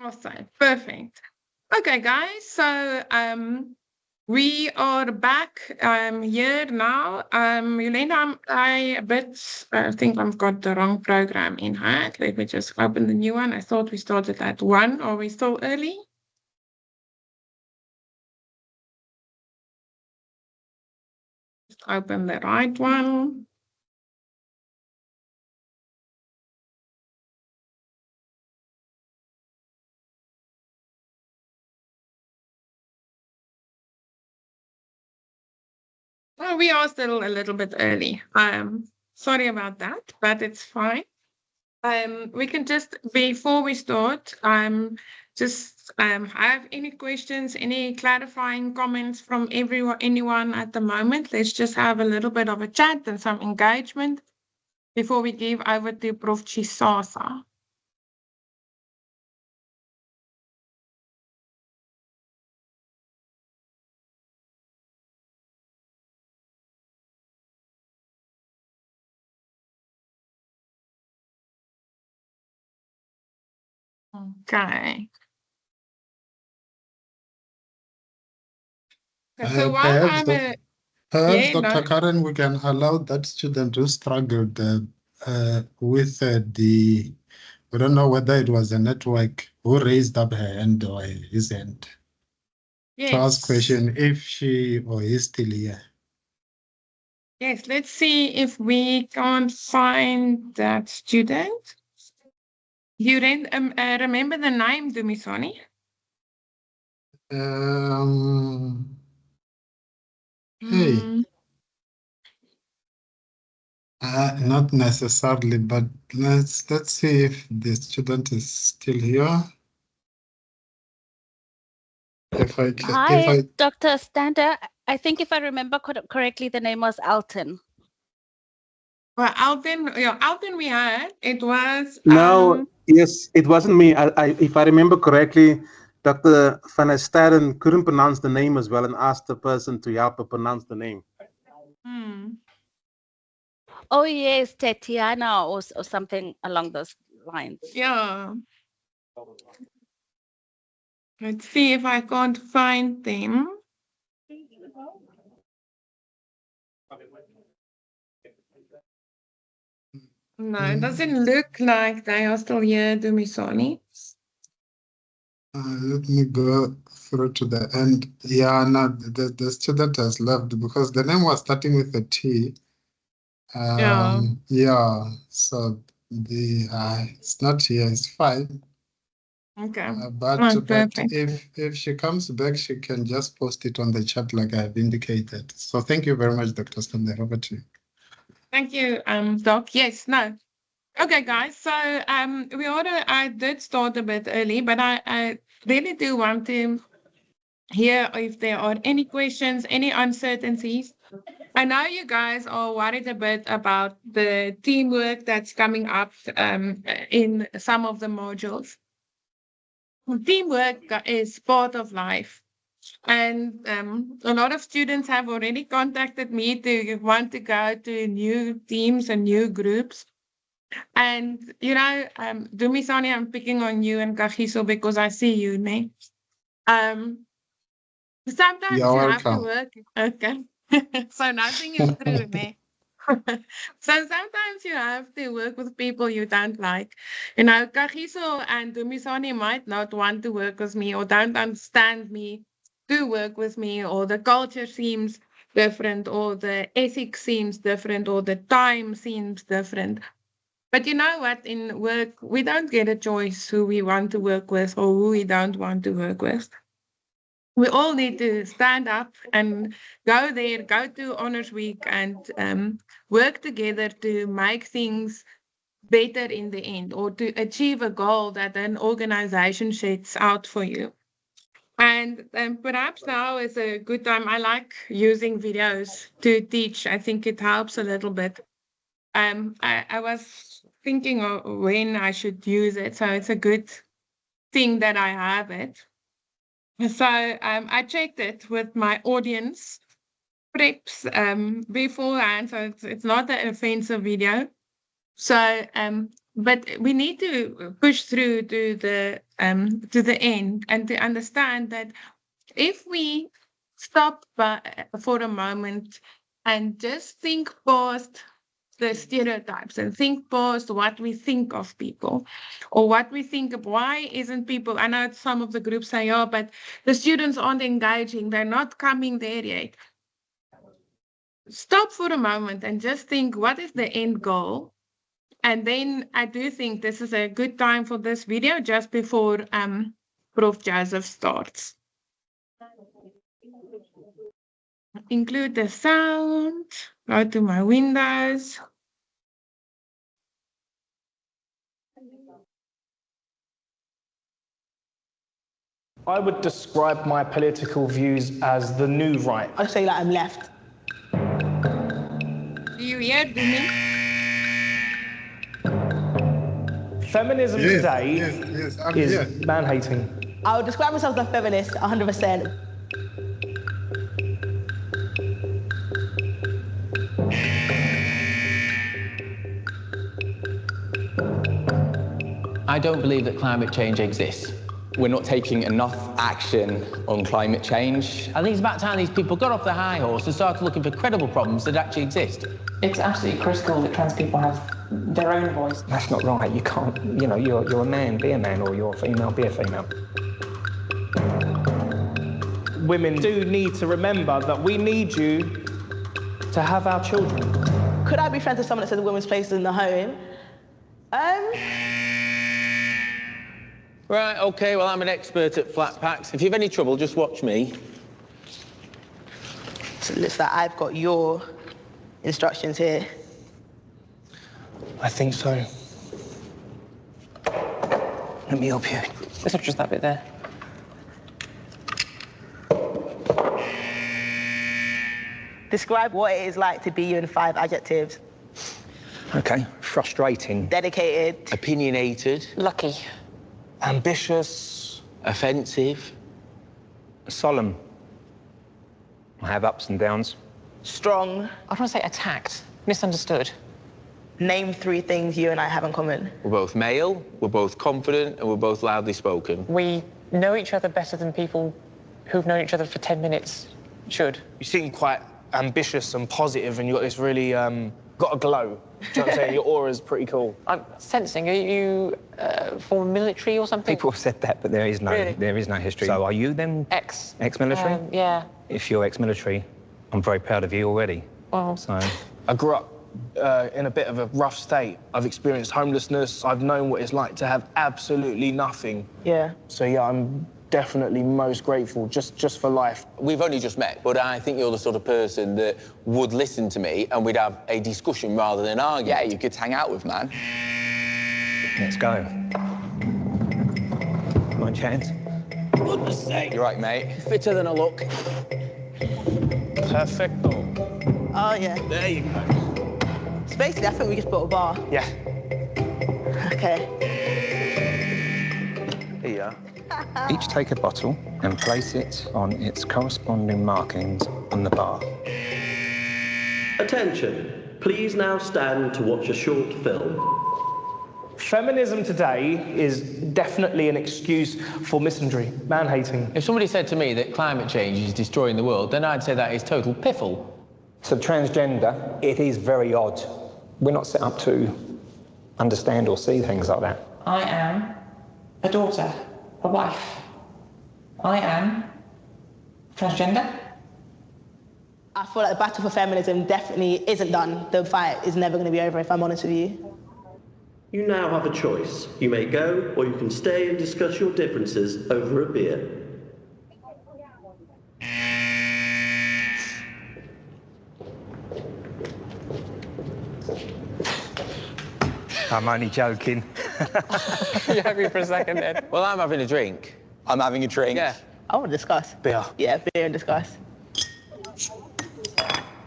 Awesome. Perfect. Okay, guys. So we are back here now. Yolanda, I think I've got the wrong program in hand. Let me just open the new one. I thought we started at 1. Are we still early? Just open the right one. Well, we are still a little bit early. Sorry about that, but it's fine. We can just before we start, just have any questions, any clarifying comments from anyone at the moment. Let's just have a little bit of a chat and some engagement before we give over to Prof. Chisasa. Okay. So while Perhaps, I'm a perhaps, yeah, Dr. no, Karen, we can allow that student who struggled with the, we don't know whether it was a network, who raised up her hand or his hand to ask yes. question if she or he is still here. Yes, let's see if we can't find that student. You remember the name, Dumisani? Hey, Mm, not necessarily, but let's see if the student is still here. If Hi, Dr. Stander. I think if I remember correctly, the name was Alton. well, Alton we had. It was No, yes, it wasn't me. If I remember correctly, Dr. Van Staden couldn't pronounce the name as well and asked the person to help her pronounce the name. Oh, yes, Tatiana or something along those lines. yeah. Let's see if I can't find them. No, it doesn't look like they are still here, Dumisani. Let me go through to the end. Yeah, no, the student has left because the name was starting with a T. Yeah, so it's not here, it's fine. Okay. But Perfect. if she comes back, she can just post it on the chat like I've indicated. So thank you very much, Dr. Stander. Over to you. Thank you, Doc. Yes, no. Okay, guys. So I did start a bit early, but I really do want to hear if there are any questions, any uncertainties. I know you guys are worried a bit about the teamwork that's coming up in some of the modules. Teamwork is part of life. And a lot of students have already contacted me to want to go to new teams and new groups. And, Dumisani, I'm picking on you and Kagiso because I see you, ne? Sometimes You're you have to welcome. work. Okay. So nothing is true, ne? So sometimes you have to work with people you don't like. Kagiso and Dumisani might not want to work with me or don't understand me to work with me, or the culture seems different, or the ethics seems different, or the time seems different. But you know what? In work, we don't get a choice who we want to work with or who we don't want to work with. We all need to stand up and go there, go to Honors Week, and work together to make things better in the end, or to achieve a goal that an organization sets out for you. And perhaps now is a good time. I like using videos to teach. I think it helps a little bit. I was thinking of when I should use it, so it's a good thing that I have it. So I checked it with my audience preps beforehand, so it's not an offensive video. So But we need to push through to the end and to understand that if we stop for a moment and just think past the stereotypes and think past what we think of people or what we think of why isn't people, I know some of the groups say, oh, but the students aren't engaging, they're not coming there yet. Stop for a moment and just think, what is the end goal? And then I do think this is a good time for this video just before Prof. Joseph starts. Include the sound, go to my windows. I would describe my political views as the new right. I say that I'm left. Do you hear, Dumi? Feminism today is man-hating. I would describe myself as a feminist, 100%. I don't believe that climate change exists. We're not taking enough action on climate change. I think it's about time these people got off their high horse and started looking for credible problems that actually exist. It's absolutely critical that trans people have their own voice. That's not right. You can't, you know, you're a man, be a man, or you're a female, be a female. Women do need to remember that we need you to have our children. Could I be friends with someone that says a woman's place is in the home? Right, okay, well, I'm an expert at flat packs. If you have any trouble, just watch me. So it looks like I've got your instructions here. I think so. Let me help you. It's not just that bit there. Describe what it is like to be you in 5 adjectives. Okay. Frustrating. Dedicated. Opinionated. Lucky. Ambitious. Offensive. Solemn. I have ups and downs. Strong. I want to say attacked. Misunderstood. Name 3 things you and I have in common. We're both male, we're both confident, and we're both loudly spoken. We know each other better than people who've known each other for 10 minutes should. You seem quite ambitious and positive, and you've got this really, got a glow. Do you know what I'm saying? Your aura's pretty cool. I'm sensing, are you former military or something? People have said that, but there is no, Really? there is no history. So are you then ex-military? Yeah. If you're ex-military, I'm very proud of you already. Well, So I grew up in a bit of a rough state. I've experienced homelessness. I've known what it's like to have absolutely nothing. Yeah. So yeah, I'm definitely most grateful just for life. We've only just met, but I think you're the sort of person that would listen to me and we'd have a discussion rather than argue. Yeah, you could hang out with, man. let's go. Come on, Chance. Goodness sake. You're right, mate. Fitter than I look. Perfecto. Oh, yeah. There you go. So basically, I think we just built a bar. Yeah. Okay. Here you are. Each take a bottle and place it on its corresponding markings on the bar. Attention, please now stand to watch a short film. Feminism today is definitely an excuse for misandry, man-hating. If somebody said to me that climate change is destroying the world, then I'd say that is total piffle. So transgender, it is very odd. We're not set up to understand or see things like that. I am a daughter, a wife. I am transgender. I feel like the battle for feminism definitely isn't done. The fight is never going to be over, if I'm honest with you. You now have a choice. You may go, or you can stay and discuss your differences over a beer. I'm only joking. You're happy for a second then. Well, I'm having a drink. I'm having a drink. Yeah. I want to discuss. Beer. Yeah, beer and discuss.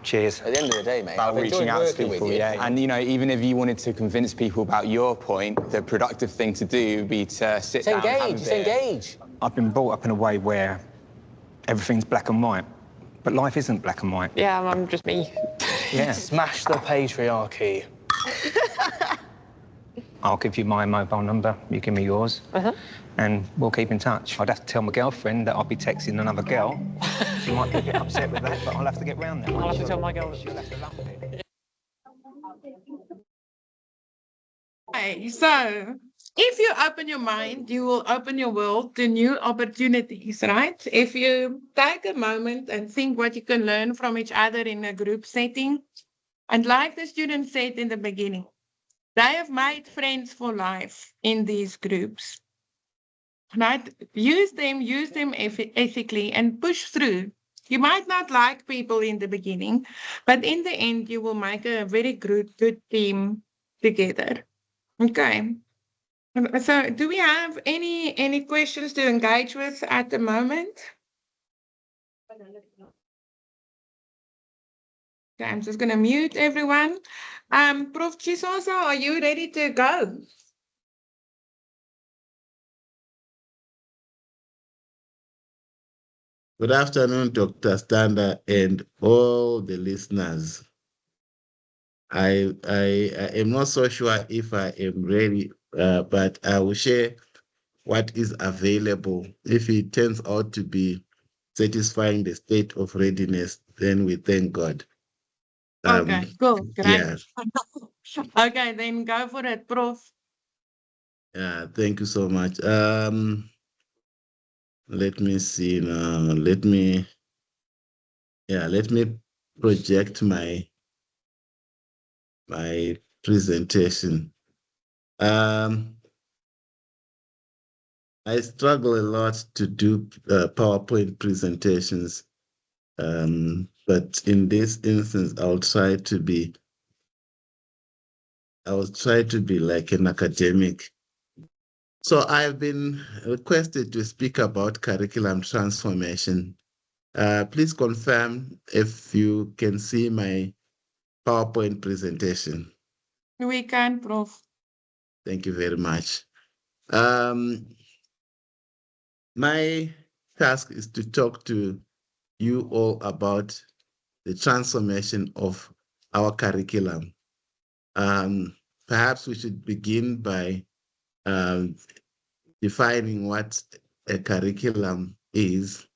Cheers. At the end of the day, mate, About I've reaching enjoyed out to working with people, you. yeah. And, you know, even if you wanted to convince people about your point, the productive thing to do would be to sit down and have a Just beer. engage. I've been brought up in a way where everything's black and white, but life isn't black and white. Yeah, I'm just me. Yeah. Smash the patriarchy. I'll give you my mobile number, you give me yours, and we'll keep in touch. I'd have to tell my girlfriend that I'll be texting another girl. She might get a bit upset with that, but I'll have to get round there. I'll have to tell my girl. She'll have to love it. Okay, so if you open your mind, you will open your world to new opportunities, right? If you take a moment and think what you can learn from each other in a group setting, and like the student said in the beginning, they have made friends for life in these groups. Right? Use them ethically and push through. You might not like people in the beginning, but in the end, you will make a very good team together. Okay. So do we have any questions to engage with at the moment? Okay, I'm just going to mute everyone. Prof. Chisosa, are you ready to go? Good afternoon, Dr. Stander and all the listeners. I am not so sure if I am ready, but I will share what is available. If it turns out to be satisfying the state of readiness, then we thank God. Okay, cool. Great. Yeah. Okay, then go for it, Prof. Yeah, thank you so much. Let me see now. Let me project my presentation. I struggle a lot to do PowerPoint presentations, but in this instance, I'll try to be like an academic. So I've been requested to speak about curriculum transformation. Please confirm if you can see my PowerPoint presentation. We can, Prof. Thank you very much. My task is to talk to you all about the transformation of our curriculum. Perhaps we should begin by defining what a curriculum is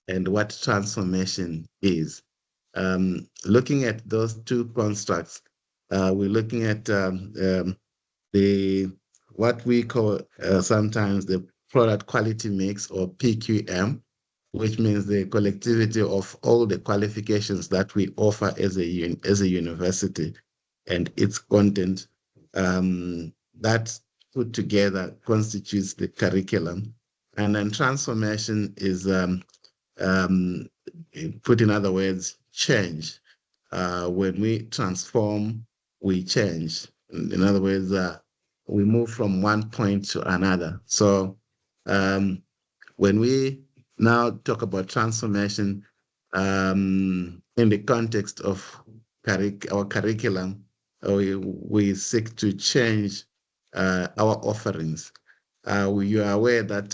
and what transformation is. Looking at those two constructs, we're looking at what we call sometimes the product quality mix, or PQM, which means the collectivity of all the qualifications that we offer as a university and its content. That put together constitutes the curriculum. And then transformation is, put in other words, change. When we transform, we change. In other words, we move from one point to another. So when we now talk about transformation in the context of our curriculum, we seek to change our offerings. You are aware that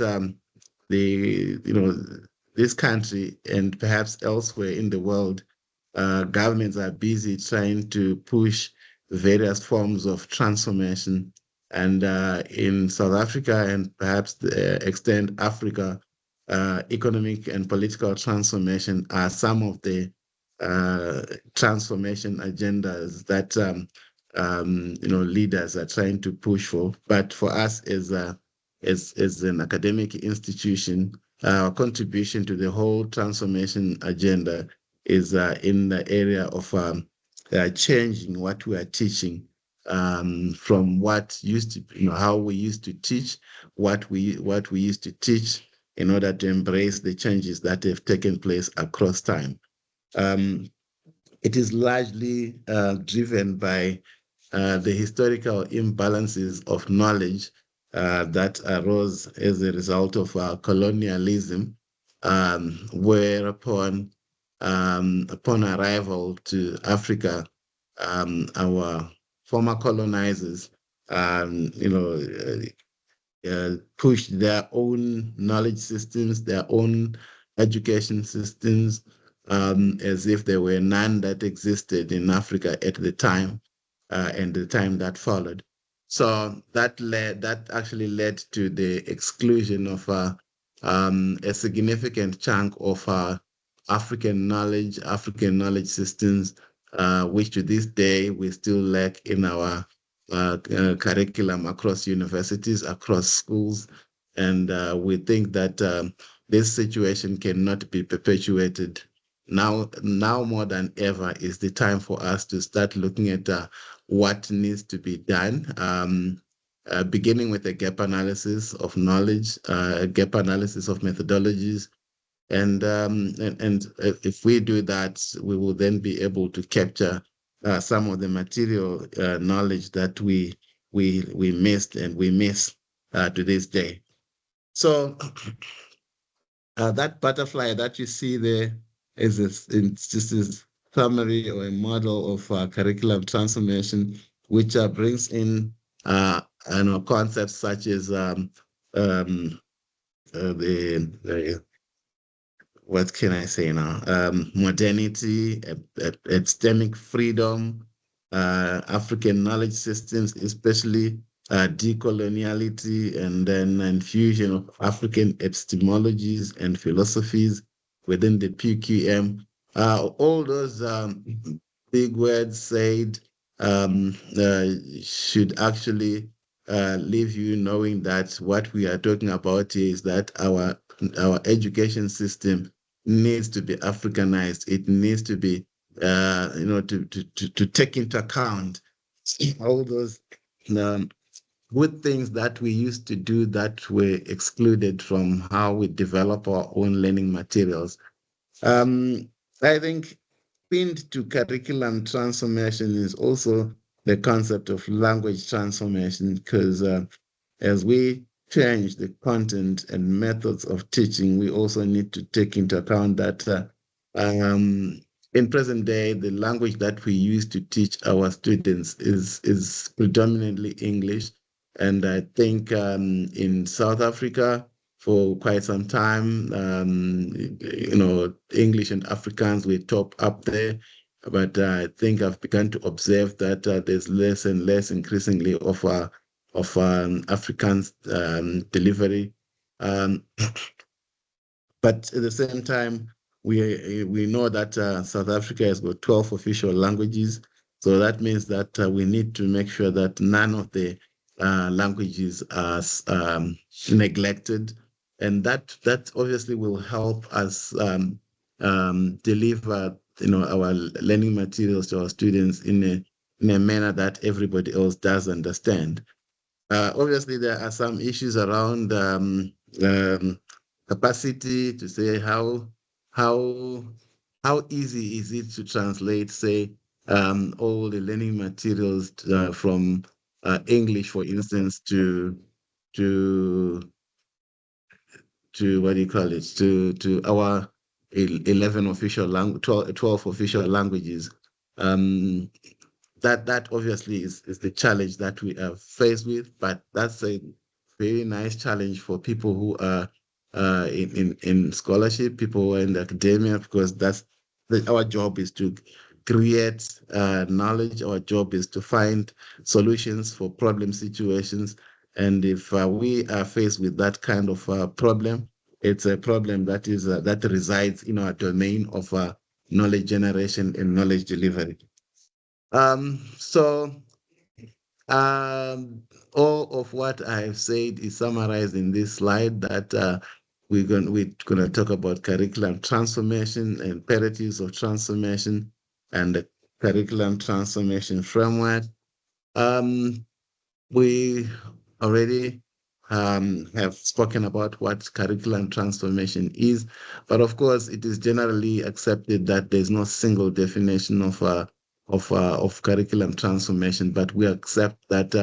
this country and perhaps elsewhere in the world, governments are busy trying to push various forms of transformation. And in South Africa and perhaps extend Africa, economic and political transformation are some of the transformation agendas that leaders are trying to push for. But for us as an academic institution, our contribution to the whole transformation agenda is in the area of changing what we are teaching, from what used to, how we used to teach, what we used to teach, in order to embrace the changes that have taken place across time. It is largely driven by the historical imbalances of knowledge that arose as a result of colonialism, whereupon upon arrival to Africa, our former colonizers, pushed their own knowledge systems, their own education systems, as if there were none that existed in Africa at the time and the time that followed. So that actually led to the exclusion of a significant chunk of African knowledge systems, which to this day we still lack in our curriculum across universities, across schools. And we think that this situation cannot be perpetuated. Now more than ever is the time for us to start looking at what needs to be done, beginning with a gap analysis of knowledge, a gap analysis of methodologies. And if we do that, we will then be able to capture some of the material knowledge that we missed and we miss to this day. So that butterfly that you see there is just a summary or a model of curriculum transformation, which brings in concepts such as what can I say now? Modernity, epistemic freedom, African knowledge systems, especially decoloniality, and then infusion of African epistemologies and philosophies within the PQM. All those big words said should actually leave you knowing that what we are talking about is that our education system needs to be Africanized. It needs to be, to take into account all those good things that we used to do that were excluded from how we develop our own learning materials. I think pinned to curriculum transformation is also the concept of language transformation, because as we change the content and methods of teaching, we also need to take into account that in present day, the language that we use to teach our students is predominantly English. And I think in South Africa, for quite some time, English and Afrikaans were top up there. But I think I've begun to observe that there's less and less increasingly of Afrikaans delivery. But at the same time, we know that South Africa has got 12 official languages. So that means that we need to make sure that none of the languages are neglected. And that obviously will help us deliver our learning materials to our students in a manner that everybody else does understand. Obviously, there are some issues around capacity to say how easy is it to translate, say, all the learning materials from English, for instance, to what do you call it, to our 11 official 12 official languages. That obviously is the challenge that we are faced with, but that's a very nice challenge for people who are in scholarship, people who are in academia, because our job is to create knowledge. Our job is to find solutions for problem situations. And if we are faced with that kind of problem, it's a problem that resides in our domain of knowledge generation and knowledge delivery. All of what I have said is summarized in this slide, that we're going to talk about curriculum transformation, imperatives of transformation, and the curriculum transformation framework. We already have spoken about what curriculum transformation is, but of course it is generally accepted that there's no single definition of curriculum transformation, but we accept that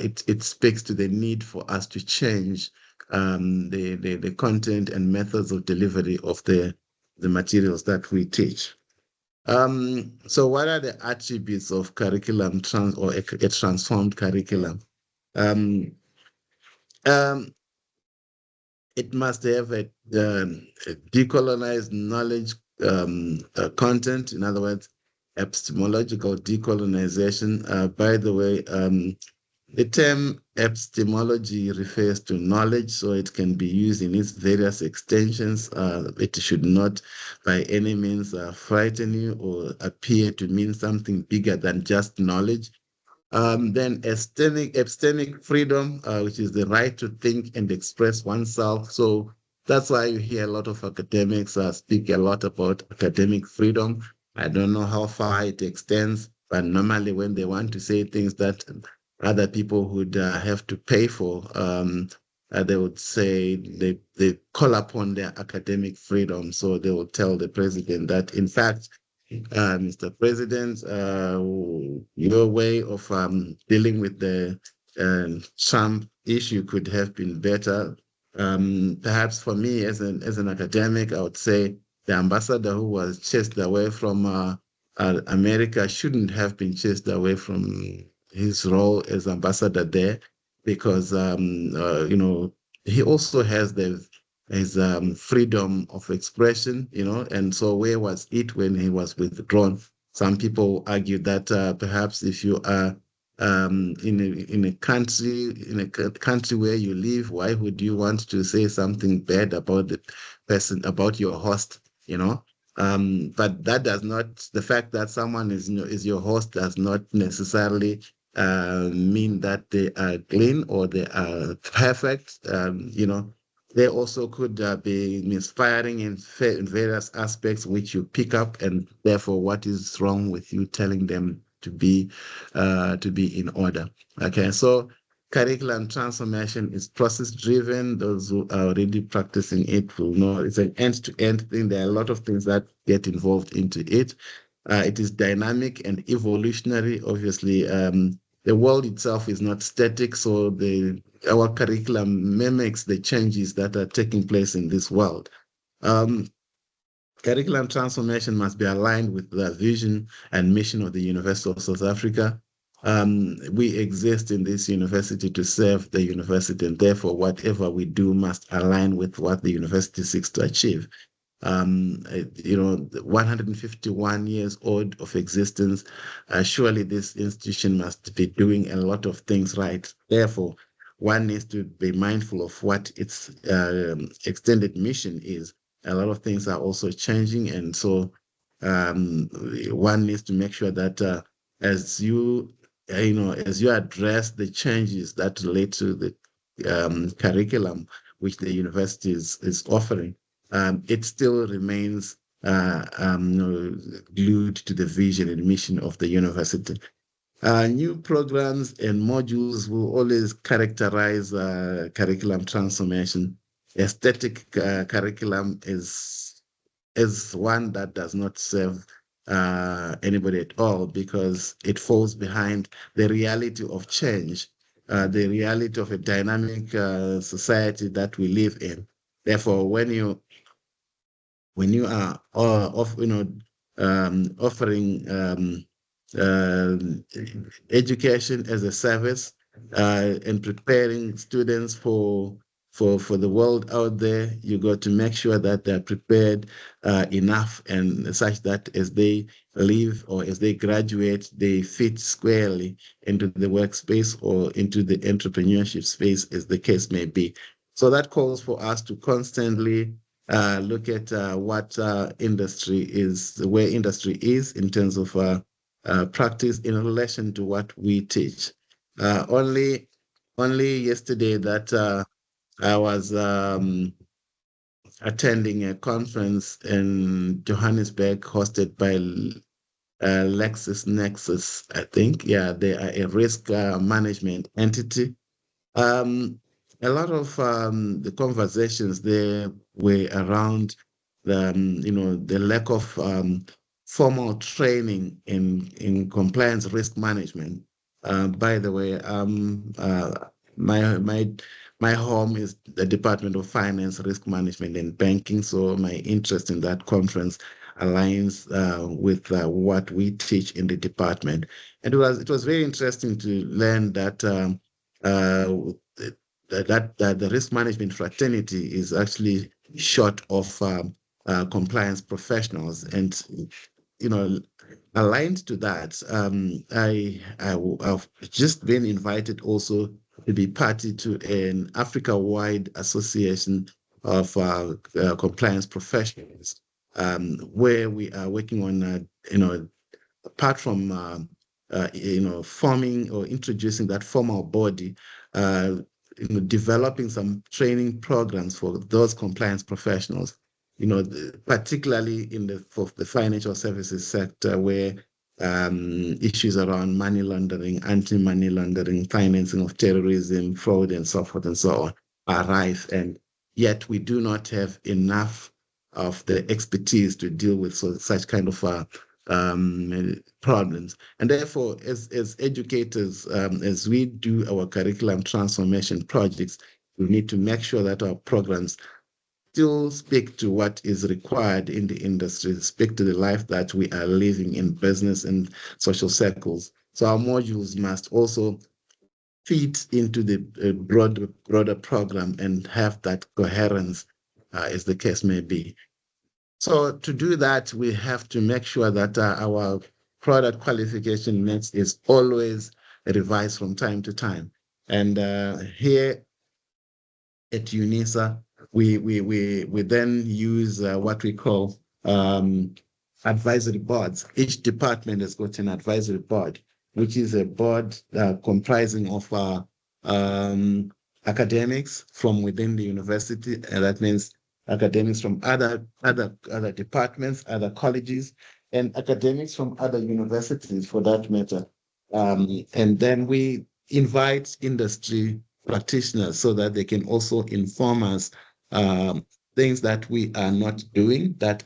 it speaks to the need for us to change the content and methods of delivery of the materials that we teach. So what are the attributes of curriculum or a transformed curriculum? It must have a decolonized knowledge content, in other words, epistemological decolonization. By the way, The term epistemology refers to knowledge, so it can be used in its various extensions. It should not by any means frighten you or appear to mean something bigger than just knowledge. Then epistemic freedom, which is the right to think and express oneself. So that's why you hear a lot of academics speak a lot about academic freedom. I don't know how far it extends, but normally when they want to say things that other people would have to pay for, they would say they call upon their academic freedom. So they will tell the president that, in fact, Mr. President, your way of dealing with the Trump issue could have been better. Perhaps for me as an academic, I would say the ambassador who was chased away from America shouldn't have been chased away from his role as ambassador there, because he also has his freedom of expression, and so where was it when he was withdrawn? Some people argue that perhaps if you are in a country where you live, why would you want to say something bad about the person, about your host, but that does not, the fact that someone is your host does not necessarily mean that they are clean or they are perfect. They also could be misfiring in various aspects which you pick up, and therefore what is wrong with you telling them to be in order. Okay, so curriculum transformation is process-driven. Those who are already practicing it will know it's an end-to-end thing. There are a lot of things that get involved into it. It is dynamic and evolutionary. Obviously, the world itself is not static, so our curriculum mimics the changes that are taking place in this world. Curriculum transformation must be aligned with the vision and mission of the University of South Africa. We exist in this university to serve the university, and therefore whatever we do must align with what the university seeks to achieve. 151 years old of existence, surely this institution must be doing a lot of things right. Therefore, one needs to be mindful of what its extended mission is. A lot of things are also changing, and so one needs to make sure that as you address the changes that relate to the curriculum which the university is offering, it still remains glued to the vision and mission of the university. New programs and modules will always characterize curriculum transformation. Aesthetic curriculum is one that does not serve anybody at all, because it falls behind the reality of change, the reality of a dynamic society that we live in. Therefore, when you are offering education as a service and preparing students for the world out there, you got to make sure that they're prepared enough and such that as they leave or as they graduate, they fit squarely into the workspace or into the entrepreneurship space, as the case may be. So that calls for us to constantly look at what industry is, where industry is in terms of practice in relation to what we teach. Only yesterday that I was attending a conference in Johannesburg hosted by LexisNexis, I think. Yeah, they are a risk management entity. A lot of the conversations there were around the lack of formal training in compliance risk management. By the way, my home is the Department of Finance, Risk Management and Banking, so my interest in that conference aligns with what we teach in the department. And it was very interesting to learn that the risk management fraternity is actually short of compliance professionals, and aligned to that, I've just been invited also to be party to an Africa-wide association of compliance professionals, where we are working on, apart from forming or introducing that formal body, developing some training programs for those compliance professionals, particularly for the financial services sector, where issues around money laundering, anti-money laundering, financing of terrorism, fraud, and so forth and so on are rife, and yet we do not have enough of the expertise to deal with such kind of problems. And therefore, as educators, as we do our curriculum transformation projects, we need to make sure that our programs still speak to what is required in the industry, speak to the life that we are living in business and social circles. So our modules must also fit into the broader program and have that coherence, as the case may be. So to do that, we have to make sure that our product qualification mix is always revised from time to time. And here at UNISA, we then use what we call advisory boards. Each department has got an advisory board, which is a board comprising of academics from within the university, and that means academics from other departments, other colleges, and academics from other universities for that matter. And then we invite industry practitioners so that they can also inform us things that we are not doing that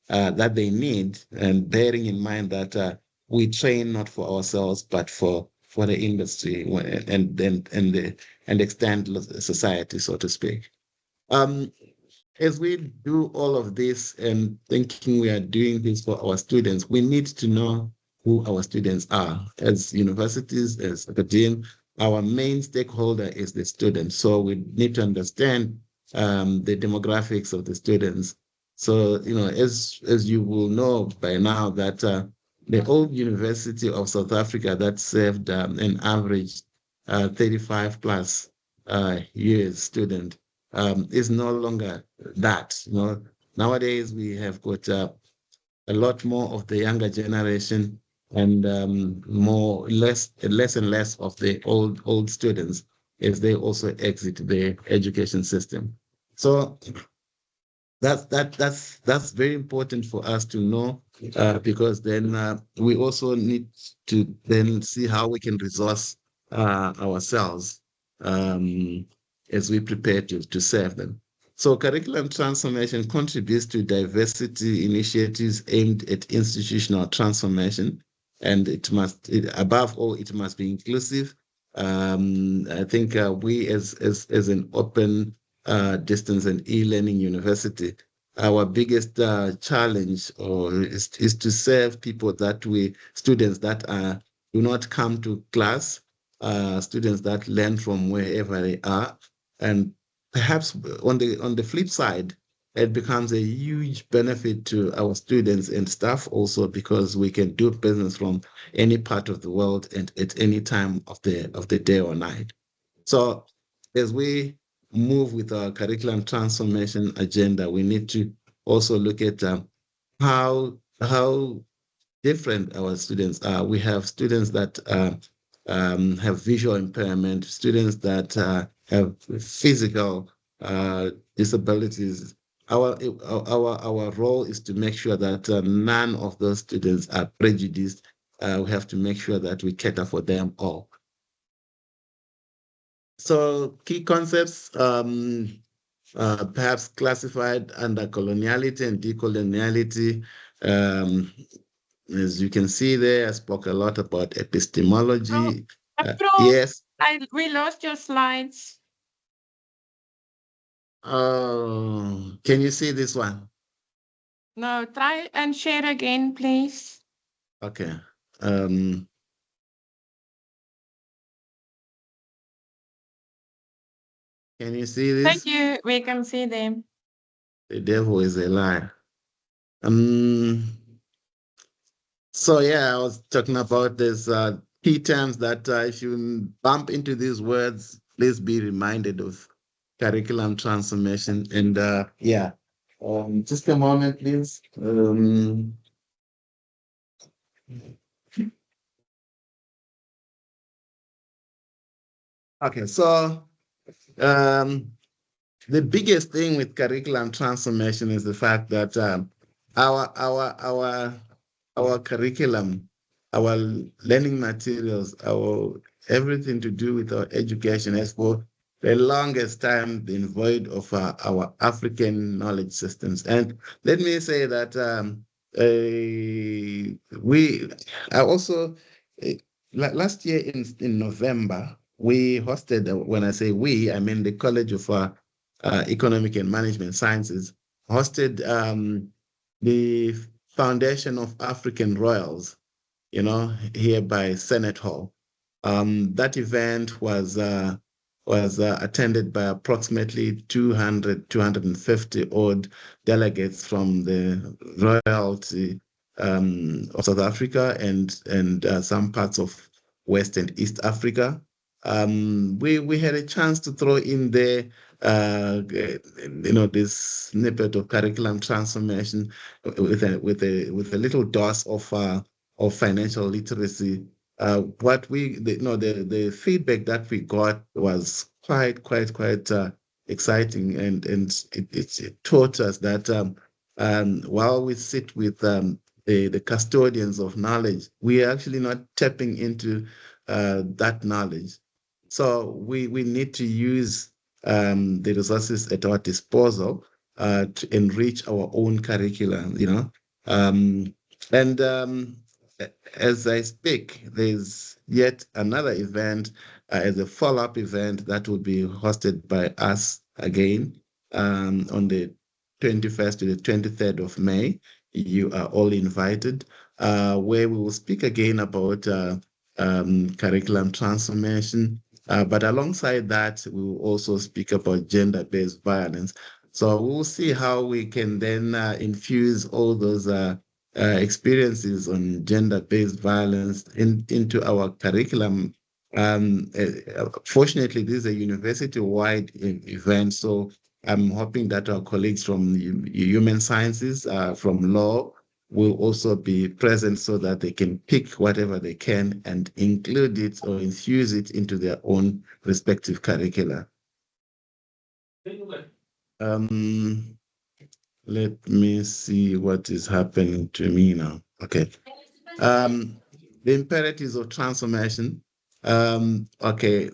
they need, and bearing in mind that we train not for ourselves but for the industry and extend society, so to speak. As we do all of this and thinking we are doing this for our students, we need to know who our students are. As universities, as academia, our main stakeholder is the student. So we need to understand the demographics of the students. So, as you will know by now that the old University of South Africa that served an average 35 plus years student is no longer that. Nowadays we have got a lot more of the younger generation and less and less of the old students as they also exit the education system. So that's very important for us to know, because then we also need to then see how we can resource ourselves as we prepare to serve them. So curriculum transformation contributes to diversity initiatives aimed at institutional transformation, and above all, it must be inclusive. I think we as an open distance and e-learning university, our biggest challenge is to serve students that do not come to class, students that learn from wherever they are. And perhaps on the flip side, it becomes a huge benefit to our students and staff also, because we can do business from any part of the world and at any time of the day or night. So as we move with our curriculum transformation agenda, we need to also look at how different our students are. We have students that have visual impairment, students that have physical disabilities. Our role is to make sure that none of those students are prejudiced. We have to make sure that we cater for them all. So key concepts, perhaps classified under coloniality and decoloniality. As you can see there, I spoke a lot about epistemology. Yes. We lost your slides. Oh, can you see this one? No, try and share again, please. Okay. Can you see this? Thank you. We can see them. The devil is a liar. So yeah, I was talking about this key terms that if you bump into these words, please be reminded of curriculum transformation. And yeah, just a moment, please. Okay, so the biggest thing with curriculum transformation is the fact that our curriculum, our learning materials, our everything to do with our education has for the longest time been void of our African knowledge systems. And let me say that I also last year in November we hosted. When I say we, I mean the College of Economic and Management Sciences hosted the Foundation of African Royals, here by Senate Hall. That event was attended by approximately 250 odd delegates from the royalty of South Africa and some parts of West and East Africa. We had a chance to throw in there this snippet of curriculum transformation with a little dose of financial literacy. The feedback that we got was quite exciting, and it taught us that while we sit with the custodians of knowledge, we are actually not tapping into that knowledge. So we need to use the resources at our disposal to enrich our own curriculum, as I speak, there's yet another event as a follow-up event that will be hosted by us again on the 21st to the 23rd of May. You are all invited, where we will speak again about curriculum transformation. But alongside that, we will also speak about gender-based violence. So we'll see how we can then infuse all those experiences on gender-based violence into our curriculum. Fortunately, this is a university-wide event, so I'm hoping that our colleagues from human sciences, from law, will also be present so that they can pick whatever they can and include it or infuse it into their own respective curricula. Let me see what is happening to me now. Okay. The imperatives of transformation. Okay.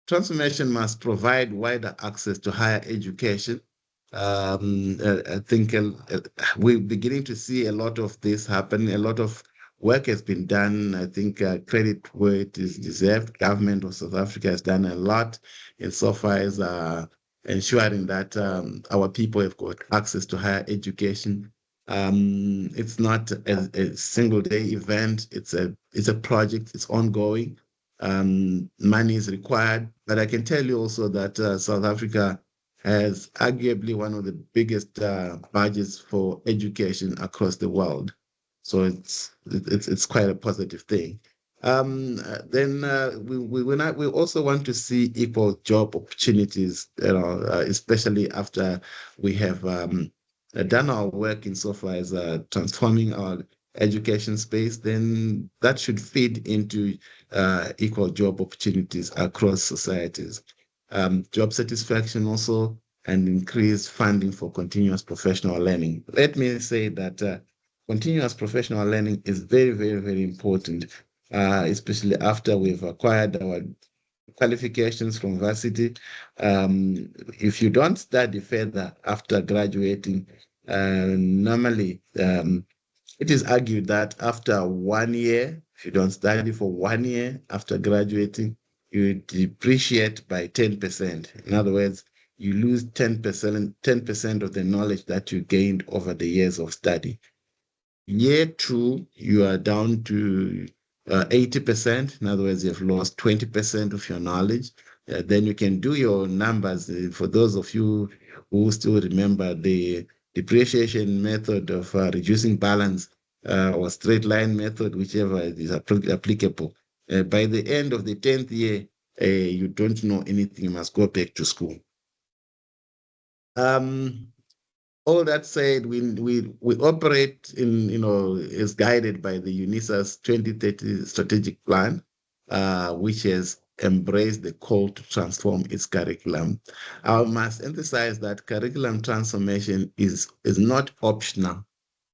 Transformation must provide wider access to higher education. I think we're beginning to see a lot of this happen. A lot of work has been done. I think credit where it is deserved. Government of South Africa has done a lot insofar as ensuring that our people have got access to higher education. It's not a single day event. It's a project. It's ongoing. Money is required, but I can tell you also that South Africa has arguably one of the biggest budgets for education across the world. So it's quite a positive thing. Then we also want to see equal job opportunities, especially after we have done our work insofar as transforming our education space. Then that should feed into equal job opportunities across societies. Job satisfaction also, and increased funding for continuous professional learning. Let me say that continuous professional learning is very, very, very important, especially after we've acquired our qualifications from varsity. If you don't study further after graduating, normally it is argued that after 1 year, if you don't study for 1 year after graduating, you depreciate by 10%. In other words, you lose 10% of the knowledge that you gained over the years of study. Year 2, you are down to 80%. In other words, you've lost 20% of your knowledge. Then you can do your numbers. For those of you who still remember the depreciation method of reducing balance, or straight line method, whichever is applicable. By the end of the 10th year, you don't know anything, you must go back to school. All that said, we operate in, is guided by the UNISA's 2030 strategic plan, which has embraced the call to transform its curriculum. I must emphasize that curriculum transformation is not optional,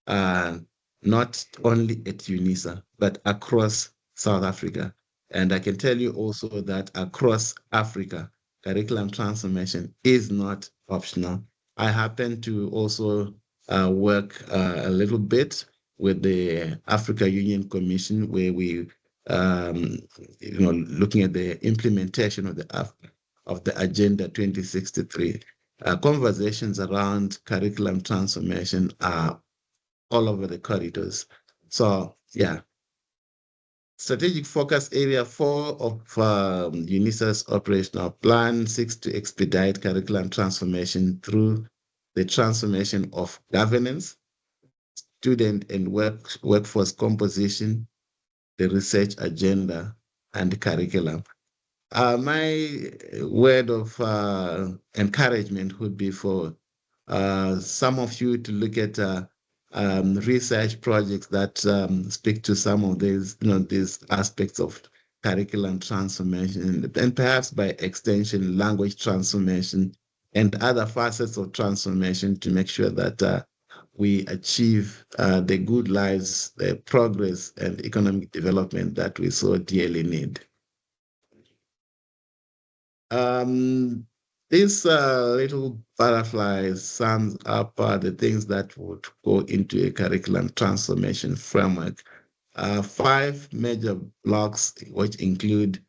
not only at UNISA, but across South Africa. And I can tell you also that across Africa, curriculum transformation is not optional. I happen to also work a little bit with the Africa Union Commission, where we, looking at the implementation of the Agenda 2063. Conversations around curriculum transformation are all over the corridors. So, yeah. Strategic focus area 4 of UNISA's operational plan seeks to expedite curriculum transformation through the transformation of governance, student and workforce composition, the research agenda, and curriculum. My word of encouragement would be for some of you to look at research projects that speak to some of these, these aspects of curriculum transformation, and perhaps by extension, language transformation, and other facets of transformation to make sure that we achieve the good lives, the progress, and economic development that we so dearly need. This little butterfly sums up the things that would go into a curriculum transformation framework. 5 major blocks, which include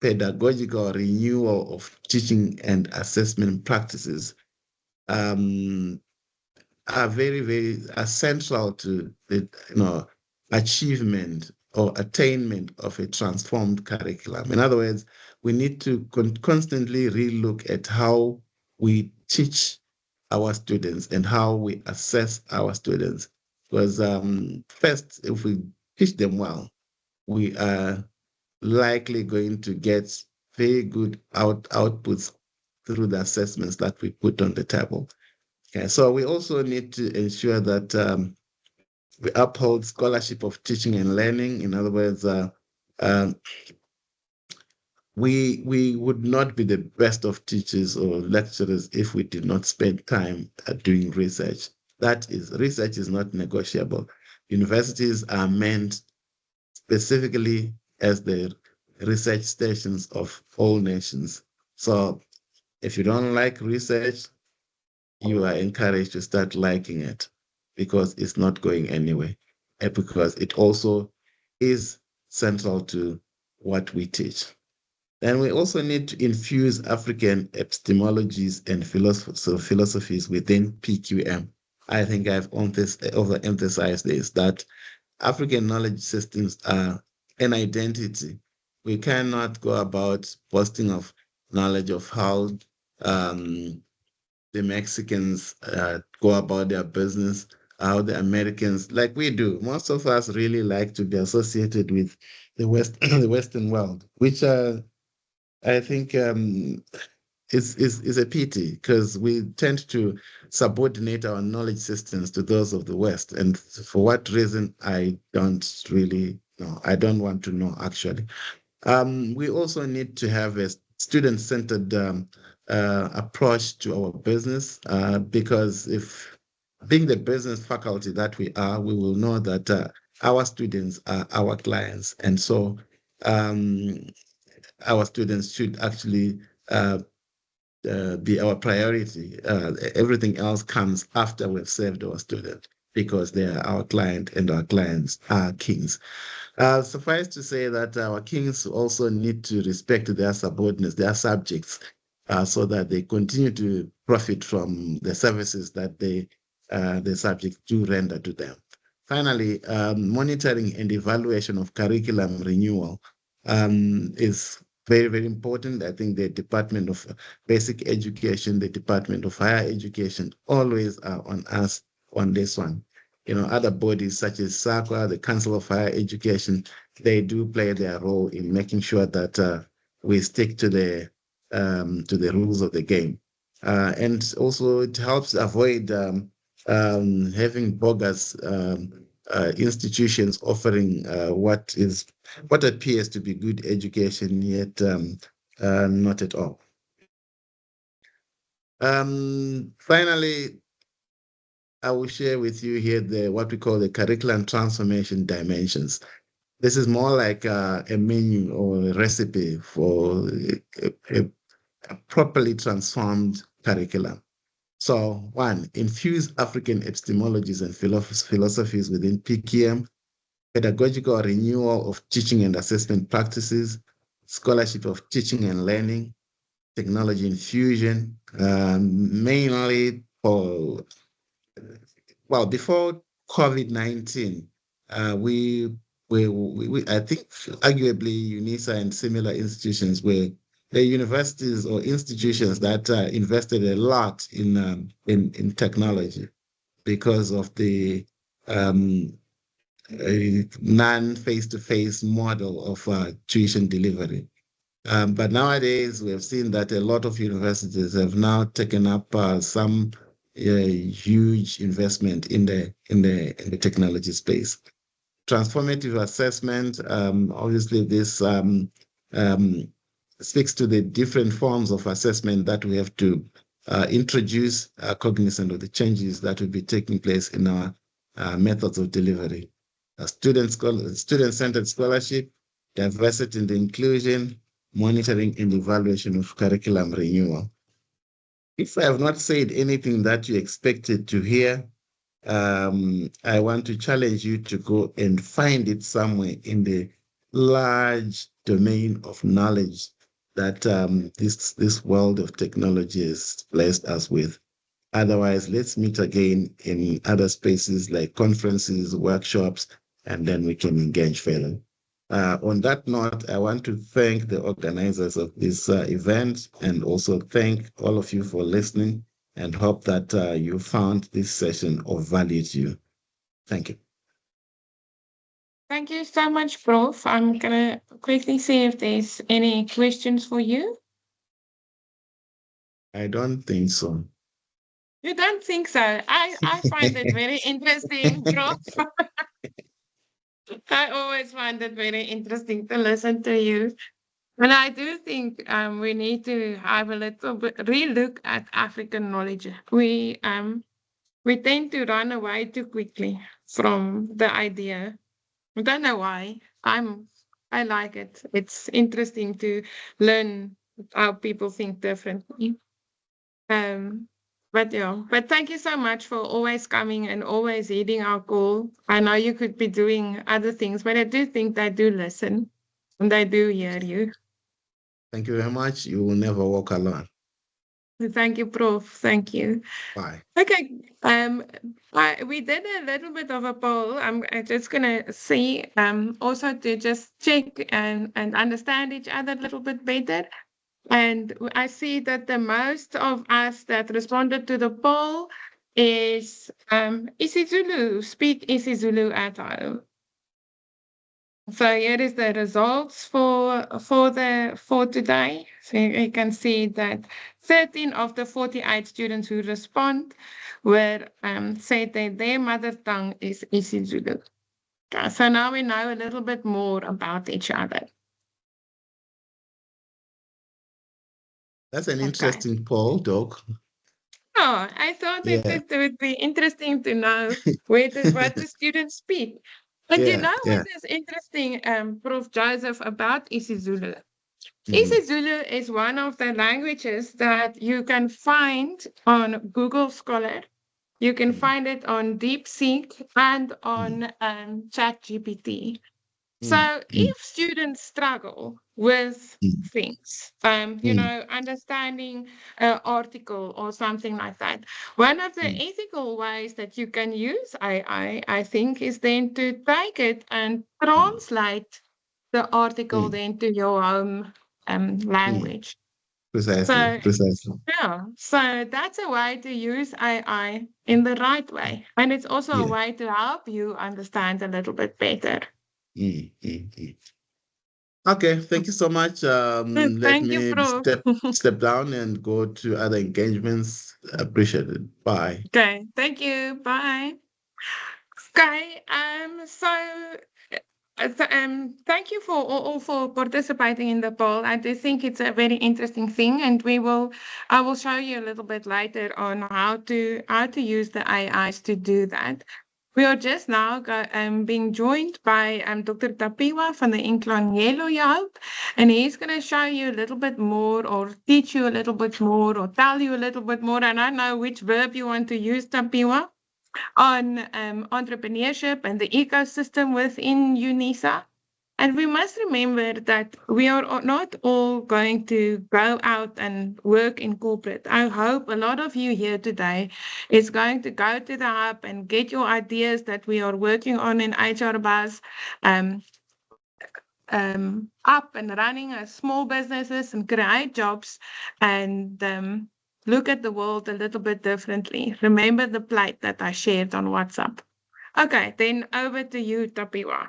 pedagogical renewal of teaching and assessment practices, are very, very central to the achievement or attainment of a transformed curriculum. In other words, we need to constantly relook at how we teach our students and how we assess our students. Because first, if we teach them well, we are likely going to get very good outputs through the assessments that we put on the table. Okay, so we also need to ensure that we uphold scholarship of teaching and learning. In other words, we would not be the best of teachers or lecturers if we did not spend time doing research. Research is not negotiable. Universities are meant specifically as the research stations of all nations. So if you don't like research, you are encouraged to start liking it, because it's not going anywhere, and because it also is central to what we teach. Then we also need to infuse African epistemologies and philosophies within PQM. I think I've overemphasized this, that African knowledge systems are an identity. We cannot go about boasting of knowledge of how the Mexicans go about their business, how the Americans, like we do. Most of us really like to be associated with the Western world, which I think is a pity, because we tend to subordinate our knowledge systems to those of the West. And for what reason, I don't really know. I don't want to know, actually. We also need to have a student-centered approach to our business, because if being the business faculty that we are, we will know that our students are our clients. And so our students should actually be our priority. Everything else comes after we've served our student, because they are our client and our clients are kings. Suffice to say that our kings also need to respect their subordinates, their subjects, so that they continue to profit from the services that the subjects do render to them. Finally, monitoring and evaluation of curriculum renewal is very, very important. I think the Department of Basic Education, the Department of Higher Education always are on us on this one. other bodies such as SAQA, the Council of Higher Education, they do play their role in making sure that we stick to the rules of the game. And also it helps avoid having bogus institutions offering what appears to be good education, yet not at all. Finally, I will share with you here what we call the curriculum transformation dimensions. This is more like a menu or a recipe for a properly transformed curriculum. So 1, infuse African epistemologies and philosophies within PKM, pedagogical renewal of teaching and assessment practices, scholarship of teaching and learning, technology infusion, mainly for, before COVID-19, we I think arguably UNISA and similar institutions were the universities or institutions that invested a lot in technology because of the non-face-to-face model of tuition delivery. But nowadays, we have seen that a lot of universities have now taken up some huge investment in the technology space. Transformative assessment, obviously this speaks to the different forms of assessment that we have to introduce, cognizant of the changes that will be taking place in our methods of delivery. Student-centered scholarship, diversity and inclusion, monitoring and evaluation of curriculum renewal. If I have not said anything that you expected to hear, I want to challenge you to go and find it somewhere in the large domain of knowledge that this world of technology has blessed us with. Otherwise, let's meet again in other spaces like conferences, workshops, and then we can engage further. On that note, I want to thank the organizers of this event and also thank all of you for listening and hope that you found this session of value to you. Thank you. Thank you so much, Prof. I'm going to quickly see if there's any questions for you. I don't think so. You don't think so? I find it very interesting, Prof. I always find it very interesting to listen to you. And I do think we need to have a little bit relook at African knowledge. We tend to run away too quickly from the idea. I don't know why. I like it. It's interesting to learn how people think differently. But thank you so much for always coming and always heeding our call. I know you could be doing other things, but I do think they do listen and they do hear you. Thank you very much. You will never walk alone. Thank you, Prof. Thank you. Bye. Okay. We did a little bit of a poll. I'm just gonna see also to just check and understand each other a little bit better. And I see that the most of us that responded to the poll is isiZulu, speak isiZulu at home. So here is the results for today. So you can see that 13 of the 48 students who respond were said that their mother tongue is isiZulu. Okay, so now we know a little bit more about each other. That's an interesting poll, Doc. Oh, I thought it would be interesting to know what the students speak. But you know what is interesting, Prof. Joseph, about isiZulu? isiZulu is one of the languages that you can find on Google Scholar. You can find it on DeepSeek and on ChatGPT. So if students struggle with things, understanding an article or something like that, one of the ethical ways that you can use AI, I think, is then to take it and translate the article then to your own language. Precisely. Precisely. Yeah, so that's a way to use AI in the right way. And it's also a Yeah. way to help you understand a little bit better. Okay, thank you so much. Let Thank you, me Prof. step down and go to other engagements. Appreciate it. Bye. Okay, thank you. Bye. Okay, thank you for all for participating in the poll. I do think it's a very interesting thing, and I will show you a little bit later on how to use the AIs to do that. We are just now being joined by Dr. Tapiwa from the Inklanyelo Hope, and he's going to show you a little bit more, or teach you a little bit more, or tell you a little bit more. And I know which verb you want to use, Tapiwa, on entrepreneurship and the ecosystem within UNISA. And we must remember that we are not all going to go out and work in corporate. I hope a lot of you here today is going to go to the hub and get your ideas that we are working on in HR Buzz up and running as small businesses and create jobs and look at the world a little bit differently. Remember the plate that I shared on WhatsApp. Okay, then over to you, Tapiwa.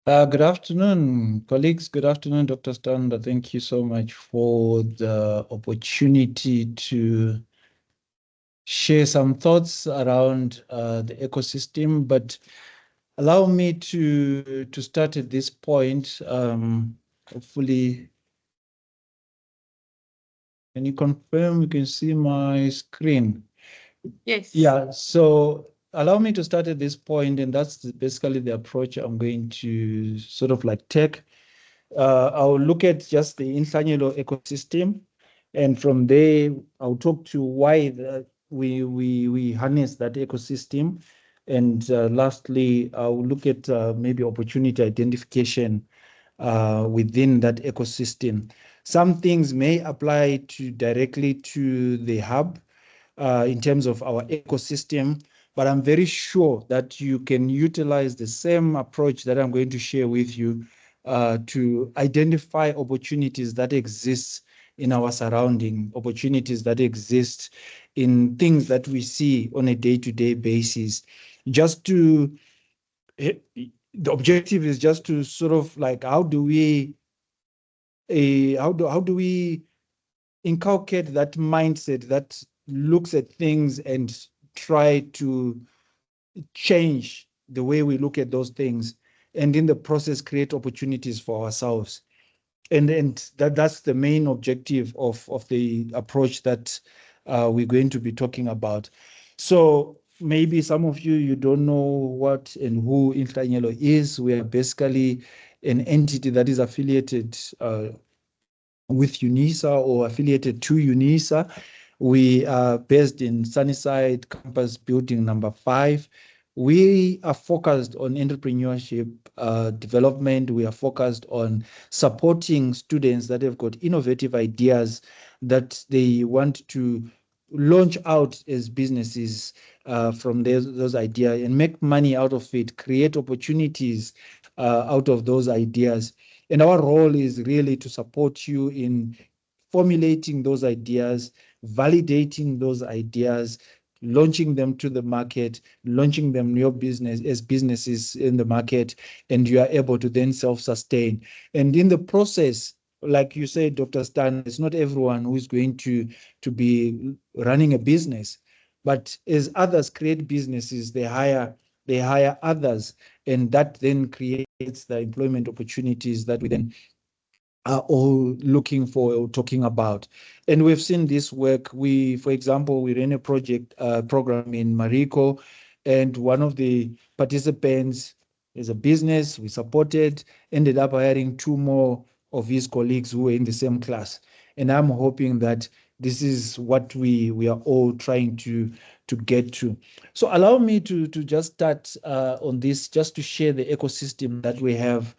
Good afternoon, colleagues. Good afternoon, Dr. Stander. Thank you so much for the opportunity to share some thoughts around the ecosystem, but allow me to start at this point. Hopefully, can you confirm you can see my screen? Yes. Yeah, so allow me to start at this point, and that's basically the approach I'm going to sort of like take. I'll look at just the Inhlanyelo ecosystem, and from there, I'll talk to why we harness that ecosystem. And lastly, I'll look at maybe opportunity identification within that ecosystem. Some things may apply directly to the hub in terms of our ecosystem, but I'm very sure that you can utilize the same approach that I'm going to share with you to identify opportunities that exist in our surrounding, opportunities that exist in things that we see on a day-to-day basis. The objective is just to sort of like, how do we inculcate that mindset that looks at things and try to change the way we look at those things, and in the process create opportunities for ourselves. And that's the main objective of the approach that we're going to be talking about. So maybe some of you don't know what and who Inhlanyelo is. We are basically an entity that is affiliated with UNISA or affiliated to UNISA. We are based in Sunnyside Campus Building number 5. We are focused on entrepreneurship development. We are focused on supporting students that have got innovative ideas that they want to launch out as businesses from those ideas and make money out of it, create opportunities out of those ideas. And our role is really to support you in formulating those ideas, validating those ideas, launching them to the market, launching them your business as businesses in the market, and you are able to then self-sustain. And in the process, like you said, Dr. Stan, it's not everyone who is going to be running a business, but as others create businesses, they hire others, and that then creates the employment opportunities that we then are all looking for or talking about. And we've seen this work. For example, we ran a program in Mariko, and one of the participants is a business we supported, ended up hiring 2 more of his colleagues who were in the same class. And I'm hoping that this is what we are all trying to get to. So allow me to just start on this, just to share the ecosystem that we have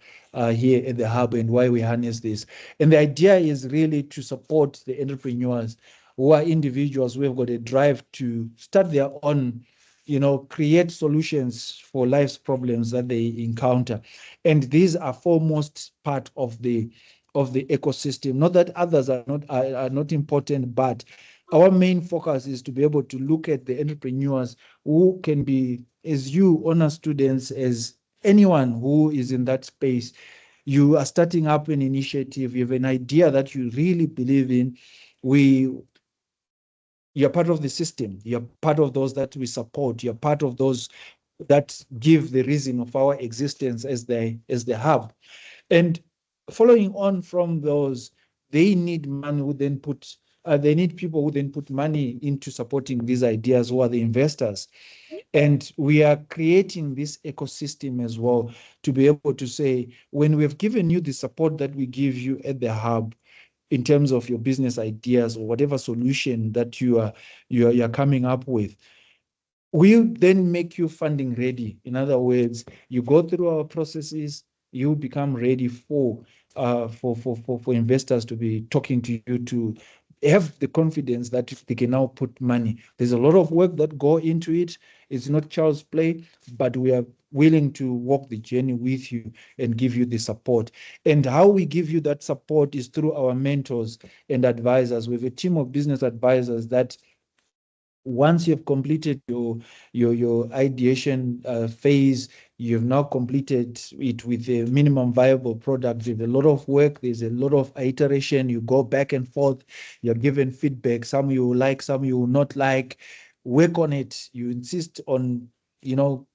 here at the hub and why we harness this. And the idea is really to support the entrepreneurs who are individuals who have got a drive to start their own, create solutions for life's problems that they encounter. And these are foremost part of the of the ecosystem. Not that others are not important, but our main focus is to be able to look at the entrepreneurs who can be, as you, honor students, as anyone who is in that space. You are starting up an initiative, you have an idea that you really believe in. You're part of the system. You're part of those that we support. You're part of those that give the reason of our existence as the hub. And following on from those, they need money who then put, they need people who then put money into supporting these ideas, who are the investors. And we are creating this ecosystem as well to be able to say, when we have given you the support that we give you at the hub, in terms of your business ideas or whatever solution that you are coming up with, we'll then make you funding ready. In other words, you go through our processes, you become ready for investors to be talking to you, to have the confidence that they can now put money. There's a lot of work that go into it. It's not child's play, but we are willing to walk the journey with you and give you the support. And how we give you that support is through our mentors and advisors. We have a team of business advisors that once you've completed your ideation phase, you've now completed it with a minimum viable product. There's a lot of work, there's a lot of iteration, you go back and forth, you're given feedback, some you will like, some you will not like. Work on it. You insist on,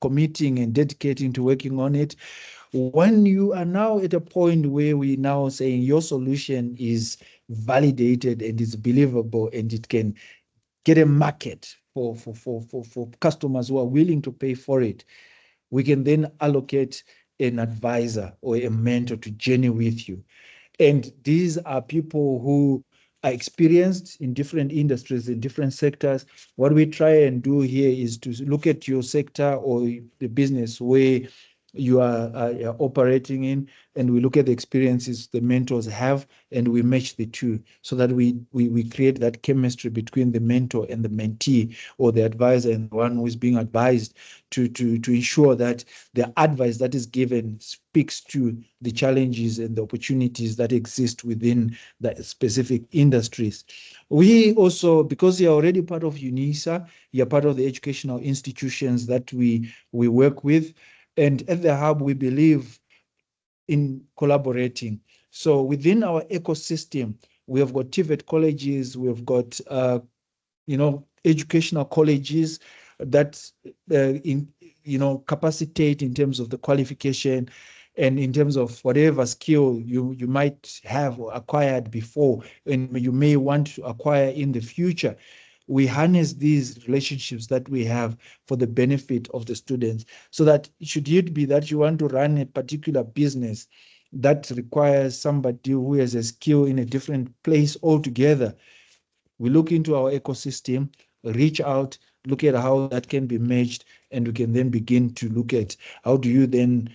committing and dedicating to working on it. When you are now at a point where we now saying your solution is validated and is believable and it can get a market for customers who are willing to pay for it, we can then allocate an advisor or a mentor to journey with you. And these are people who are experienced in different industries, in different sectors. What we try and do here is to look at your sector or the business where you are operating in, and we look at the experiences the mentors have, and we match the two so that we create that chemistry between the mentor and the mentee, or the advisor and the one who is being advised, to ensure that the advice that is given speaks to the challenges and the opportunities that exist within the specific industries. We also, because you're already part of UNISA, you're part of the educational institutions that we work with. And at the hub, we believe in collaborating. So within our ecosystem, we have got TVET colleges, we have got, educational colleges that, capacitate in terms of the qualification and in terms of whatever skill you might have acquired before and you may want to acquire in the future. We harness these relationships that we have for the benefit of the students, so that should it be that you want to run a particular business that requires somebody who has a skill in a different place altogether, we look into our ecosystem, reach out, look at how that can be merged, and we can then begin to look at how do you then,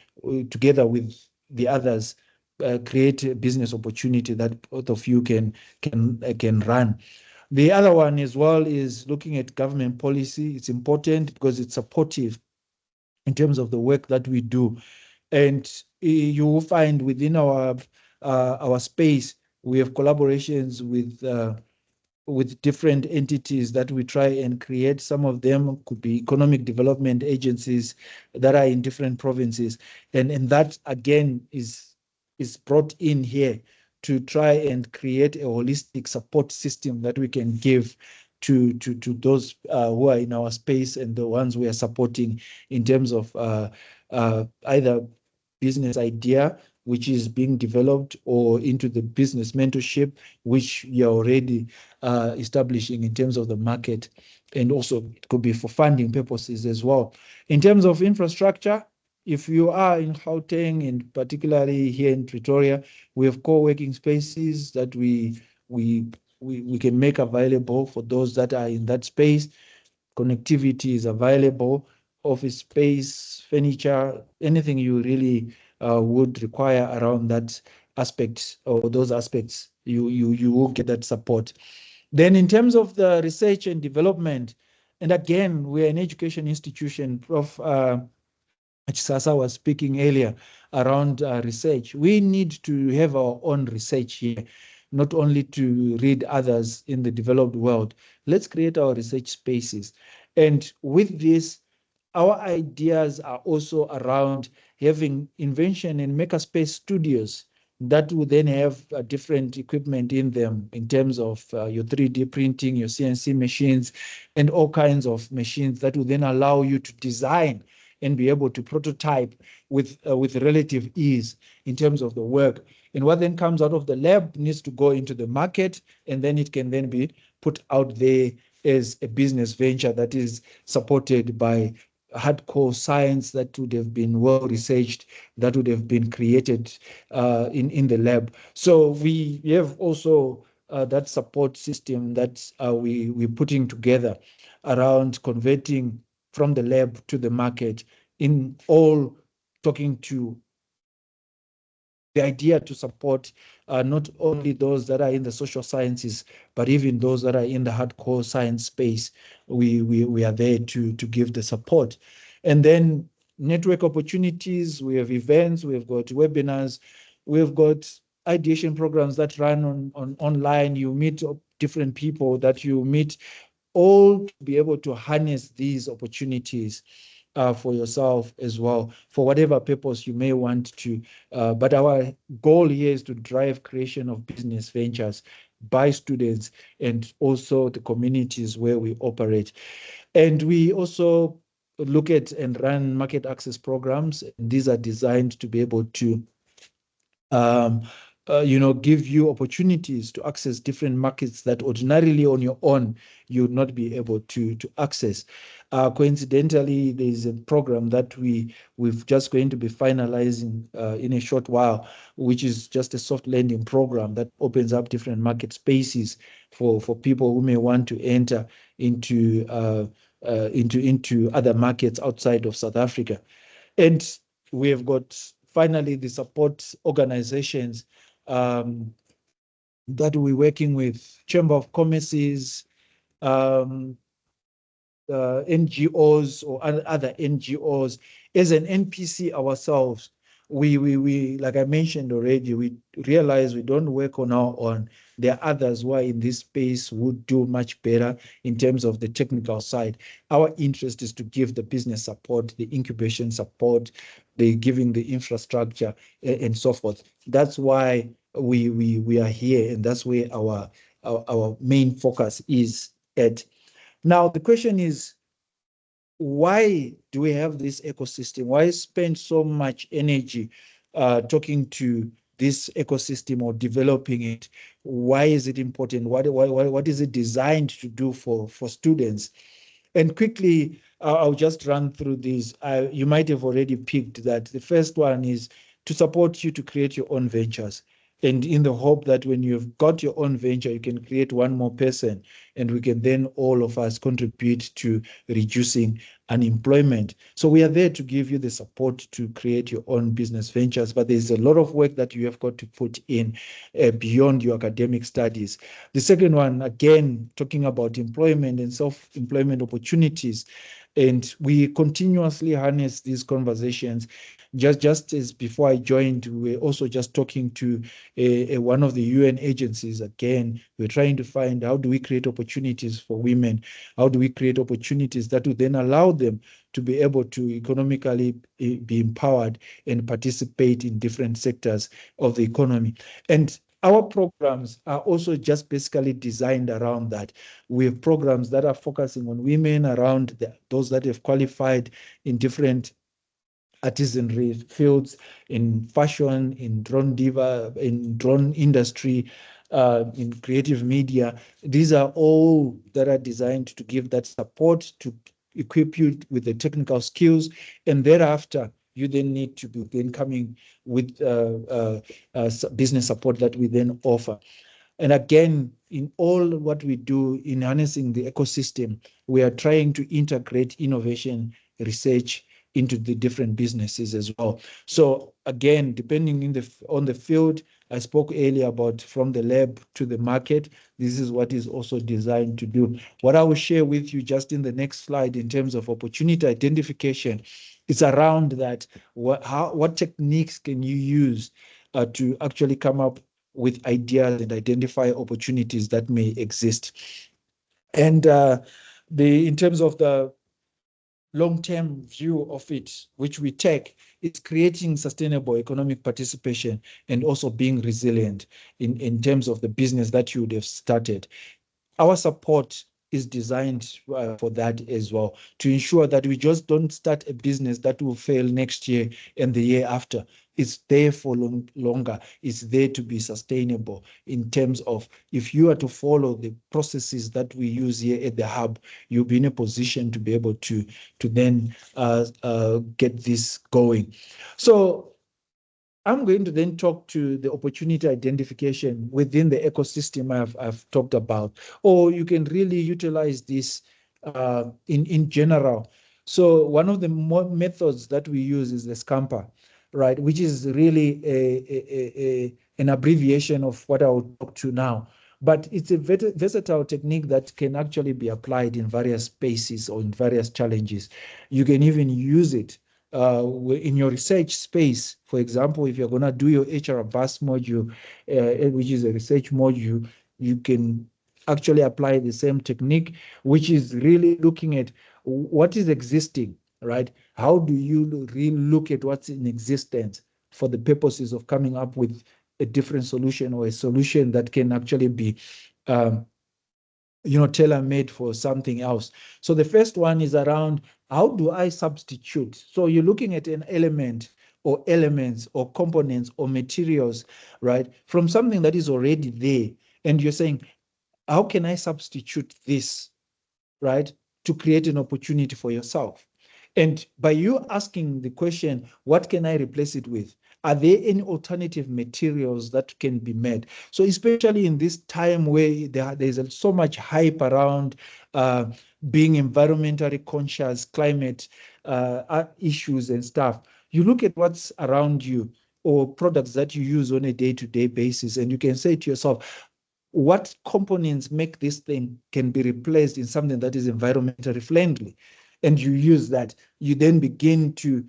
together with the others, create a business opportunity that both of you can run. The other one as well is looking at government policy. It's important because it's supportive in terms of the work that we do. And you will find within our space, we have collaborations with different entities that we try and create. Some of them could be economic development agencies that are in different provinces. And that, again, is brought in here to try and create a holistic support system that we can give to those who are in our space and the ones we are supporting in terms of either business idea, which is being developed, or into the business mentorship, which you're already establishing in terms of the market. And also it could be for funding purposes as well. In terms of infrastructure, if you are in Gauteng, and particularly here in Pretoria, we have co-working spaces that we can make available for those that are in that space. Connectivity is available, office space, furniture, anything you really would require around that aspect or those aspects, you will get that support. Then in terms of the research and development, and again, we're an education institution, Prof. Sasa was speaking earlier around research. We need to have our own research here, not only to read others in the developed world. Let's create our research spaces. And with this, our ideas are also around having invention and makerspace studios that will then have different equipment in them in terms of your 3D printing, your CNC machines, and all kinds of machines that will then allow you to design and be able to prototype with relative ease in terms of the work. And what then comes out of the lab needs to go into the market, and then it can then be put out there as a business venture that is supported by hardcore science that would have been well researched, that would have been created in the lab. So we have also that support system that we're putting together around converting from the lab to the market, in all talking to the idea to support not only those that are in the social sciences, but even those that are in the hardcore science space. We are there to give the support. And then network opportunities, we have events, we've got webinars, we've got ideation programs that run on online. You meet different people that you meet, all to be able to harness these opportunities for yourself as well, for whatever purpose you may want to. But our goal here is to drive creation of business ventures by students and also the communities where we operate. And we also look at and run market access programs. These are designed to be able to give you opportunities to access different markets that ordinarily on your own you would not be able to access. Coincidentally, there is a program that we've just going to be finalizing in a short while, which is just a soft landing program that opens up different market spaces for people who may want to enter into other markets outside of South Africa. And we have got finally the support organizations that we're working with, Chamber of Commerce's, NGOs or other NGOs. As an NPC ourselves, we like I mentioned already, we realize we don't work on our own. There are others who are in this space who would do much better in terms of the technical side. Our interest is to give the business support, the incubation support, the giving the infrastructure and so forth. That's why we are here, and that's where our main focus is at. Now, the question is, why do we have this ecosystem? Why spend so much energy talking to this ecosystem or developing it? Why is it important? What is it designed to do for students? And quickly, I'll just run through these. You might have already picked that. The first one is to support you to create your own ventures. And in the hope that when you've got your own venture, you can create one more person, and we can then all of us contribute to reducing unemployment. So we are there to give you the support to create your own business ventures, but there's a lot of work that you have got to put in beyond your academic studies. The second one, again, talking about employment and self-employment opportunities. And we continuously harness these conversations. Just as before I joined, we were also just talking to one of the UN agencies. Again, we're trying to find how do we create opportunities for women? How do we create opportunities that will then allow them to be able to economically be empowered and participate in different sectors of the economy? And our programs are also just basically designed around that. We have programs that are focusing on women, around those that have qualified in different artisanry fields, in fashion, in drone diva, in drone industry, in creative media. These are all that are designed to give that support, to equip you with the technical skills, and thereafter you then need to be then coming with business support that we then offer. And again, in all what we do in harnessing the ecosystem, we are trying to integrate innovation, research into the different businesses as well. So again, depending on the field, I spoke earlier about from the lab to the market. This is what is also designed to do. What I will share with you just in the next slide in terms of opportunity identification, it's around that. What techniques can you use to actually come up with ideas and identify opportunities that may exist? And in terms of the long-term view of it, which we take, is creating sustainable economic participation and also being resilient in terms of the business that you would have started. Our support is designed for that as well, to ensure that we just don't start a business that will fail next year and the year after. It's there for longer. It's there to be sustainable in terms of if you are to follow the processes that we use here at the hub, you'll be in a position to be able to then get this going. So I'm going to then talk to the opportunity identification within the ecosystem I've talked about, or you can really utilize this in general. So one of the methods that we use is the Scamper, right, which is really an abbreviation of what I will talk to now. But it's a versatile technique that can actually be applied in various spaces or in various challenges. You can even use it in your research space. For example, if you're going to do your HR bus module, which is a research module, you can actually apply the same technique, which is really looking at what is existing, right? How do you really look at what's in existence for the purposes of coming up with a different solution or a solution that can actually be tailor-made for something else. So the first one is around, how do I substitute? So you're looking at an element or elements or components or materials, right, from something that is already there. And you're saying, how can I substitute this, right, to create an opportunity for yourself? And by you asking the question, what can I replace it with? Are there any alternative materials that can be made? So especially in this time where there's so much hype around being environmentally conscious, climate issues and stuff, you look at what's around you or products that you use on a day-to-day basis, and you can say to yourself, what components make this thing can be replaced in something that is environmentally friendly? And you use that. You then begin to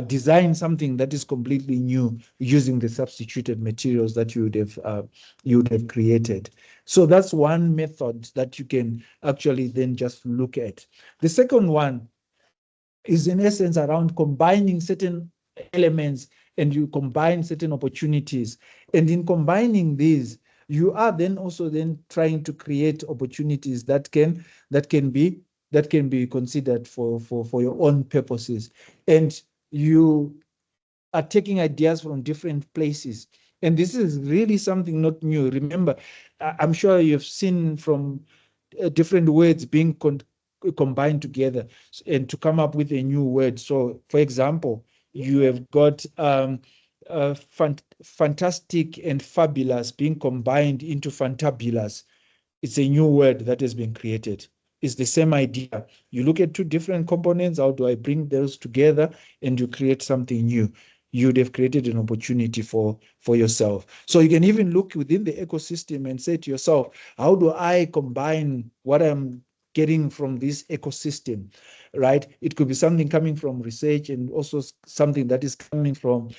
design something that is completely new using the substituted materials that you would have created. So that's one method that you can actually then just look at. The second one is in essence around combining certain elements, and you combine certain opportunities. And in combining these, you are then also then trying to create opportunities that can be considered for your own purposes. And you are taking ideas from different places. And this is really something not new. Remember, I'm sure you've seen from different words being combined together and to come up with a new word. So, for example, you have got fantastic and fabulous being combined into fantabulous. It's a new word that has been created. It's the same idea. You look at two different components, how do I bring those together, and you create something new. You'd have created an opportunity for yourself. So you can even look within the ecosystem and say to yourself, how do I combine what I'm getting from this ecosystem, right? It could be something coming from research and also something that is coming from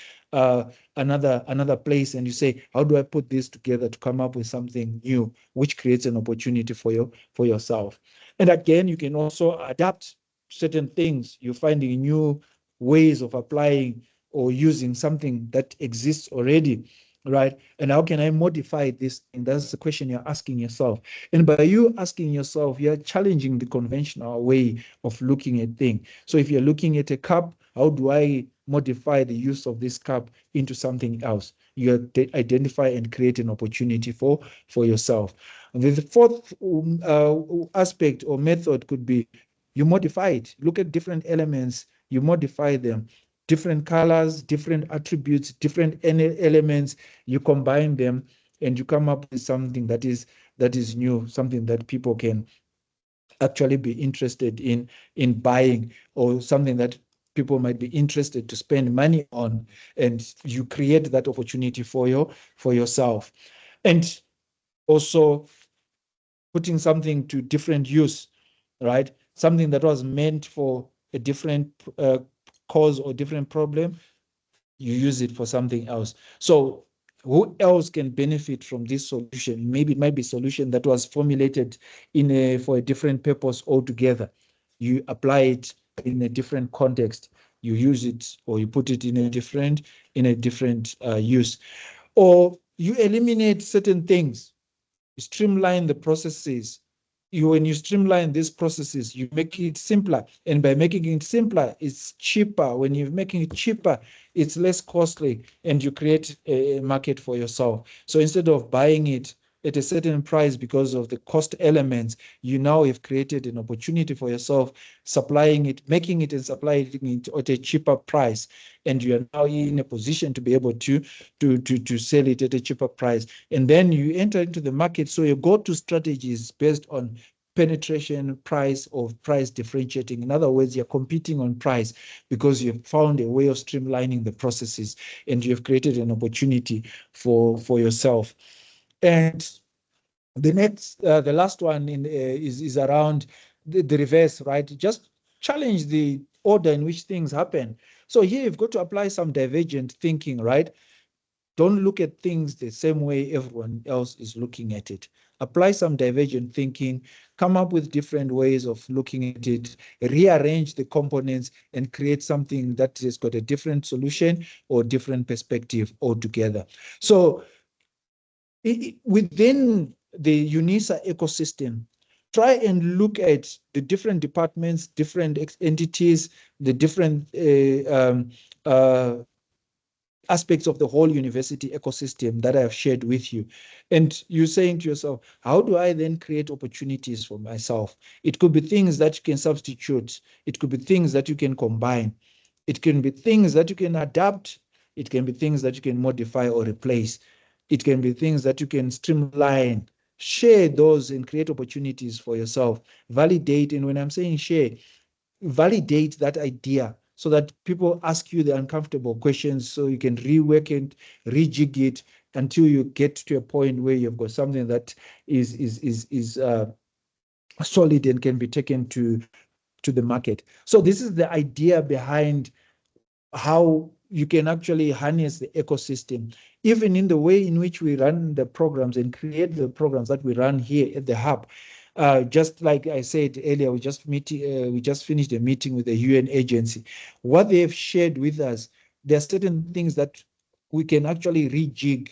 another place, and you say, how do I put this together to come up with something new, which creates an opportunity for yourself? And again, you can also adapt certain things. You're finding new ways of applying or using something that exists already, right? And how can I modify this? And that's the question you're asking yourself. And by you asking yourself, you're challenging the conventional way of looking at things. So if you're looking at a cup, how do I modify the use of this cup into something else? You identify and create an opportunity for yourself. And the fourth aspect or method could be you modify it. Look at different elements, you modify them. Different colors, different attributes, different elements, you combine them and you come up with something that is new, something that people can actually be interested in buying, or something that people might be interested to spend money on, and you create that opportunity for yourself. And also putting something to different use, right? Something that was meant for a different cause or different problem, you use it for something else. So who else can benefit from this solution? Maybe it might be a solution that was formulated for a different purpose altogether. You apply it in a different context. You use it, or you put it in a different use, or you eliminate certain things, streamline the processes. When you streamline these processes, you make it simpler. And by making it simpler, it's cheaper. When you're making it cheaper, it's less costly, and you create a market for yourself. So instead of buying it at a certain price because of the cost elements, you now have created an opportunity for yourself, supplying it, making it and supplying it at a cheaper price. And you are now in a position to be able to sell it at a cheaper price. And then you enter into the market. So your go-to strategy is based on penetration, price, or price differentiating. In other words, you're competing on price because you've found a way of streamlining the processes, and you've created an opportunity for yourself. And the next, the last one is around the reverse, right? Just challenge the order in which things happen. So here you've got to apply some divergent thinking, right? Don't look at things the same way everyone else is looking at it. Apply some divergent thinking, come up with different ways of looking at it, rearrange the components, and create something that has got a different solution or different perspective altogether. So within the UNISA ecosystem, try and look at the different departments, different entities, the different aspects of the whole university ecosystem that I have shared with you. And you're saying to yourself, how do I then create opportunities for myself? It could be things that you can substitute. It could be things that you can combine. It can be things that you can adapt. It can be things that you can modify or replace. It can be things that you can streamline. Share those and create opportunities for yourself. Validate, and when I'm saying share, validate that idea so that people ask you the uncomfortable questions, so you can rework it, rejig it until you get to a point where you've got something that is solid and can be taken to the market. So this is the idea behind how you can actually harness the ecosystem, even in the way in which we run the programs and create the programs that we run here at the Hub. Just like I said earlier, we just finished a meeting with the UN agency. What they have shared with us, there are certain things that we can actually rejig,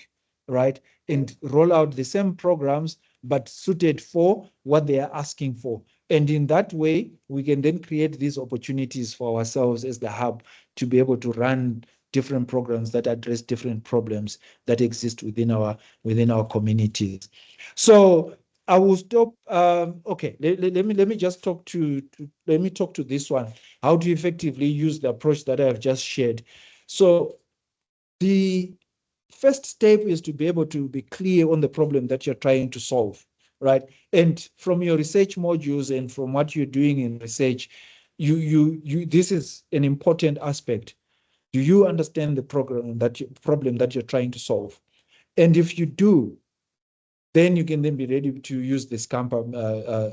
right, and roll out the same programs, but suited for what they are asking for. And in that way, we can then create these opportunities for ourselves as the Hub to be able to run different programs that address different problems that exist within our communities. So I will stop. Okay, let me just talk to this one. How do you effectively use the approach that I have just shared? So the first step is to be able to be clear on the problem that you're trying to solve, right? And from your research modules and from what you're doing in research, this is an important aspect. Do you understand the problem that you're trying to solve? And if you do, then you can then be ready to use the Scamper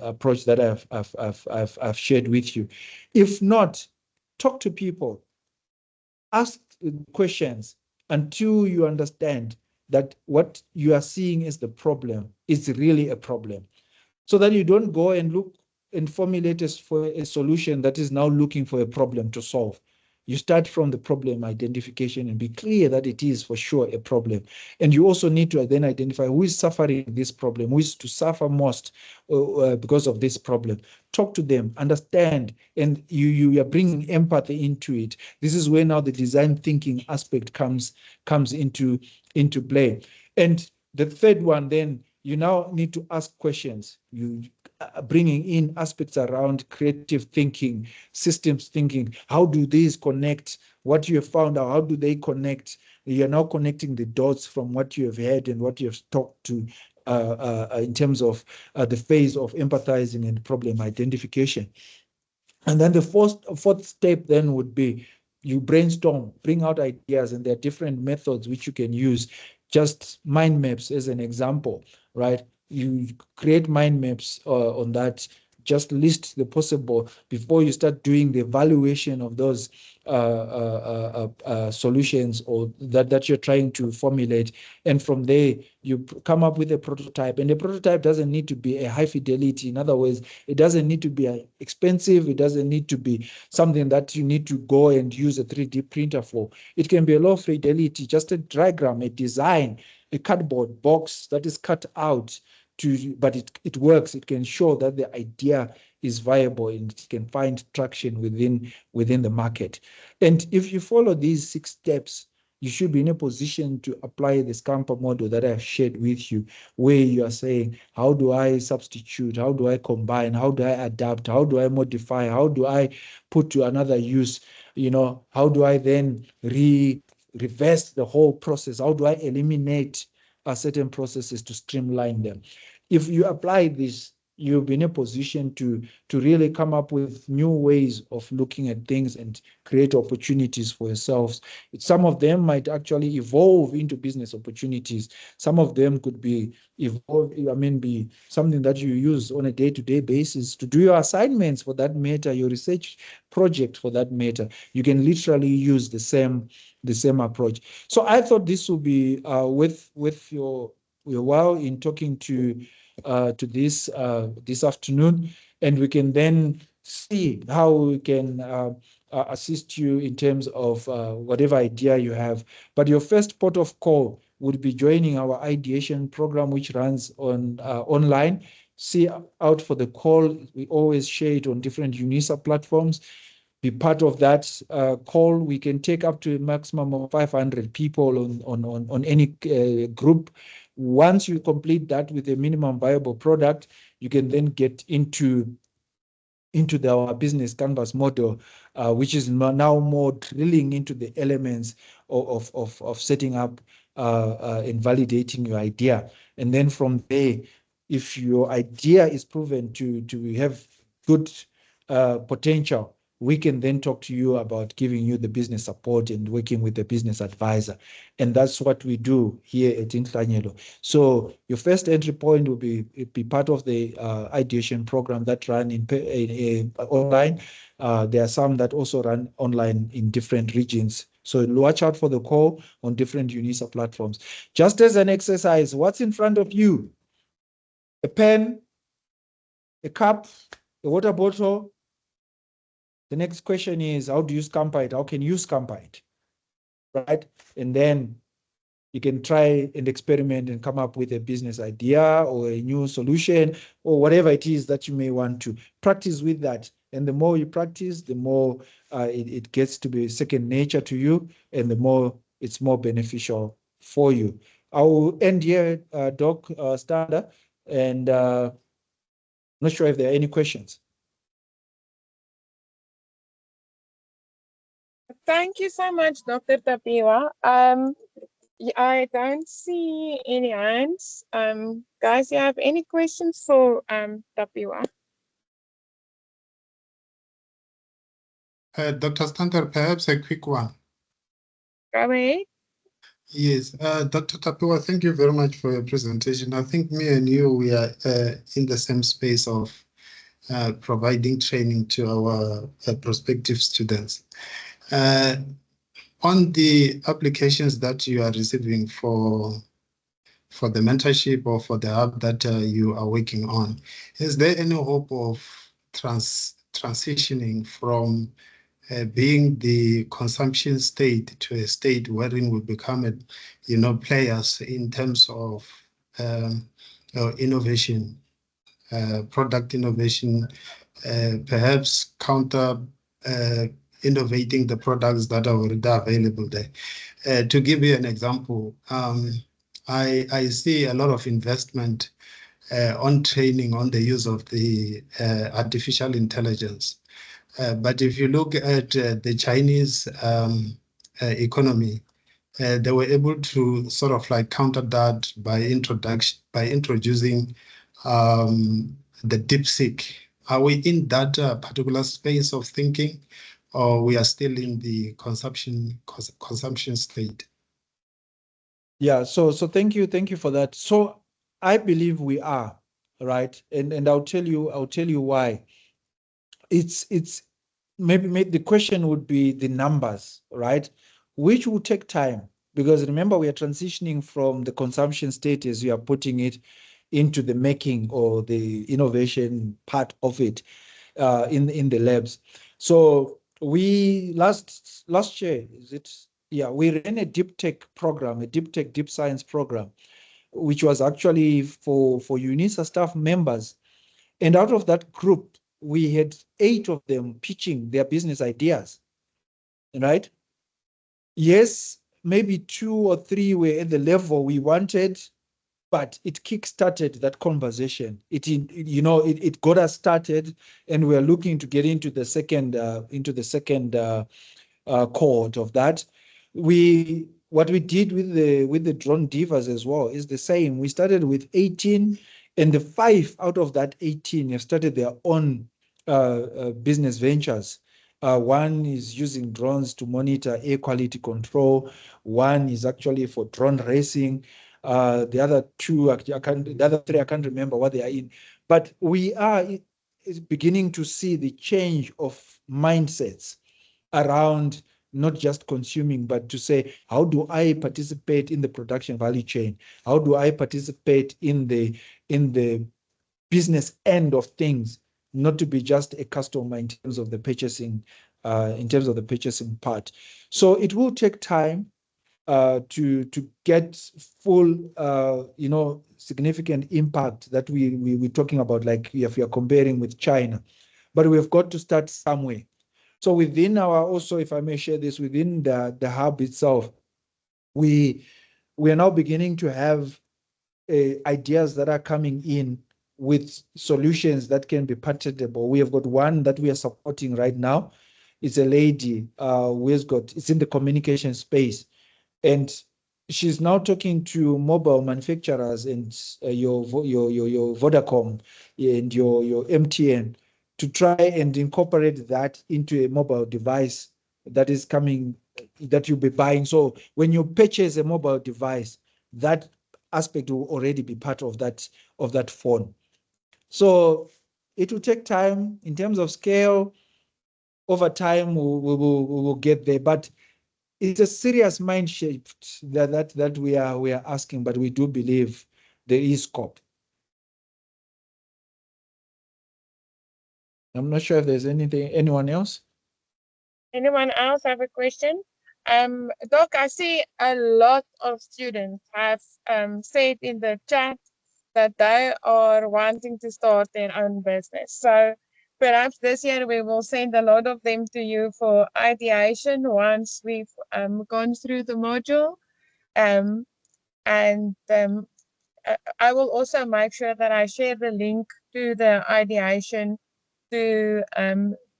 approach that I've shared with you. If not, talk to people, ask questions until you understand that what you are seeing as the problem is really a problem, so that you don't go and look and formulate for a solution that is now looking for a problem to solve. You start from the problem identification and be clear that it is for sure a problem. And you also need to then identify who is suffering this problem, who is to suffer most because of this problem. Talk to them, understand, and you are bringing empathy into it. This is where now the design thinking aspect comes into play. And the third one, then you now need to ask questions. You bringing in aspects around creative thinking, systems thinking. How do these connect? What you have found out, how do they connect? You're now connecting the dots from what you have heard and what you have talked to in terms of the phase of empathizing and problem identification. And then the fourth step then would be you brainstorm, bring out ideas, and there are different methods which you can use. Just mind maps as an example, right? You create mind maps on that. Just list the possible before you start doing the evaluation of those solutions or that you're trying to formulate. And from there, you come up with a prototype. And the prototype doesn't need to be a high fidelity. In other words, it doesn't need to be expensive. It doesn't need to be something that you need to go and use a 3D printer for. It can be a low fidelity, just a diagram, a design, a cardboard box that is cut out. But it works. It can show that the idea is viable and it can find traction within the market. And if you follow these 6 steps, you should be in a position to apply the Scamper model that I've shared with you, where you are saying, how do I substitute? How do I combine? How do I adapt? How do I modify? How do I put to another use? How do I then reverse the whole process? How do I eliminate certain processes to streamline them? If you apply this, you'll be in a position to really come up with new ways of looking at things and create opportunities for yourselves. Some of them might actually evolve into business opportunities. Some of them could be something that you use on a day-to-day basis to do your assignments for that matter, your research project for that matter. You can literally use the same approach. So I thought this would be with your while in talking to this afternoon, and we can then see how we can assist you in terms of whatever idea you have. But your first port of call would be joining our ideation program, which runs on online. See out for the call. We always share it on different UNISA platforms. Be part of that call. We can take up to a maximum of 500 people on any group. Once you complete that with a minimum viable product, you can then get into our business canvas model, which is now more drilling into the elements of setting up and validating your idea. And then from there, if your idea is proven to have good potential, we can then talk to you about giving you the business support and working with the business advisor. And that's what we do here at Inhlanyelo. So your first entry point will be part of the ideation program that run online. There are some that also run online in different regions. So watch out for the call on different UNISA platforms. Just as an exercise, what's in front of you? A pen, a cup, a water bottle. The next question is, how do you Scamper it? How can you Scamper it, right? And then you can try and experiment and come up with a business idea or a new solution or whatever it is that you may want to. Practice with that. And the more you practice, the more it gets to be second nature to you, and the more it's more beneficial for you. I will end here, Doc Standa, and I'm not sure if there are any questions. Thank you so much, Dr. Tapiwa. I don't see any hands. Guys, you have any questions for Tapiwa? Dr. Stander, perhaps a quick one. Go ahead. Yes, Dr. Tapiwa, thank you very much for your presentation. I think me and you, we are in the same space of providing training to our prospective students. On the applications that you are receiving for the mentorship or for the hub that you are working on, is there any hope of transitioning from being the consumption state to a state wherein we become players in terms of innovation, product innovation, perhaps counter innovating the products that are already available there. To give you an example, I see a lot of investment on training on the use of the artificial intelligence. But if you look at the Chinese economy, they were able to sort of like counter that by introducing the DeepSeek Are we in that particular space of thinking, or we are still in the consumption state? Yeah, so thank you for that. So I believe we are, right? And I'll tell you why. It's maybe the question would be the numbers, right? Which will take time, because remember, we are transitioning from the consumption state as you are putting it into the making or the innovation part of it in the labs. So we last year, is it? Yeah, we ran a deep tech program, a deep tech, deep science program, which was actually for UNISA staff members. And out of that group, we had 8 of them pitching their business ideas, right? Yes, maybe 2 or 3 were at the level we wanted, but it kick-started that conversation. It got us started, and we're looking to get into the second cohort of that. What we did with the drone divas as well is the same. We started with 18, and the 5 out of that 18 have started their own business ventures. One is using drones to monitor air quality control. One is actually for drone racing. The other 2, the other 3, I can't remember what they are in. But we are beginning to see the change of mindsets around not just consuming, but to say, how do I participate in the production value chain? How do I participate in the business end of things, not to be just a customer in terms of the purchasing, part. So it will take time to get full, significant impact that we're talking about, like if you're comparing with China. But we've got to start somewhere. So within also, if I may share this, within the hub itself, we are now beginning to have ideas that are coming in with solutions that can be patentable. We have got one that we are supporting right now. It's a lady it's in the communication space, and she's now talking to mobile manufacturers and your Vodacom and your MTN to try and incorporate that into a mobile device that is coming, that you'll be buying. So when you purchase a mobile device, that aspect will already be part of that phone. So it will take time in terms of scale. Over time, we will get there, but it's a serious mind shift that we are asking, but we do believe there is scope. I'm not sure if there's anyone else. Anyone else have a question? Doc, I see a lot of students have said in the chat that they are wanting to start their own business. So perhaps this year we will send a lot of them to you for ideation once we've gone through the module. I will also make sure that I share the link to the ideation to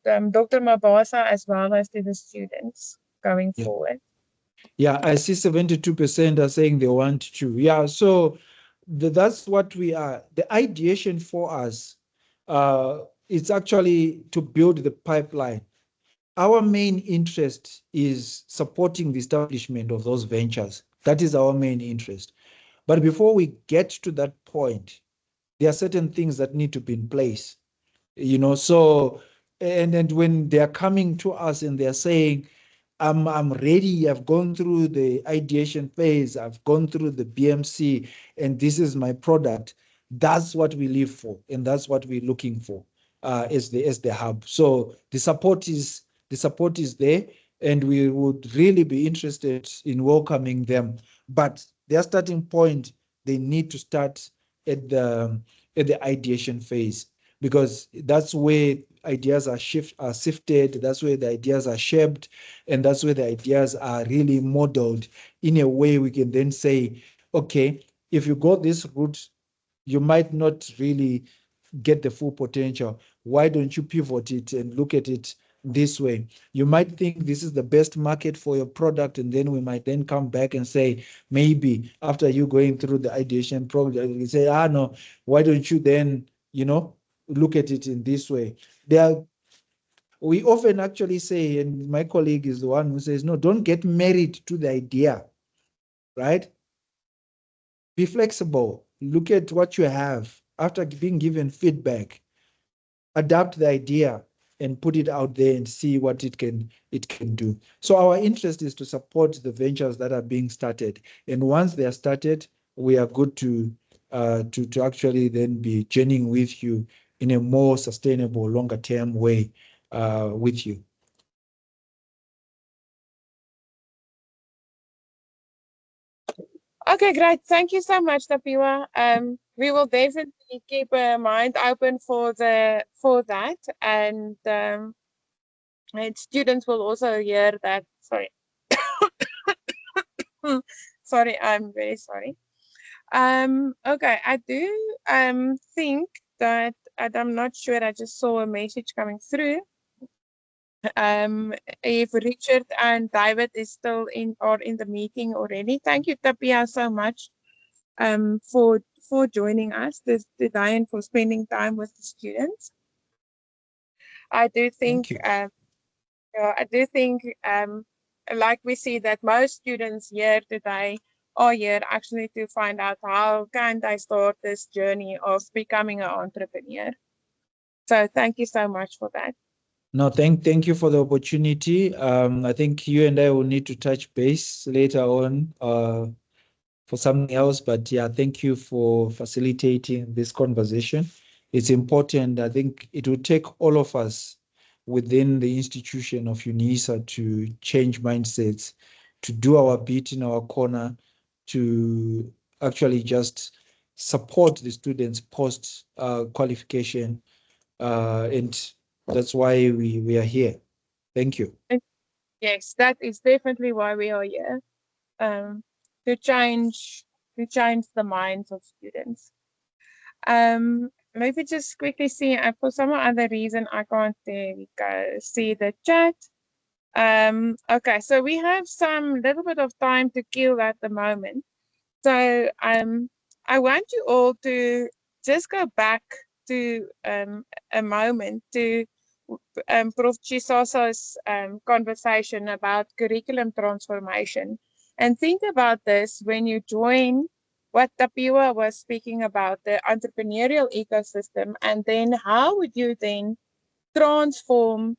Dr. Mabasa as well as to the students going forward. Yeah, I see 72% are saying they want to. Yeah, so that's what we are. The ideation for us, it's actually to build the pipeline. Our main interest is supporting the establishment of those ventures. That is our main interest. But before we get to that point, there are certain things that need to be in place. So and when they are coming to us and they're saying, I'm ready, I've gone through the ideation phase, I've gone through the BMC, and this is my product. That's what we live for, and that's what we're looking for as the hub. So the support is there, and we would really be interested in welcoming them. But their starting point, they need to start at the ideation phase, because that's where ideas are sifted, that's where the ideas are shaped, and that's where the ideas are really modeled in a way we can then say, okay, if you go this route, you might not really get the full potential. Why don't you pivot it and look at it this way? You might think this is the best market for your product, and then we might then come back and say, maybe after you going through the ideation program, you say, no, why don't you then, look at it in this way. We often actually say, and my colleague is the one who says, no, don't get married to the idea, right? Be flexible. Look at what you have after being given feedback. Adapt the idea and put it out there and see what it can do. So our interest is to support the ventures that are being started. And once they are started, we are good to actually then be journeying with you in a more sustainable, longer term way with you. Okay, great. Thank you so much, Tapiwa. We will definitely keep a mind open for that, and students will also hear that. Sorry, sorry, I'm very sorry. Okay, I do think that, and I'm not sure. I just saw a message coming through. If Richard and David is still in the meeting already. Thank you, Tapia, so much for joining us today and for spending time with the students. I do think like we see that most students here today are here actually to find out how can they start this journey of becoming an entrepreneur. So thank you so much for that. No, thank you for the opportunity. I think you and I will need to touch base later on for something else, but yeah, thank you for facilitating this conversation. It's important. I think it will take all of us within the institution of UNISA to change mindsets, to do our bit in our corner, to actually just support the students post qualification, and that's why we are here. Thank you. Yes, that is definitely why we are here, to change the minds of students. Maybe just quickly see, for some other reason I can't see the chat. Okay, so we have some little bit of time to kill at the moment. So I want you all to just go back to a moment to Prof. Chisosa's conversation about curriculum transformation, and think about this when you join what Tapiwa was speaking about, the entrepreneurial ecosystem, and then how would you then transform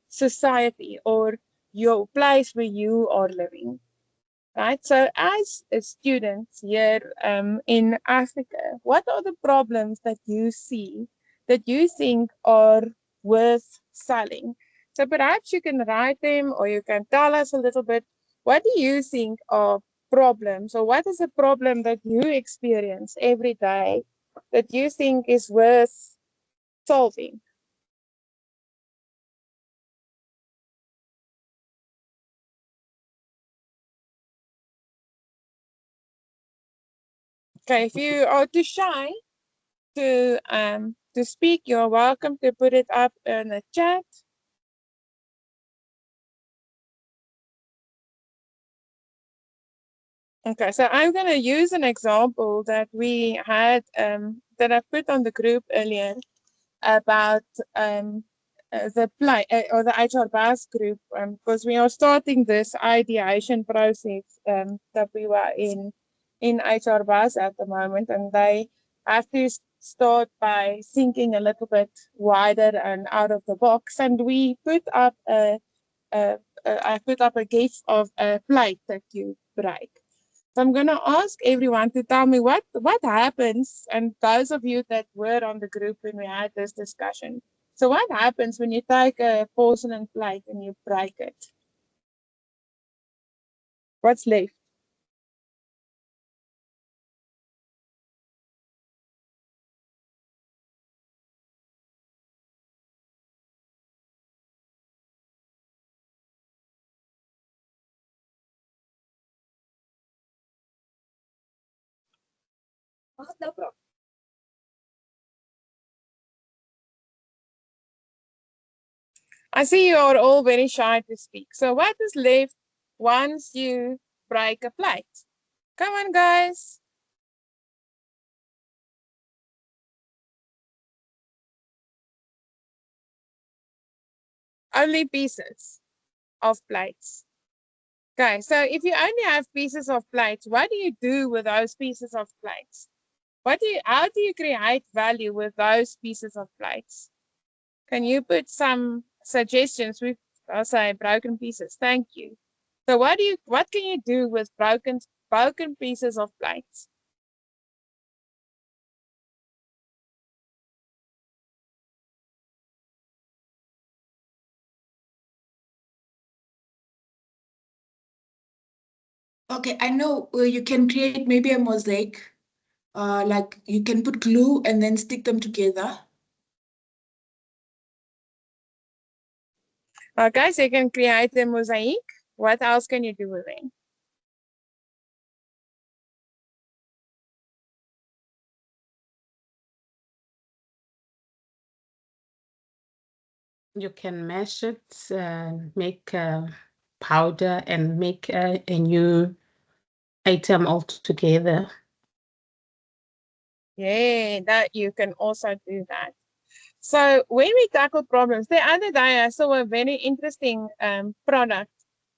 society or your place where you are living, right? So as a student here in Africa, what are the problems that you see that you think are worth selling? So perhaps you can write them, or you can tell us a little bit, what do you think are problems, or what is a problem that you experience every day that you think is worth solving? Okay, if you are too shy to speak, you're welcome to put it up in the chat. Okay, so I'm going to use an example that we had, that I put on the group earlier about the play or the HR Buzz group, because we are starting this ideation process that we were in HR Buzz at the moment, and they have to start by thinking a little bit wider and out of the box. And we put up I put up a GIF of a plate that you break. So I'm going to ask everyone to tell me what happens, and those of you that were on the group when we had this discussion. So what happens when you take a porcelain plate and you break it? What's left? I see you are all very shy to speak. So what is left once you break a plate? Come on, guys. only pieces of plates. Okay, so if you only have pieces of plates, what do you do with those pieces of plates? How do you create value with those pieces of plates? Can you put some suggestions with, I'll say, broken pieces? Thank you. So what can you do with broken pieces of plates? Okay, I know you can create maybe a mosaic. Like you can put glue and then stick them together. Okay, so you can create a mosaic. What else can you do with it? You can mash it, make powder, and make a new item altogether. Yeah, that you can also do that. So when we tackle problems, the other day I saw a very interesting product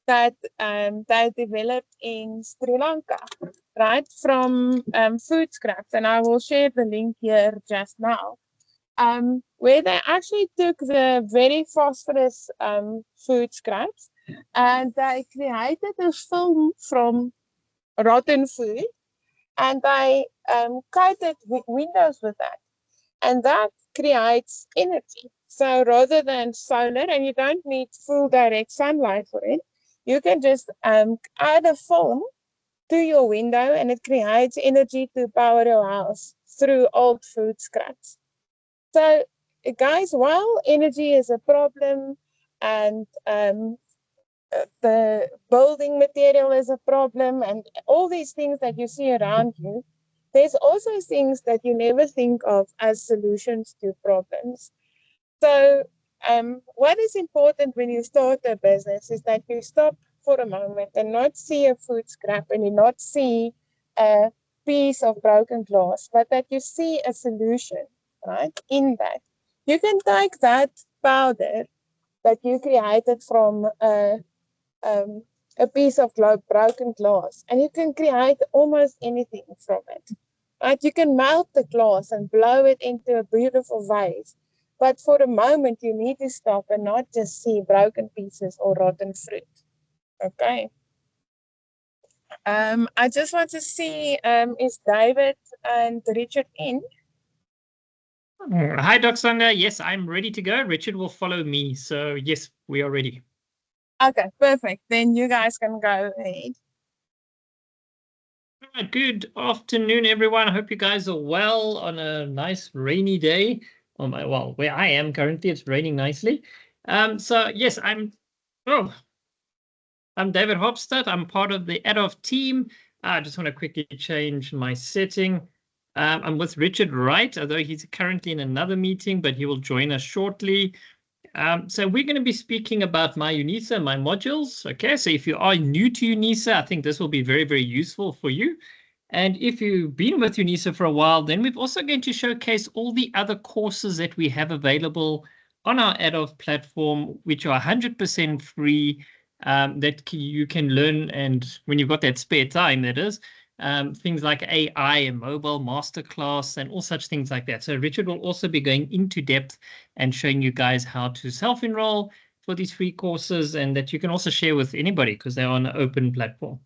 that they developed in Sri Lanka, right, from food scraps, and I will share the link here just now, where they actually took the very phosphorus food scraps and they created a film from rotten food, and they coated windows with that, and that creates energy. So rather than solar, and you don't need full direct sunlight for it, you can just add a film to your window and it creates energy to power your house through old food scraps. So guys, while energy is a problem and the building material is a problem and all these things that you see around you, there's also things that you never think of as solutions to problems. So what is important when you start a business is that you stop for a moment and not see a food scrap and you not see a piece of broken glass, but that you see a solution, right, in that. You can take that powder that you created from a piece of broken glass, and you can create almost anything from it. Right? You can melt the glass and blow it into a beautiful vase, but for a moment you need to stop and not just see broken pieces or rotten fruit. Okay. I just want to see, is David and Richard in? Hi, Dr. Sandra. Yes, I'm ready to go. Richard will follow me. So yes, we are ready. Okay, perfect. Then you guys can go ahead. All right, good afternoon, everyone. I hope you guys are well on a nice rainy day. Well, where I am currently, it's raining nicely. So yes, I'm David Hofstad. I'm part of the Adolf team. I just want to quickly change my setting. I'm with Richard Wright, although he's currently in another meeting, but he will join us shortly. So we're going to be speaking about MyUNISA, my modules. Okay, so if you are new to UNISA, I think this will be very, very useful for you. And if you've been with UNISA for a while, then we're also going to showcase all the other courses that we have available on our Adolf platform, which are 100% free, that you can learn. And when you've got that spare time, that is, things like AI and mobile masterclass and all such things like that. So Richard will also be going into depth and showing you guys how to self-enroll for these free courses, and that you can also share with anybody because they're on an open platform.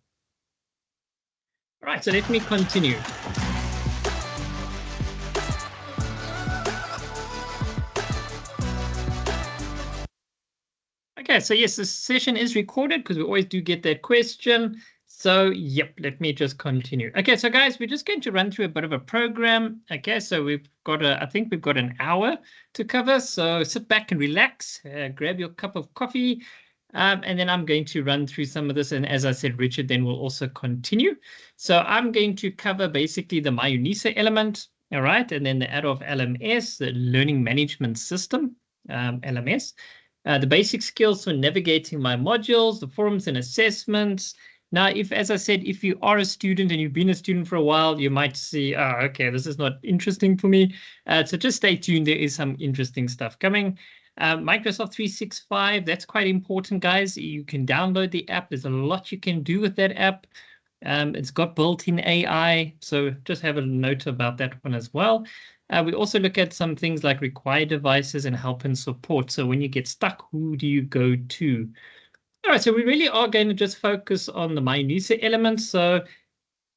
All right, so let me continue. Okay, so yes, this session is recorded because we always do get that question. So, yep, let me just continue. Okay, so guys, we're just going to run through a bit of a program. Okay, so we've got I think we've got an hour to cover. So sit back and relax, grab your cup of coffee, and then I'm going to run through some of this. And as I said, Richard then will also continue. So I'm going to cover basically the MyUNISA element, all right, and then the Adolf LMS, the Learning Management System, LMS, the basic skills for navigating my modules, the forums and assessments. Now, as I said, if you are a student and you've been a student for a while, you might see, okay, this is not interesting for me. So just stay tuned. There is some interesting stuff coming. Microsoft 365, that's quite important, guys. You can download the app. There's a lot you can do with that app. It's got built-in AI, so just have a note about that one as well. We also look at some things like required devices and help and support. So when you get stuck, who do you go to? All right, so we really are going to just focus on the MyUnisa elements. So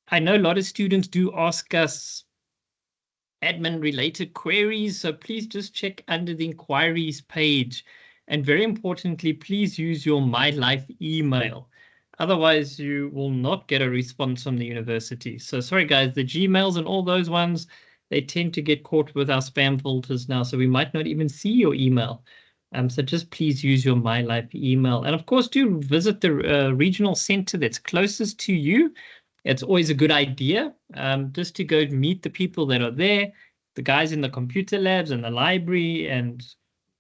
I know a lot of students do ask us admin-related queries, so please just check under the inquiries page. And very importantly, please use your MyLife email. Otherwise, you will not get a response from the university. So sorry, guys, the Gmails and all those ones, they tend to get caught with our spam filters now, so we might not even see your email. So just please use your MyLife email. And of course, do visit the regional center that's closest to you. It's always a good idea just to go meet the people that are there, the guys in the computer labs and the library and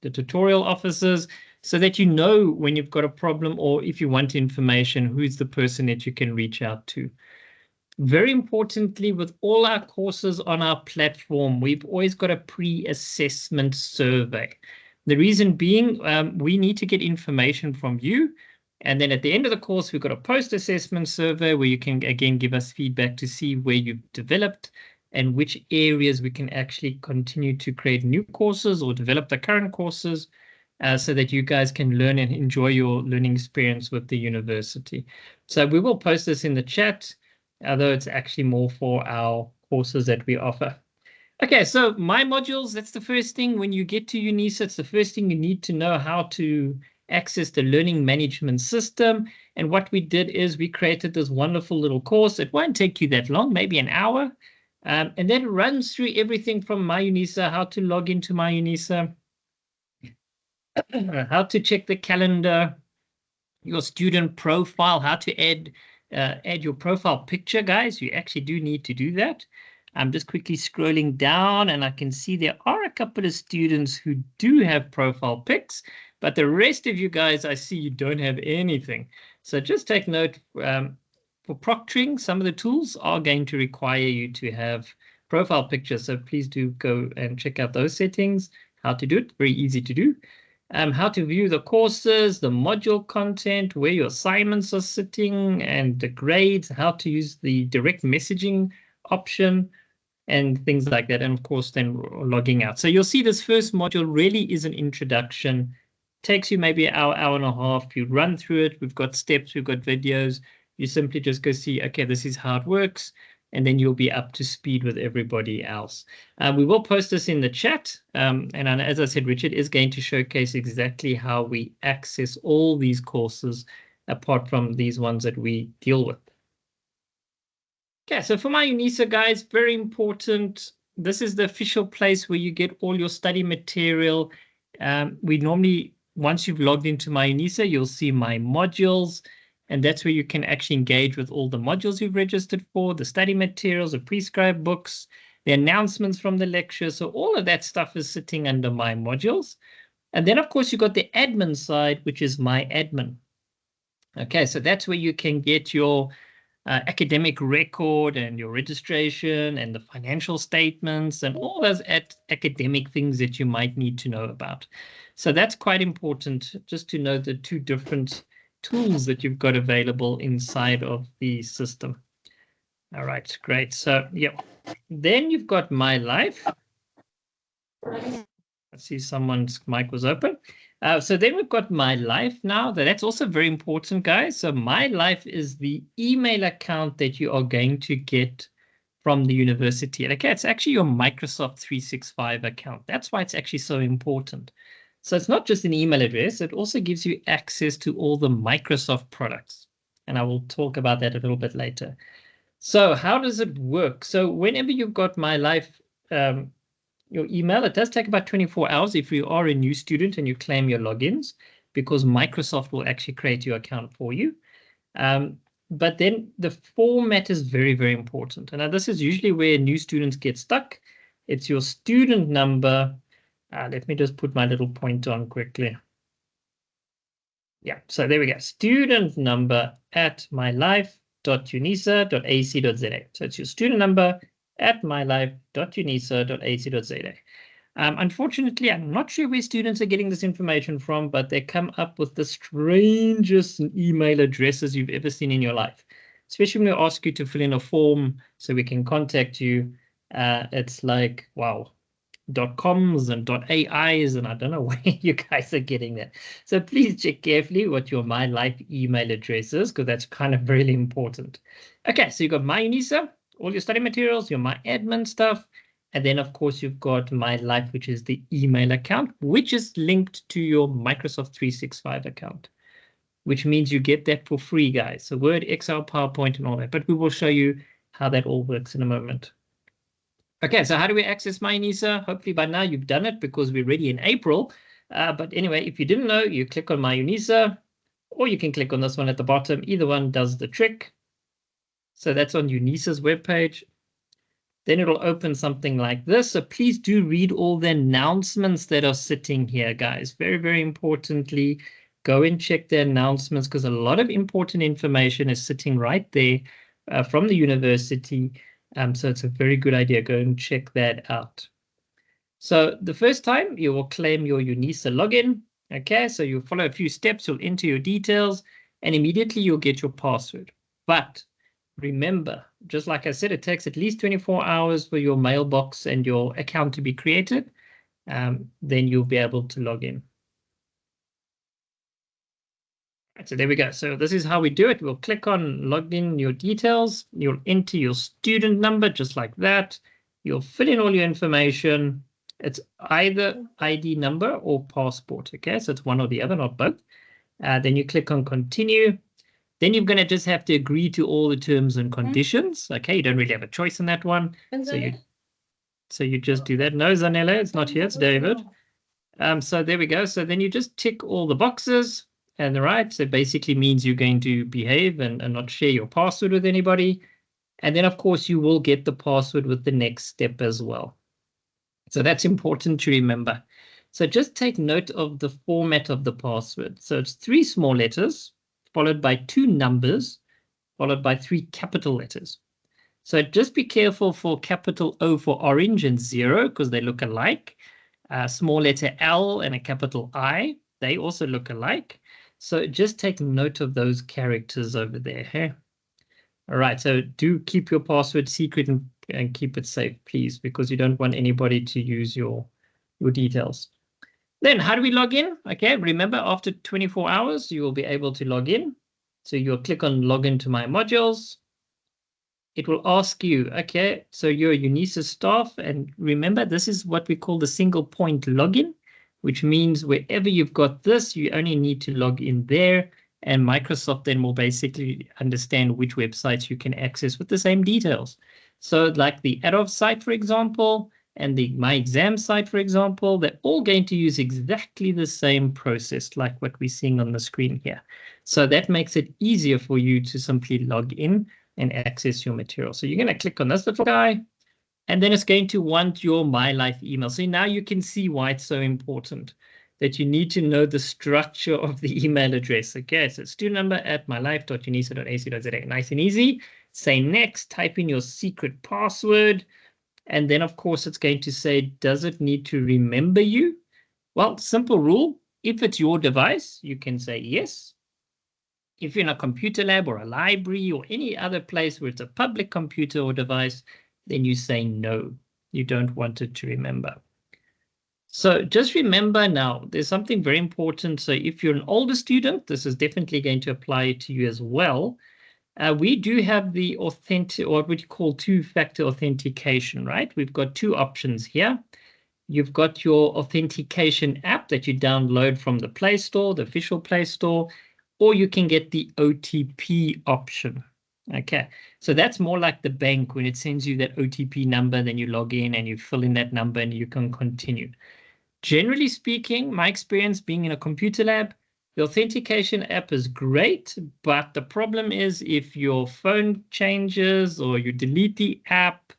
the tutorial offices, so that you know when you've got a problem or if you want information, who's the person that you can reach out to. Very importantly, with all our courses on our platform, we've always got a pre-assessment survey. The reason being, we need to get information from you. And then at the end of the course, we've got a post-assessment survey where you can, again, give us feedback to see where you've developed and which areas we can actually continue to create new courses or develop the current courses so that you guys can learn and enjoy your learning experience with the university. So we will post this in the chat, although it's actually more for our courses that we offer. Okay, so my modules, that's the first thing. When you get to UNISA, it's the first thing you need to know how to access the learning management system. And what we did is we created this wonderful little course. It won't take you that long, maybe an hour. And then it runs through everything from MyUnisa, how to log into MyUnisa, how to check the calendar, your student profile, how to add your profile picture, guys. You actually do need to do that. I'm just quickly scrolling down and I can see there are a couple of students who do have profile pics, but the rest of you guys, I see you don't have anything. So just take note, for proctoring, some of the tools are going to require you to have profile pictures. So please do go and check out those settings, how to do it, very easy to do. How to view the courses, the module content, where your assignments are sitting and the grades, how to use the direct messaging option and things like that. And of course, then logging out. So you'll see this first module really is an introduction. Takes you maybe an hour, hour and a half. You run through it. We've got steps, we've got videos. You simply just go see, okay, this is how it works. And then you'll be up to speed with everybody else. We will post this in the chat. And as I said, Richard is going to showcase exactly how we access all these courses apart from these ones that we deal with. Okay, so for MyUnisa, guys, very important. This is the official place where you get all your study material. We normally, once you've logged into MyUnisa, you'll see My Modules. And that's where you can actually engage with all the modules you've registered for, the study materials, the prescribed books, the announcements from the lecture. So all of that stuff is sitting under My Modules. And then, of course, you've got the admin side, which is My Admin. Okay, so that's where you can get your academic record and your registration and the financial statements and all those academic things that you might need to know about. So that's quite important just to know the two different tools that you've got available inside of the system. All right, great. So, yeah, then you've got My Life. I see someone's mic was open. So then we've got My Life now. That's also very important, guys. So My Life is the email account that you are going to get from the university. And okay, it's actually your Microsoft 365 account. That's why it's actually so important. So it's not just an email address, it also gives you access to all the Microsoft products. And I will talk about that a little bit later. So how does it work? So whenever you've got My Life, your email, it does take about 24 hours if you are a new student and you claim your logins, because Microsoft will actually create your account for you. But then the format is very, very important. And now this is usually where new students get stuck. It's your student number. Let me just put my little pointer on quickly. Yeah, so there we go. Student number at mylife.unisa.ac.za. So it's your student number at mylife.unisa.ac.za. Unfortunately, I'm not sure where students are getting this information from, but they come up with the strangest email addresses you've ever seen in your life. Especially when we ask you to fill in a form so we can contact you. It's like, wow, .coms and .ais, and I don't know where you guys are getting that. So please check carefully what your My Life email address is, because that's kind of really important. Okay, so you've got My UNISA, all your study materials, your My Admin stuff, and then, of course, you've got My Life, which is the email account, which is linked to your Microsoft 365 account, which means you get that for free, guys. So Word, Excel, PowerPoint, and all that. But we will show you how that all works in a moment. Okay, so how do we access My UNISA? Hopefully by now you've done it because we're already in April. But anyway, if you didn't know, you click on My UNISA, or you can click on this one at the bottom. Either one does the trick. So that's on UNISA's webpage. Then it'll open something like this. So please do read all the announcements that are sitting here, guys. Very, very importantly, go and check the announcements, because a lot of important information is sitting right there from the university. So it's a very good idea. Go and check that out. So the first time you will claim your UNISA login. Okay, so you'll follow a few steps. You'll enter your details, and immediately you'll get your password. But remember, just like I said, it takes at least 24 hours for your mailbox and your account to be created. Then you'll be able to log in. Right, so there we go. So this is how we do it. We'll click on log in your details. You'll enter your student number just like that. You'll fill in all your information. It's either ID number or passport. Okay, so it's one or the other, not both. Then you click on continue. Then you're going to just have to agree to all the terms and conditions. Okay, you don't really have a choice in that one. So you just do that. No, Zanella, it's not here. It's David. So there we go. So then you just tick all the boxes. And right, so it basically means you're going to behave and not share your password with anybody. And then, of course, you will get the password with the next step as well. So that's important to remember. So just take note of the format of the password. So it's 3 small letters, followed by 2 numbers, followed by 3 capital letters. So just be careful for capital O for orange and 0, because they look alike. Small letter L and a capital I, they also look alike. So just take note of those characters over there. Hey? All right, so do keep your password secret and keep it safe, please, because you don't want anybody to use your details. Then how do we log in? Okay, remember, after 24 hours, you will be able to log in. So you'll click on login to my modules. It will ask you, okay, so you're a UNISA staff. And remember, this is what we call the single point login, which means wherever you've got this, you only need to log in there. And Microsoft then will basically understand which websites you can access with the same details. So like the Adov site, for example, and the My Exam site, for example, they're all going to use exactly the same process like what we're seeing on the screen here. So that makes it easier for you to simply log in and access your material. So you're going to click on this little guy, and then it's going to want your My Life email. So now you can see why it's so important that you need to know the structure of the email address. Okay, so student number at mylife.unisa.ac.za. Nice and easy. Say next, type in your secret password. And then, of course, it's going to say, does it need to remember you? Well, simple rule. If it's your device, you can say yes. If you're in a computer lab or a library or any other place where it's a public computer or device, then you say no. You don't want it to remember. So just remember now, there's something very important. So if you're an older student, this is definitely going to apply to you as well. We do have the authentic, or what we call 2-factor authentication, right? We've got 2 options here. You've got your authentication app that you download from the Play Store, the official Play Store, or you can get the OTP option. Okay, so that's more like the bank when it sends you that OTP number, then you log in and you fill in that number and you can continue. Generally speaking, my experience being in a computer lab, the authentication app is great, but the problem is if your phone changes or you delete the app,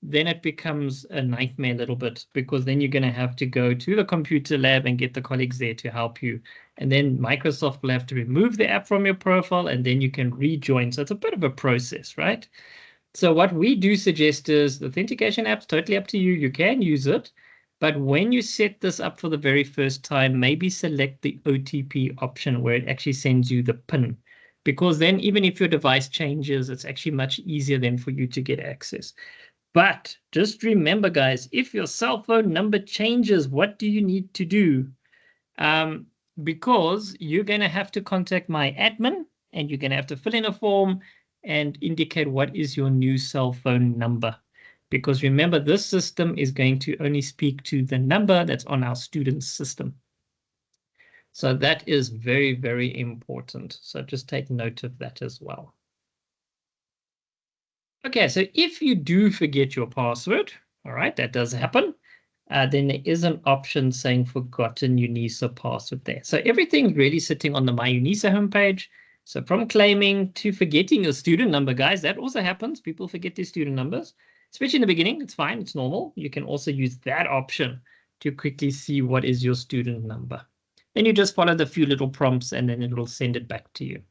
then it becomes a nightmare a little bit, because then you're going to have to go to the computer lab and get the colleagues there to help you. And then Microsoft will have to remove the app from your profile and then you can rejoin. So it's a bit of a process, right? So what we do suggest is the authentication app's totally up to you. You can use it, But when you set this up for the very first time, maybe select the OTP option where it actually sends you the PIN. Because then even if your device changes, it's actually much easier then for you to get access. But just remember, guys, if your cell phone number changes, what do you need to do? Because you're going to have to contact my admin and you're going to have to fill in a form and indicate what is your new cell phone number. Because remember, this system is going to only speak to the number that's on our student's system. So that is very, very important. So just take note of that as well. Okay, so if you do forget your password, all right, that does happen, then there is an option saying forgotten UNISA password there. So everything's really sitting on the My UNISA homepage. So from claiming to forgetting your student number, guys, that also happens. People forget their student numbers, especially in the beginning. It's fine, it's normal. You can also use that option to quickly see what is your student number. Then you just follow the few little prompts and then it will send it back to you.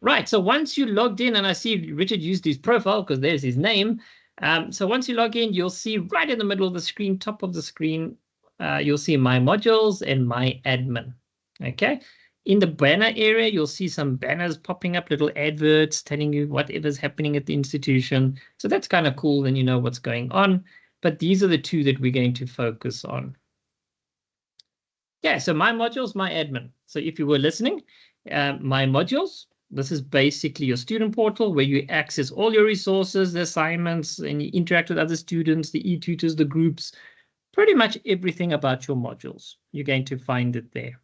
Right, so once you logged in, and I see Richard used his profile because there's his name. So once you log in, you'll see right in the middle of the screen, top of the screen, you'll see My Modules and My Admin. Okay, in the banner area, you'll see some banners popping up, little adverts telling you whatever's happening at the institution. So that's kind of cool, then you know what's going on. But these are the two that we're going to focus on. Yeah, so My Modules, My Admin. So if you were listening, My Modules, this is basically your student portal where you access all your resources, the assignments, and you interact with other students, the e-tutors, the groups, pretty much everything about your modules. You're going to find it there.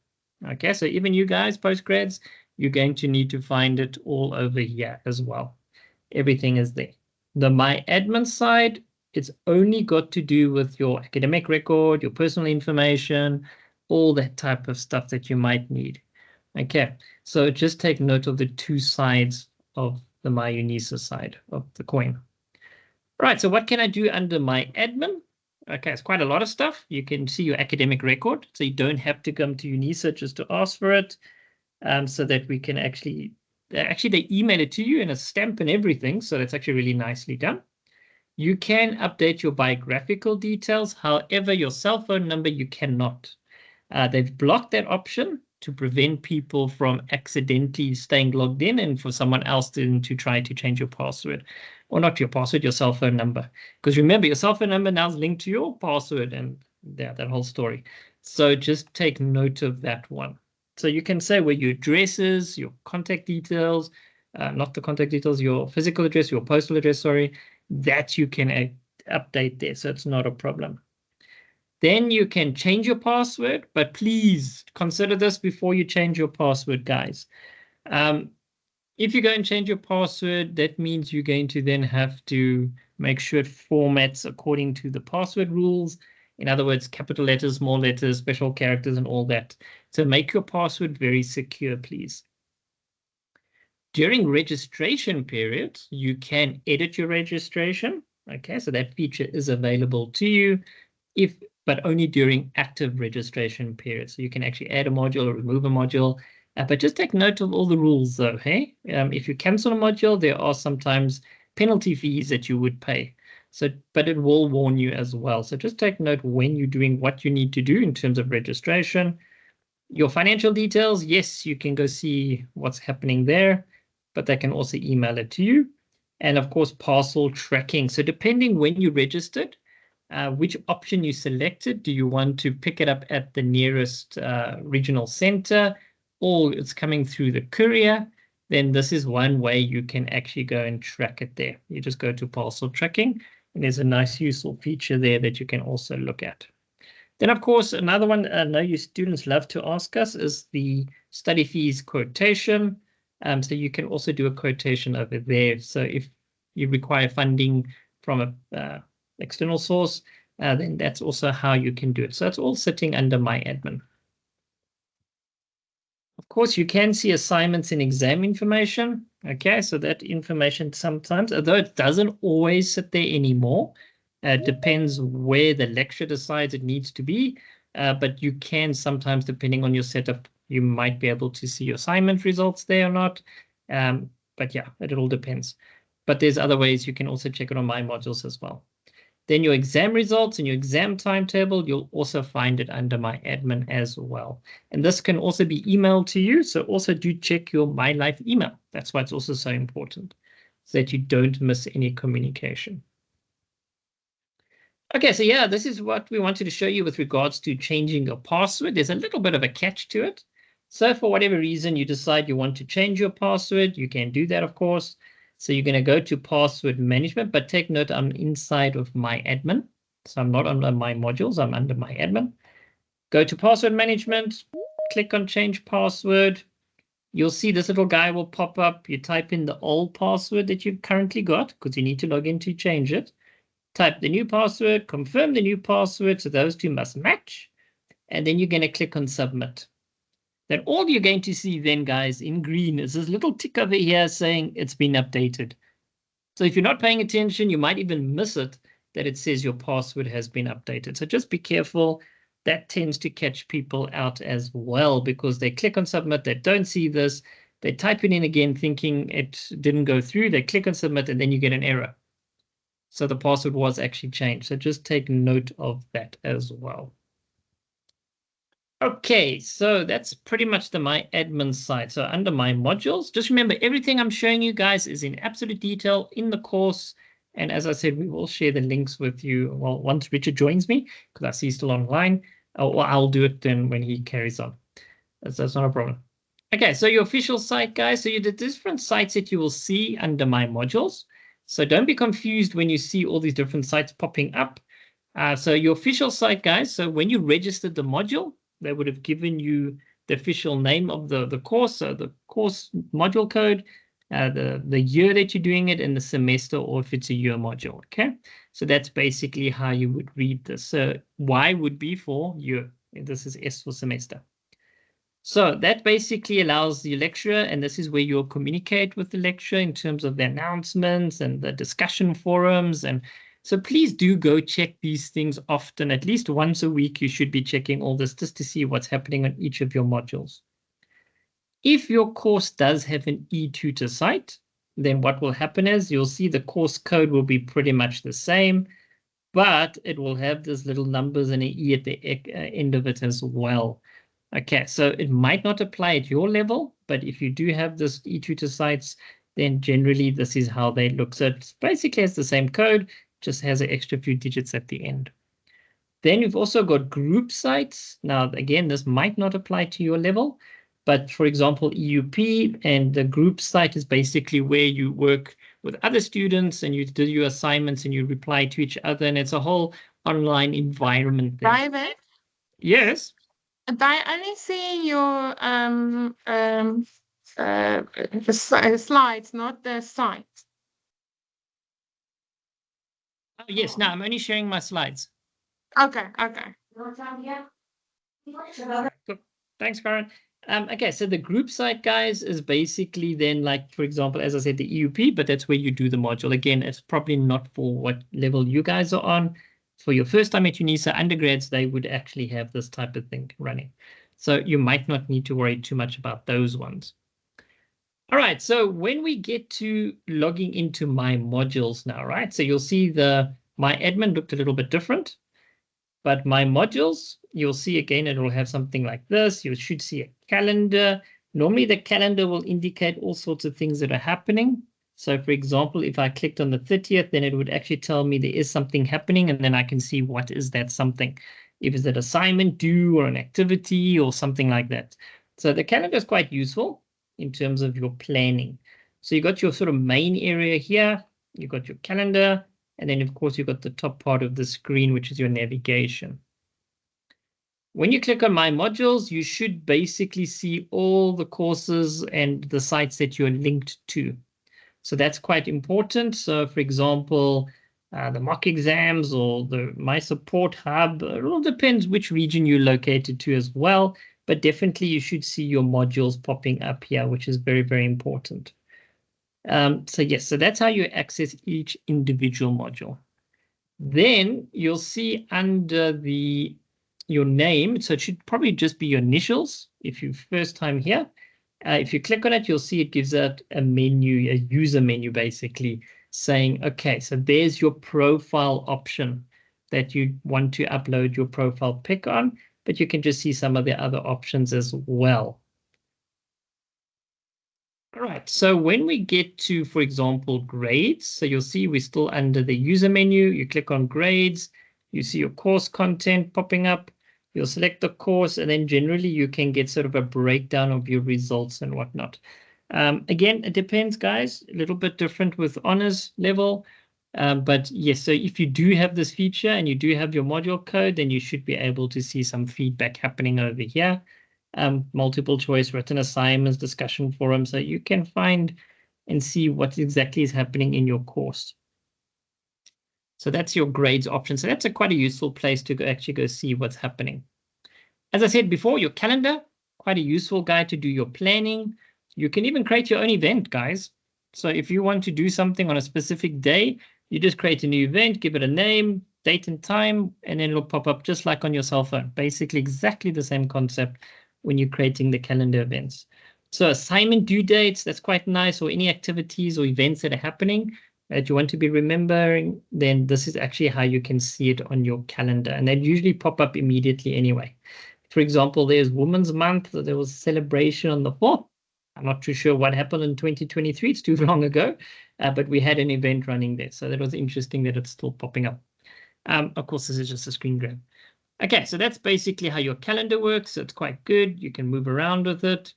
Okay, so even you guys, postgrads, you're going to need to find it all over here as well. Everything is there. The My Admin side, it's only got to do with your academic record, your personal information, all that type of stuff that you might need. Okay, so just take note of the two sides of the My UNISA side of the coin. Right, so what can I do under My Admin? Okay, it's quite a lot of stuff. You can see your academic record, so you don't have to come to UNISA just to ask for it, so that we can actually they email it to you in a stamp and everything, so that's actually really nicely done. You can update your biographical details, however, your cell phone number you cannot. They've blocked that option to prevent people from accidentally staying logged in and for someone else to try to change your password. Or not your password, your cell phone number. Because remember, your cell phone number now is linked to your password and that whole story. So just take note of that one. So you can say where your address is, your contact details, not the contact details, your physical address, your postal address, sorry, that you can update there. So it's not a problem. Then you can change your password, but please consider this before you change your password, guys. If you go and change your password, that means you're going to then have to make sure it formats according to the password rules. In other words, capital letters, small letters, special characters, and all that. So make your password very secure, please. During registration period, you can edit your registration. Okay, so that feature is available to you, but only during active registration period. So you can actually add a module or remove a module. But just take note of all the rules, though. Hey, if you cancel a module, there are sometimes penalty fees that you would pay. So, but it will warn you as well. So just take note when you're doing what you need to do in terms of registration. Your financial details, yes, you can go see what's happening there, but they can also email it to you. And of course, parcel tracking. So depending when you registered, which option you selected, do you want to pick it up at the nearest regional center, or it's coming through the courier? Then this is one way you can actually go and track it there. You just go to parcel tracking, and there's a nice useful feature there that you can also look at. Then, of course, another one I know you students love to ask us is the study fees quotation. So you can also do a quotation over there. So if you require funding from a external source, then that's also how you can do it. So it's all sitting under My Admin. Of course, you can see assignments and exam information. Okay, so that information sometimes, although it doesn't always sit there anymore, depends where the lecturer decides it needs to be. But you can sometimes, depending on your setup, you might be able to see your assignment results there or not. But yeah, it all depends. But there's other ways you can also check it on My Modules as well. Then your exam results and your exam timetable, you'll also find it under My Admin as well. And this can also be emailed to you. So also do check your My Life email. That's why it's also so important, so that you don't miss any communication. Okay, so yeah, this is what we wanted to show you with regards to changing your password. There's a little bit of a catch to it. So for whatever reason you decide you want to change your password, you can do that, of course. So you're going to go to password management, but take note, I'm inside of My Admin. So I'm not under My Modules, I'm under My Admin. Go to password management, click on change password. You'll see this little guy will pop up. You type in the old password that you've currently got, because you need to log in to change it. Type the new password, confirm the new password, so those two must match. And then you're going to click on submit. Then all you're going to see then, guys, in green is this little tick over here saying it's been updated. So if you're not paying attention, you might even miss it, that it says your password has been updated. So just be careful. That tends to catch people out as well, because they click on submit, they don't see this, they type it in again thinking it didn't go through, they click on submit, and then you get an error. So the password was actually changed. So just take note of that as well. Okay, so that's pretty much the My Admin side. So under My Modules, just remember everything I'm showing you guys is in absolute detail in the course. And as I said, we will share the links with you. Well, once Richard joins me, because I see he's still online, or I'll do it then when he carries on. That's not a problem. Okay, so your official site, guys. So the different sites that you will see under My Modules. So don't be confused when you see all these different sites popping up. So your official site, guys. So when you registered the module, they would have given you the official name of the course, so the course module code, the year that you're doing it, and the semester, or if it's a year module, okay? So that's basically how you would read this. So Y would be for year, and this is S for semester. So that basically allows the lecturer, and this is where you'll communicate with the lecturer in terms of the announcements and the discussion forums. And so please do go check these things often. At least once a week, you should be checking all this just to see what's happening on each of your modules. If your course does have an eTutor site, then what will happen is you'll see the course code will be pretty much the same, but it will have these little numbers and an E at the end of it as well. Okay, so it might not apply at your level, but if you do have this eTutor sites, then generally this is how they look. So it basically has the same code, just has an extra few digits at the end. Then you've also got group sites. Now, again, this might not apply to your level, but for example, EUP and the group site is basically where you work with other students and you do your assignments and you reply to each other, and it's a whole online environment there. Private? Yes. I only see your slides, not the site. Oh, yes, no, I'm only sharing my slides. Okay, okay. Cool. Thanks, Karen. Okay, so the group site, guys, is basically then, like, for example, as I said, the EUP, but that's where you do the module. Again, it's probably not for what level you guys are on. For your first time at UNISA undergrads, they would actually have this type of thing running. So you might not need to worry too much about those ones. All right, so when we get to logging into My Modules now, right? So you'll see the My Admin looked a little bit different, but My Modules, you'll see again, it will have something like this. You should see a calendar. Normally the calendar will indicate all sorts of things that are happening. So for example, if I clicked on the 30th, then it would actually tell me there is something happening, and then I can see what is that something. If it's an assignment due or an activity or something like that. So the calendar is quite useful in terms of your planning. So you got your sort of main area here, you got your calendar, and then of course you've got the top part of the screen, which is your navigation. When you click on My Modules, you should basically see all the courses and the sites that you're linked to. So that's quite important. So for example, the mock exams or the My Support Hub, it all depends which region you're located to as well. But definitely you should see your modules popping up here, which is very, very important. So yes, so that's how you access each individual module. Then you'll see under your name, so it should probably just be your initials if you're first time here. If you click on it, you'll see it gives out a menu, a user menu basically, saying, okay, so there's your profile option that you want to upload your profile pic on, but you can just see some of the other options as well. All right, so when we get to, for example, grades, so you'll see we're still under the user menu. You click on grades, you see your course content popping up. You'll select the course, and then generally you can get sort of a breakdown of your results and whatnot. Again, it depends, guys, a little bit different with honors level. But yes, so if you do have this feature and you do have your module code, then you should be able to see some feedback happening over here. Multiple choice, written assignments, discussion forum, so you can find and see what exactly is happening in your course. So that's your grades option. So that's quite a useful place to actually go see what's happening. As I said before, your calendar, quite a useful guide to do your planning. You can even create your own event, guys. So if you want to do something on a specific day, you just create a new event, give it a name, date and time, and then it'll pop up just like on your cell phone. Basically exactly the same concept when you're creating the calendar events. So assignment due dates, that's quite nice, or any activities or events that are happening that you want to be remembering, then this is actually how you can see it on your calendar. And they usually pop up immediately anyway. For example, there's Women's Month. There was a celebration on the 4th. I'm not too sure what happened in 2023. It's too long ago, but we had an event running there. So that was interesting that it's still popping up. Of course, this is just a screen grab. Okay, so that's basically how your calendar works. It's quite good. You can move around with it.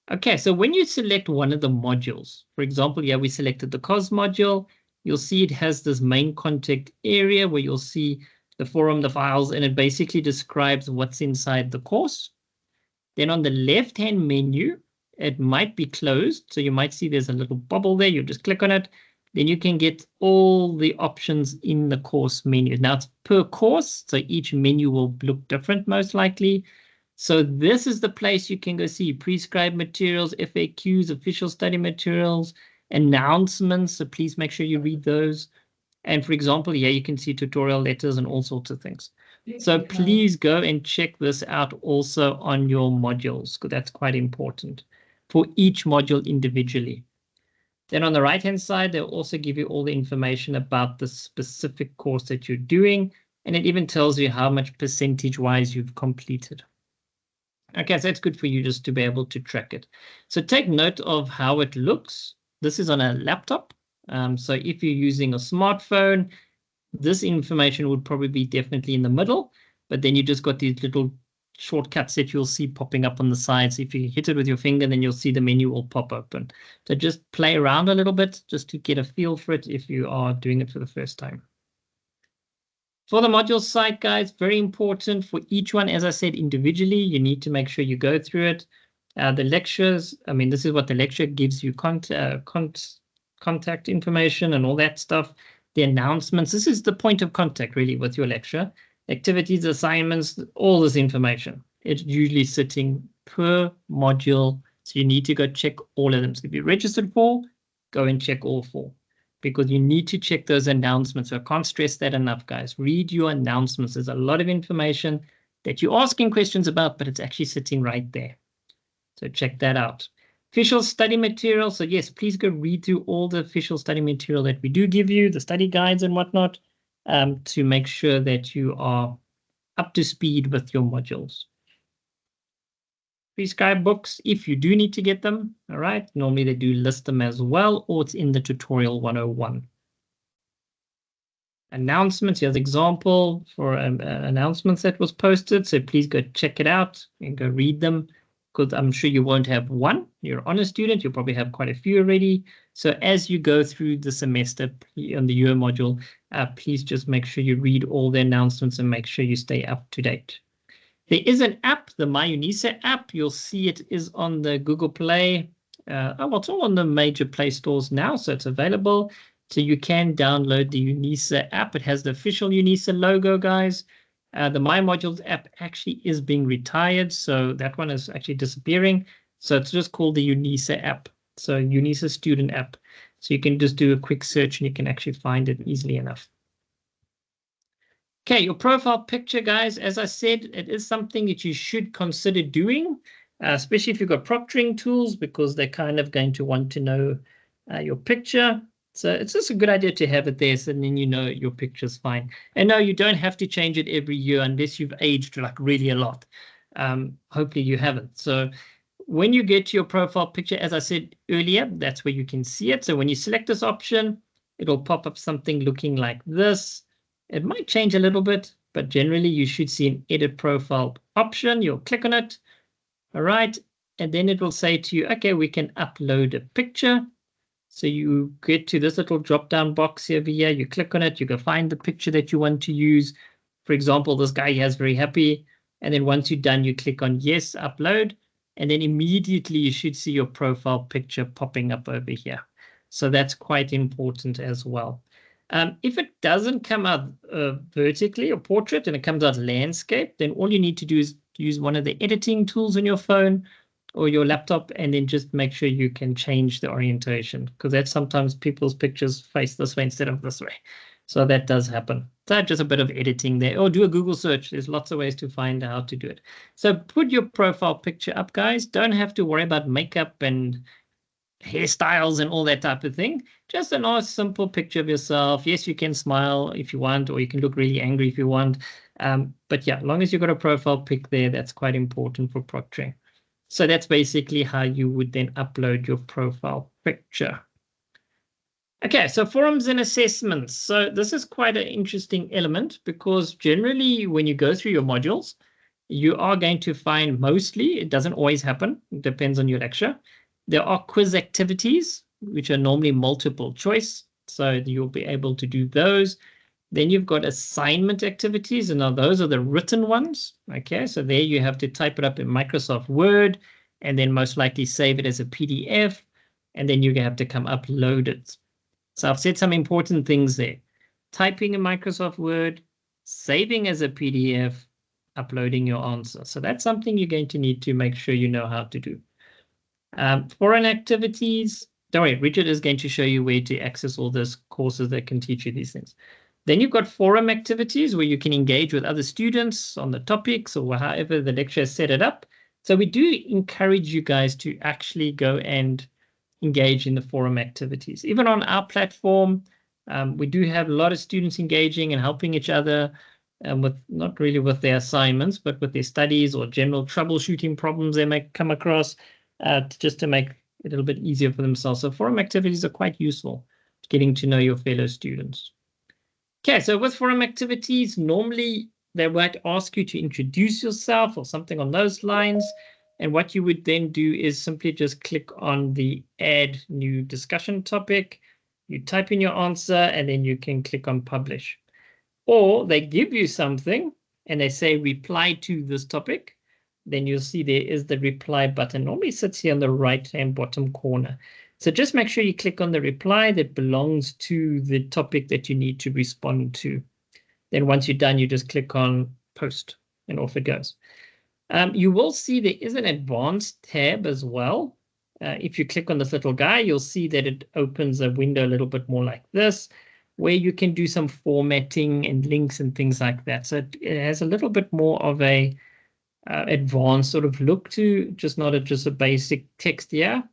Okay, so when you select one of the modules, for example, we selected the COS module. You'll see it has this main contact area where you'll see the forum, the files, and it basically describes what's inside the course. Then on the left-hand menu, it might be closed. So you might see there's a little bubble there. You just click on it. Then you can get all the options in the course menu. Now it's per course, so each menu will look different most likely. So this is the place you can go see prescribed materials, FAQs, official study materials, announcements. So please make sure you read those. And for example, yeah, you can see tutorial letters and all sorts of things. So please go and check this out also on your modules, because that's quite important for each module individually. Then on the right-hand side, they'll also give you all the information about the specific course that you're doing, and it even tells you how much percentage-wise you've completed. Okay, so it's good for you just to be able to track it. So take note of how it looks. This is on a laptop. So if you're using a smartphone, this information would probably be definitely in the middle, but then you just got these little shortcuts that you'll see popping up on the sides. If you hit it with your finger, then you'll see the menu will pop open. So just play around a little bit just to get a feel for it if you are doing it for the first time. For the module site, guys, very important for each one. As I said, individually, you need to make sure you go through it. The lectures, I mean, this is what the lecture gives you contact information and all that stuff. The announcements, this is the point of contact really with your lecture. Activities, assignments, all this information. It's usually sitting per module. So you need to go check all of them. So if you're registered for, go and check all 4. Because you need to check those announcements. So I can't stress that enough, guys. Read your announcements. There's a lot of information that you're asking questions about, but it's actually sitting right there. So check that out. Official study material. So yes, please go read through all the official study material that we do give you, the study guides and whatnot, to make sure that you are up to speed with your modules. Prescribed books, if you do need to get them, all right. Normally they do list them as well, or it's in the tutorial 101. Announcements, here's an example for announcements that was posted. So please go check it out and go read them, because I'm sure you won't have one. You're an honor student, you'll probably have quite a few already. So as you go through the semester on the UO module, please just make sure you read all the announcements and make sure you stay up to date. There is an app, the MyUNISA app. You'll see it is on the Google Play. Well, it's all on the major Play stores now, so it's available. So you can download the UNISA app. It has the official UNISA logo, guys. The My Modules app actually is being retired, so that one is actually disappearing. So it's just called the UNISA app, so UNISA student app. So you can just do a quick search and you can actually find it easily enough. Okay, your profile picture, guys, as I said, it is something that you should consider doing, especially if you've got proctoring tools, because they're kind of going to want to know your picture. So it's just a good idea to have it there, so then you know your picture's fine. And no, you don't have to change it every year unless you've aged like really a lot. Hopefully you haven't. So when you get to your profile picture, as I said earlier, that's where you can see it. So when you select this option, it'll pop up something looking like this. It might change a little bit, but generally you should see an edit profile option. You'll click on it. All right. And then it will say to you, okay, we can upload a picture. So you get to this little drop-down box over here. You click on it. You can find the picture that you want to use. For example, this guy here is very happy. And then once you're done, you click on yes, upload. And then immediately you should see your profile picture popping up over here. So that's quite important as well. If it doesn't come out vertically or portrait and it comes out landscape, then all you need to do is use one of the editing tools on your phone or your laptop, and then just make sure you can change the orientation, because that's sometimes people's pictures face this way instead of this way. So that does happen. So just a bit of editing there, or do a Google search. There's lots of ways to find out how to do it. So put your profile picture up, guys. Don't have to worry about makeup and hairstyles and all that type of thing. Just a nice simple picture of yourself. Yes, you can smile if you want, or you can look really angry if you want. But yeah, as long as you've got a profile pic there, that's quite important for proctoring. So that's basically how you would then upload your profile picture. Okay, so forums and assessments. So this is quite an interesting element, because generally when you go through your modules, you are going to find mostly, it doesn't always happen, it depends on your lecture, there are quiz activities, which are normally multiple choice. So you'll be able to do those. Then you've got assignment activities, and now those are the written ones. Okay, so there you have to type it up in Microsoft Word, and then most likely save it as a PDF, and then you have to come upload it. So I've said some important things there. Typing in Microsoft Word, saving as a PDF, uploading your answer. So that's something you're going to need to make sure you know how to do. Foreign activities, don't worry, Richard is going to show you where to access all those courses that can teach you these things. Then you've got forum activities where you can engage with other students on the topics or however the lecturer set it up. So we do encourage you guys to actually go and engage in the forum activities. Even on our platform, we do have a lot of students engaging and helping each other with not really with their assignments, but with their studies or general troubleshooting problems they may come across, just to make it a little bit easier for themselves. So forum activities are quite useful, getting to know your fellow students. Okay, so with forum activities, normally they might ask you to introduce yourself or something on those lines. And what you would then do is simply just click on the add new discussion topic. You type in your answer, and then you can click on publish. Or they give you something and they say reply to this topic. Then you'll see there is the reply button. Normally sits here on the right-hand bottom corner. So just make sure you click on the reply that belongs to the topic that you need to respond to. Then once you're done, you just click on post and off it goes. You will see there is an advanced tab as well. If you click on this little guy, you'll see that it opens a window a little bit more like this, where you can do some formatting and links and things like that. So it has a little bit more of a advanced sort of look to just a basic text here.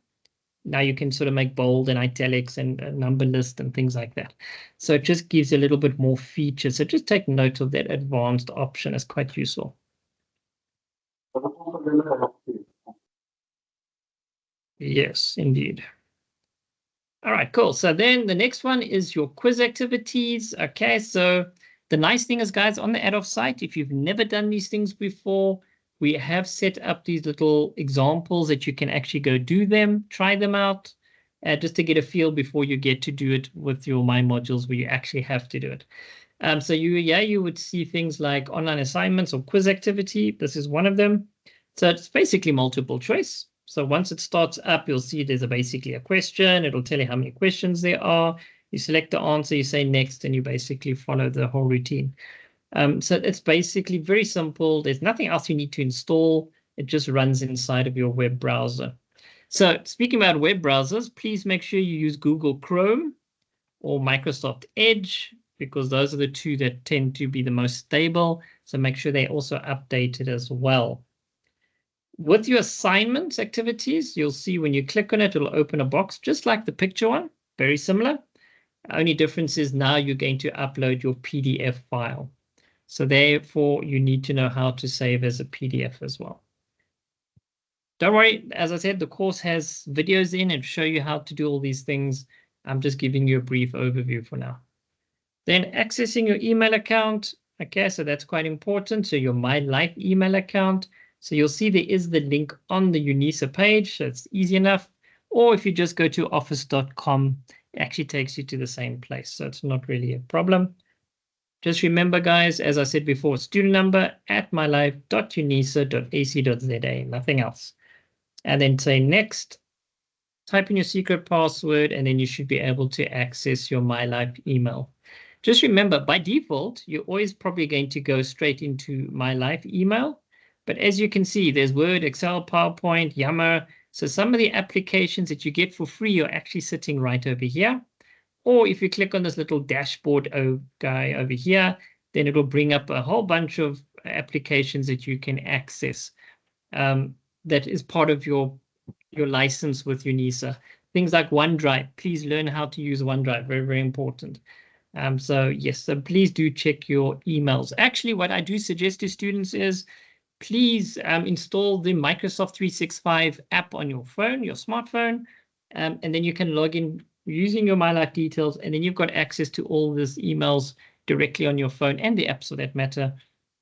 Now you can sort of make bold and italics and a number list and things like that. So it just gives you a little bit more features. So just take note of that advanced option. It's quite useful. Yes, indeed. All right, cool. So then the next one is your quiz activities. Okay, so the nice thing is, guys, on the Adolf site, if you've never done these things before, we have set up these little examples that you can actually go do them, try them out, just to get a feel before you get to do it with your My Modules where you actually have to do it. So you would see things like online assignments or quiz activity. This is one of them. So it's basically multiple choice. So once it starts up, you'll see there's basically a question. It'll tell you how many questions there are. You select the answer, you say next, and you basically follow the whole routine. So it's basically very simple. There's nothing else you need to install. It just runs inside of your web browser. So speaking about web browsers, please make sure you use Google Chrome or Microsoft Edge, because those are the two that tend to be the most stable. So make sure they're also updated as well. With your assignments activities, you'll see when you click on it, it'll open a box just like the picture one, very similar. Only difference is now you're going to upload your PDF file. So therefore, you need to know how to save as a PDF as well. Don't worry, as I said, the course has videos in and show you how to do all these things. I'm just giving you a brief overview for now. Then accessing your email account. Okay, so that's quite important. So your My Life email account. So you'll see there is the link on the UNISA page. So it's easy enough. Or if you just go to office.com, it actually takes you to the same place. So it's not really a problem. Just remember, guys, as I said before, student number at mylife.unisa.ac.za, nothing else. And then say next, type in your secret password, and then you should be able to access your My Life email. Just remember, by default, you're always probably going to go straight into My Life email. But as you can see, there's Word, Excel, PowerPoint, Yammer. So some of the applications that you get for free are actually sitting right over here. Or if you click on this little dashboard guy over here, then it will bring up a whole bunch of applications that you can access. That is part of your license with UNISA. Things like OneDrive. Please learn how to use OneDrive. Very, very important. So yes, so please do check your emails. Actually, what I do suggest to students is please install the Microsoft 365 app on your phone, your smartphone, and then you can log in using your My Life details, and then you've got access to all these emails directly on your phone and the app for that matter.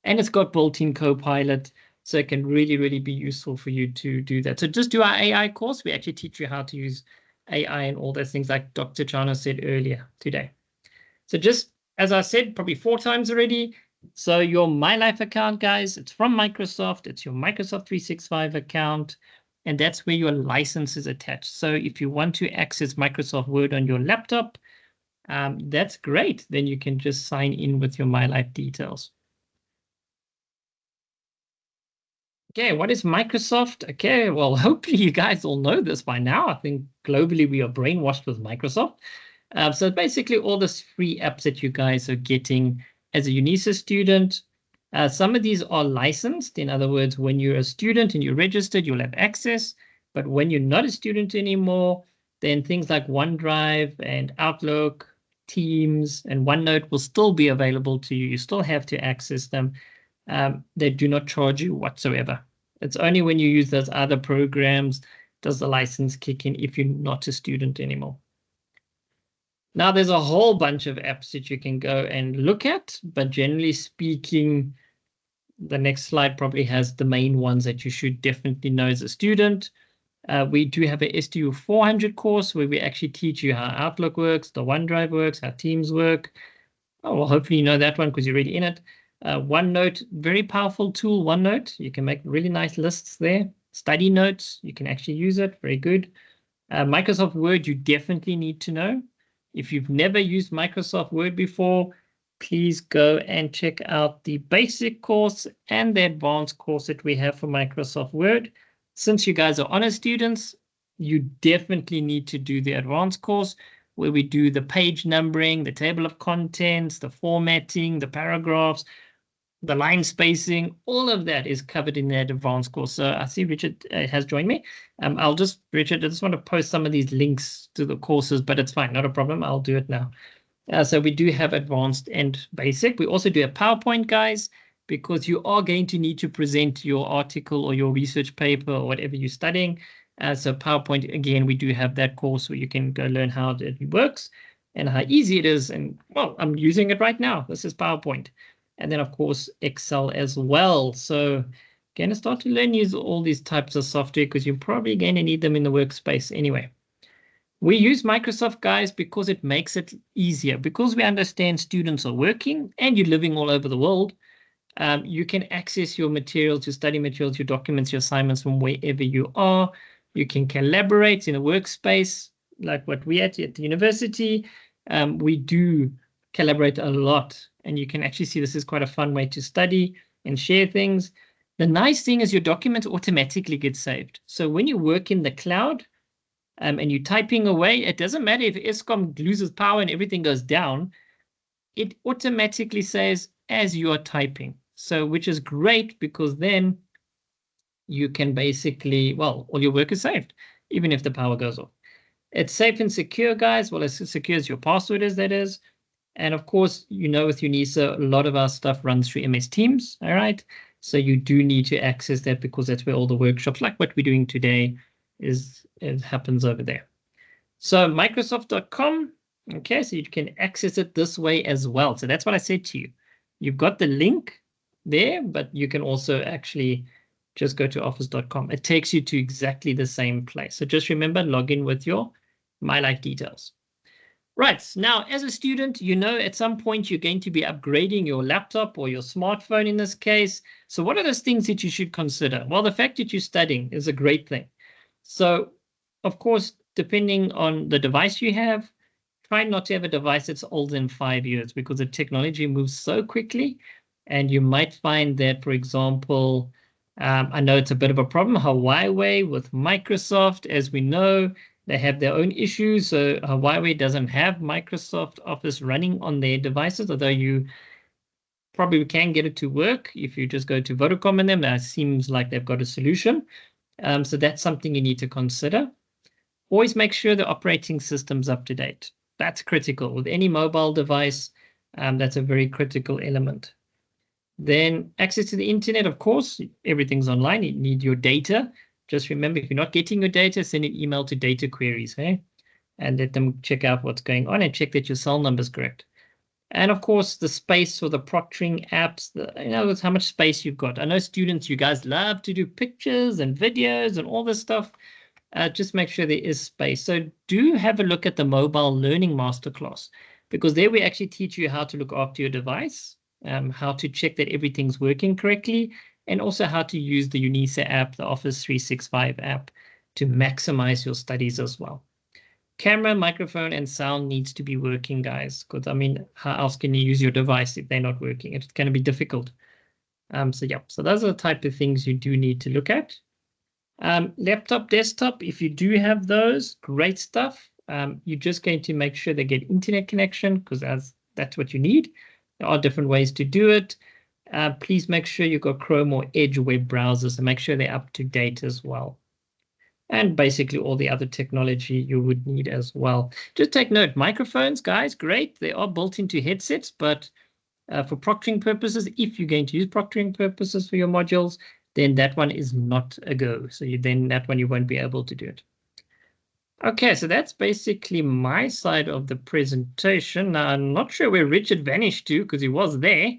And it's got built-in Copilot, so it can really, really be useful for you to do that. So just do our AI course. We actually teach you how to use AI and all those things like Dr. Chana said earlier today. So just, as I said, probably 4 times already. So your My Life account, guys, it's from Microsoft. It's your Microsoft 365 account. And that's where your license is attached. So if you want to access Microsoft Word on your laptop, that's great. Then you can just sign in with your My Life details. Okay, what is Microsoft? Okay, well, hopefully you guys all know this by now. I think globally we are brainwashed with Microsoft. So basically all the free apps that you guys are getting as a UNISA student. Some of these are licensed. In other words, when you're a student and you're registered, you'll have access. But when you're not a student anymore, then things like OneDrive and Outlook, Teams, and OneNote will still be available to you. You still have to access them. They do not charge you whatsoever. It's only when you use those other programs does the license kick in if you're not a student anymore. Now, there's a whole bunch of apps that you can go and look at, but generally speaking, the next slide probably has the main ones that you should definitely know as a student. We do have a STU 400 course where we actually teach you how Outlook works, the OneDrive works, how Teams work. Oh, well, hopefully you know that one because you're already in it. OneNote, very powerful tool, OneNote. You can make really nice lists there. Study notes, you can actually use it. Very good. Microsoft Word, you definitely need to know. If you've never used Microsoft Word before, please go and check out the basic course and the advanced course that we have for Microsoft Word. Since you guys are honor students, you definitely need to do the advanced course where we do the page numbering, the table of contents, the formatting, the paragraphs, the line spacing, all of that is covered in that advanced course. So I see Richard has joined me. Richard, I just want to post some of these links to the courses, but it's fine, not a problem. I'll do it now. So we do have advanced and basic. We also do a PowerPoint, guys, because you are going to need to present your article or your research paper or whatever you're studying. So PowerPoint, again, we do have that course where you can go learn how it works and how easy it is. And well, I'm using it right now. This is PowerPoint. And then, of course, Excel as well. So going to start to learn use all these types of software because you're probably going to need them in the workspace anyway. We use Microsoft, guys, because it makes it easier. Because we understand students are working and you're living all over the world, you can access your materials, your study materials, your documents, your assignments from wherever you are. You can collaborate in a workspace like what we at the university. We do collaborate a lot. And you can actually see this is quite a fun way to study and share things. The nice thing is your documents automatically get saved. So when you work in the cloud and you're typing away, it doesn't matter if Eskom loses power and everything goes down. It automatically saves as you are typing. So which is great because then you can basically, well, all your work is saved, even if the power goes off. It's safe and secure, guys. Well, as secure as your password is, that is. And of course, you know, with UNISA, a lot of our stuff runs through MS Teams, all right? So you do need to access that because that's where all the workshops, like what we're doing today, it happens over there. So Microsoft.com, okay, so you can access it this way as well. So that's what I said to you. You've got the link there, but you can also actually just go to office.com. It takes you to exactly the same place. So just remember, log in with your MyLife details. Right, now as a student, you know at some point you're going to be upgrading your laptop or your smartphone in this case. So what are those things that you should consider? Well, the fact that you're studying is a great thing. So, of course, depending on the device you have, try not to have a device that's older than 5 years because the technology moves so quickly. And you might find that, for example, I know it's a bit of a problem, Huawei with Microsoft, as we know, they have their own issues. So Huawei doesn't have Microsoft Office running on their devices, although you probably can get it to work if you just go to Vodacom and them. That seems like they've got a solution. So that's something you need to consider. Always make sure the operating system's up to date. That's critical. With any mobile device, that's a very critical element. Then access to the internet, of course, everything's online. You need your data. Just remember, if you're not getting your data, send an email to data queries, okay? And let them check out what's going on and check that your cell number is correct. And of course, the space for the proctoring apps, in other words, how much space you've got. I know students, you guys love to do pictures and videos and all this stuff. Just make sure there is space. So do have a look at the Mobile Learning Masterclass, because there we actually teach you how to look after your device, how to check that everything's working correctly, and also how to use the UNISA app, the Office 365 app, to maximize your studies as well. Camera, microphone, and sound needs to be working, guys, because, I mean, how else can you use your device if they're not working? It's going to be difficult. So those are the type of things you do need to look at. Laptop, desktop, if you do have those, great stuff. You're just going to make sure they get internet connection, because that's what you need. There are different ways to do it. Please make sure you've got Chrome or Edge web browsers and make sure they're up to date as well. And basically all the other technology you would need as well. Just take note, microphones, guys, great. They are built into headsets, but for proctoring purposes, if you're going to use proctoring purposes for your modules, then that one is not a go. So then that one you won't be able to do it. Okay, so that's basically my side of the presentation. Now, I'm not sure where Richard vanished to because he was there.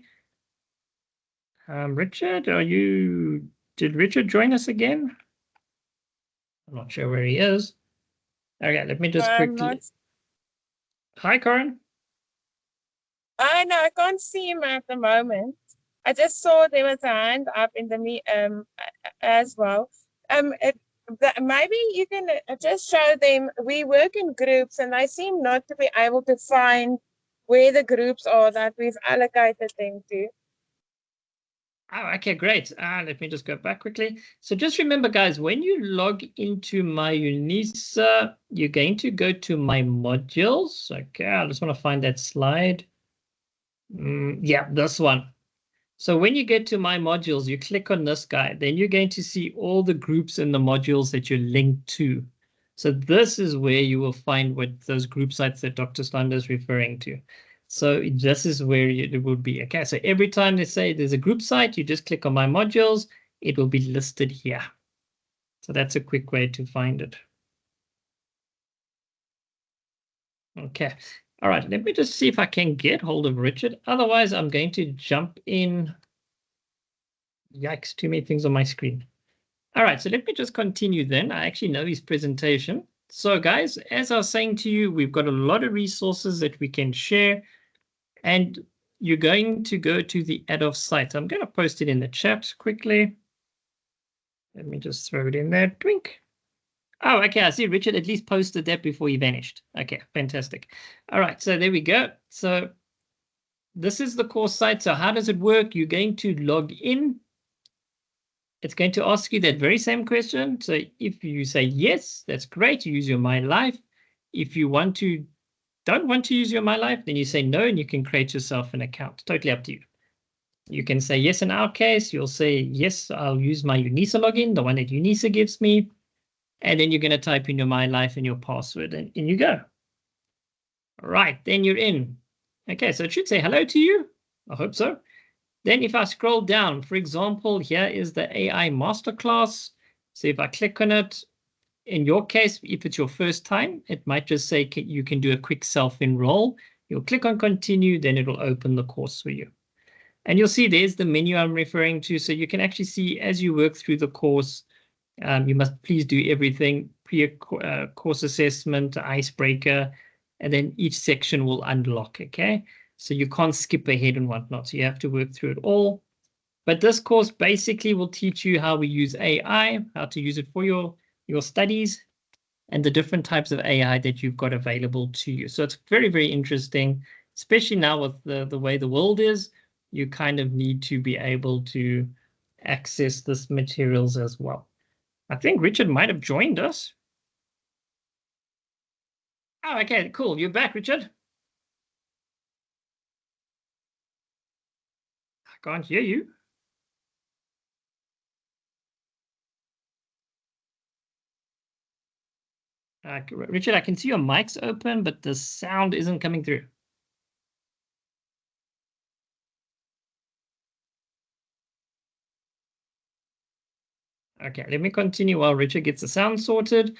Richard, did Richard join us again? I'm not sure where he is. Okay, let me just quickly. Hi, Corin. No, I can't see him at the moment. I just saw there was a hand up in the as well. Maybe you can just show them. We work in groups, and they seem not to be able to find where the groups are that we've allocated them to. Oh, okay, great. Let me just go back quickly. So just remember, guys, when you log into my UNISA, you're going to go to my modules. Okay, I just want to find that slide. Yeah, this one. So when you get to my modules, you click on this guy. Then you're going to see all the groups and the modules that you're linked to. So this is where you will find what those group sites that Dr. Stander is referring to. So this is where it would be. Okay, so every time they say there's a group site, you just click on my modules, it will be listed here. So that's a quick way to find it. Okay, all right, let me just see if I can get hold of Richard. Otherwise, I'm going to jump in. Yikes, too many things on my screen. All right, so let me just continue then. I actually know his presentation. So guys, as I was saying to you, we've got a lot of resources that we can share. And you're going to go to the Adolf site. I'm going to post it in the chat quickly. Let me just throw it in there. Twink. Oh, okay. I see Richard at least posted that before he vanished. Okay, fantastic. All right, so there we go. So this is the course site. So how does it work? You're going to log in. It's going to ask you that very same question. So if you say yes, that's great. You use your My Life. If you don't want to use your My Life, then you say no, and you can create yourself an account. Totally up to you. You can say yes in our case. You'll say, yes, I'll use my UNISA login, the one that UNISA gives me. And then you're going to type in your My Life and your password, and in you go. All right, then you're in. Okay, so it should say hello to you. I hope so. Then if I scroll down, for example, here is the AI Masterclass. So if I click on it, in your case, if it's your first time, it might just say you can do a quick self-enroll. You'll click on continue, then it'll open the course for you. And you'll see there's the menu I'm referring to. So you can actually see as you work through the course, you must please do everything, course assessment, icebreaker, and then each section will unlock, okay? So you can't skip ahead and whatnot. So you have to work through it all. But this course basically will teach you how we use AI, how to use it for your studies, and the different types of AI that you've got available to you. So it's very, very interesting, especially now with the way the world is. You kind of need to be able to access this materials as well. I think Richard might have joined us. Oh, okay, cool. You're back, Richard. I can't hear you. Richard, I can see your mic's open, but the sound isn't coming through. Okay, let me continue while Richard gets the sound sorted.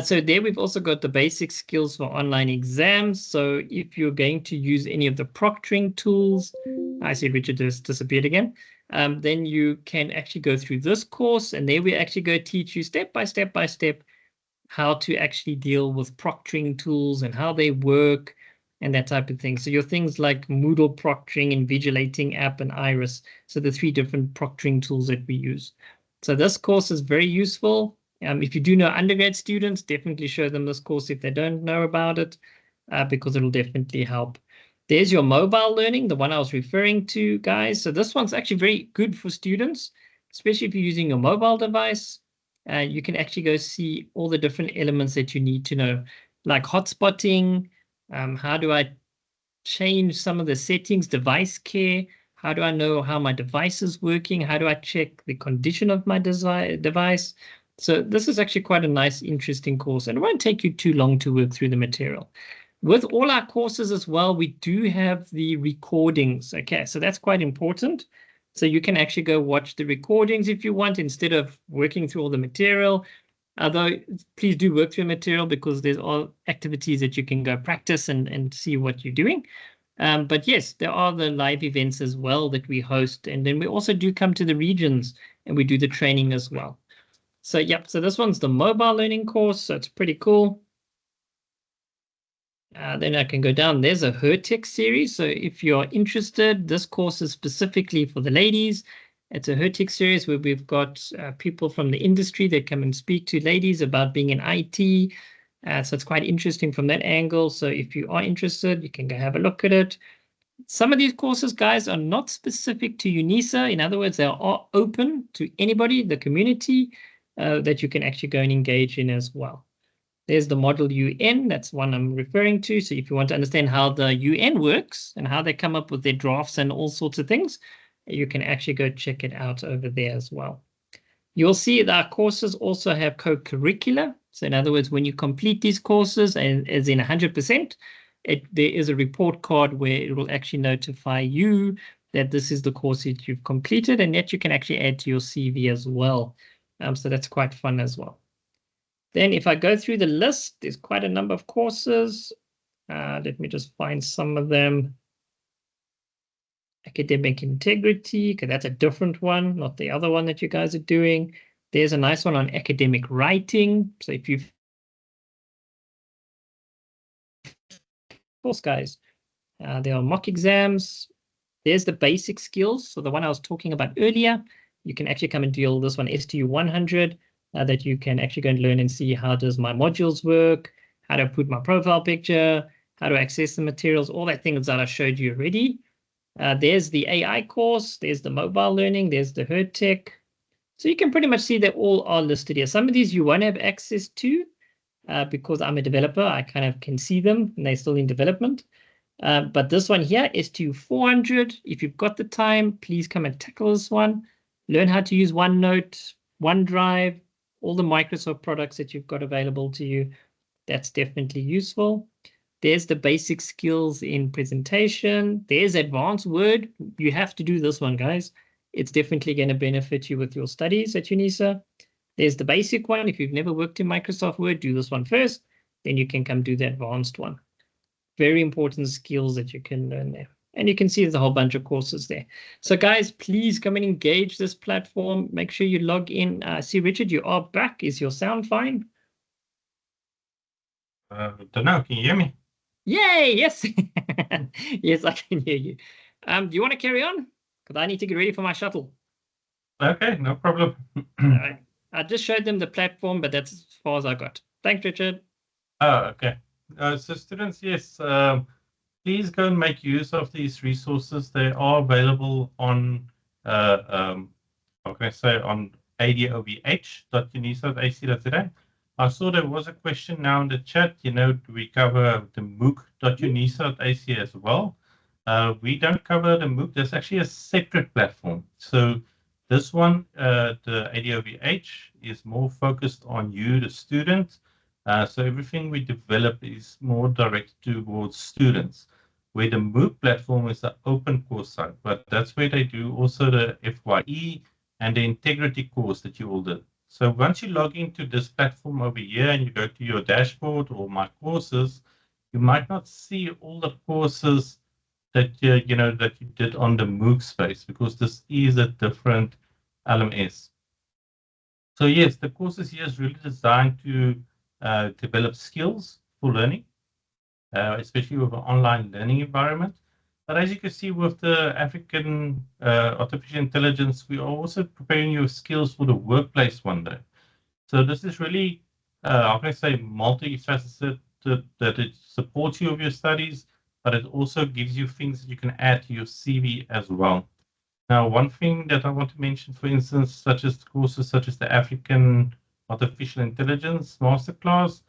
So there we've also got the basic skills for online exams. So if you're going to use any of the proctoring tools, I see Richard just disappeared again, then you can actually go through this course, and there we actually go teach you step by step how to actually deal with proctoring tools and how they work and that type of thing. So your things like Moodle proctoring, Invigilating app, and Iris. So the 3 different proctoring tools that we use. So this course is very useful. If you do know undergrad students, definitely show them this course if they don't know about it, because it'll definitely help. There's your mobile learning, the one I was referring to, guys. So this one's actually very good for students, especially if you're using your mobile device. You can actually go see all the different elements that you need to know, like hotspotting. How do I change some of the settings, device care? How do I know how my device is working? How do I check the condition of my device? So this is actually quite a nice, interesting course, and it won't take you too long to work through the material. With all our courses as well, we do have the recordings. Okay, so that's quite important. So you can actually go watch the recordings if you want, instead of working through all the material. Although, please do work through material, because there's all activities that you can go practice and see what you're doing. But yes, there are the live events as well that we host. And then we also do come to the regions and we do the training as well. So, yep, so this one's the mobile learning course. So it's pretty cool. Then I can go down. There's a HerTech series. So if you're interested, this course is specifically for the ladies. It's a HerTech series where we've got people from the industry that come and speak to ladies about being in IT. So it's quite interesting from that angle. So if you are interested, you can go have a look at it. Some of these courses, guys, are not specific to UNISA. In other words, they are open to anybody, the community, that you can actually go and engage in as well. There's the Model UN. That's one I'm referring to. So if you want to understand how the UN works and how they come up with their drafts and all sorts of things, you can actually go check it out over there as well. You'll see that our courses also have co-curricular. So in other words, when you complete these courses, and as in 100%, there is a report card where it will actually notify you that this is the course that you've completed, and yet you can actually add to your CV as well. So that's quite fun as well. Then if I go through the list, there's quite a number of courses. Let me just find some of them. Academic integrity, because that's a different one, not the other one that you guys are doing. There's a nice one on academic writing. So if you've, of course, guys, there are mock exams. There's the basic skills. So the one I was talking about earlier, you can actually come and deal this one, STU 100, that you can actually go and learn and see how does my modules work, how to put my profile picture, how to access the materials, all that things that I showed you already. There's the AI course, there's the mobile learning, there's the HerTech. So you can pretty much see they all are listed here. Some of these you won't have access to because I'm a developer. I kind of can see them and they're still in development. But this one here, STU 400, if you've got the time, please come and tackle this one. Learn how to use OneNote, OneDrive, all the Microsoft products that you've got available to you. That's definitely useful. There's the basic skills in presentation. There's advanced Word. You have to do this one, guys. It's definitely going to benefit you with your studies at UNISA. There's the basic one. If you've never worked in Microsoft Word, do this one first. Then you can come do the advanced one. Very important skills that you can learn there. And you can see there's a whole bunch of courses there. So guys, please come and engage this platform. Make sure you log in. See, Richard, you are back. Is your sound fine? Don't know. Can you hear me? Yay! Yes. Yes, I can hear you. Do you want to carry on? Because I need to get ready for my shuttle. Okay, no problem. All right. I just showed them the platform, but that's as far as I got. Thanks, Richard. Oh, okay. So students, yes, please go and make use of these resources. They are available on, how can I say, on adovh.unisa.ac.za. I saw there was a question now in the chat, you know, do we cover the MOOC.unisa.ac as well? We don't cover the MOOC. There's actually a separate platform. So this one, the ADOVH, is more focused on you, the student. So everything we develop is more directed towards students, where the MOOC platform is the open course side, but that's where they do also the FYE and the integrity course that you all did. So once you log into this platform over here and you go to your dashboard or my courses, you might not see all the courses that that you did on the MOOC space, because this is a different LMS. So yes, the courses here is really designed to develop skills for learning, especially with an online learning environment. But as you can see with the African artificial intelligence, we are also preparing your skills for the workplace one day. So this is really, how can I say, multifaceted, that it supports you with your studies, but it also gives you things that you can add to your CV as well. Now, one thing that I want to mention, for instance, such as courses such as the African Artificial Intelligence Masterclass,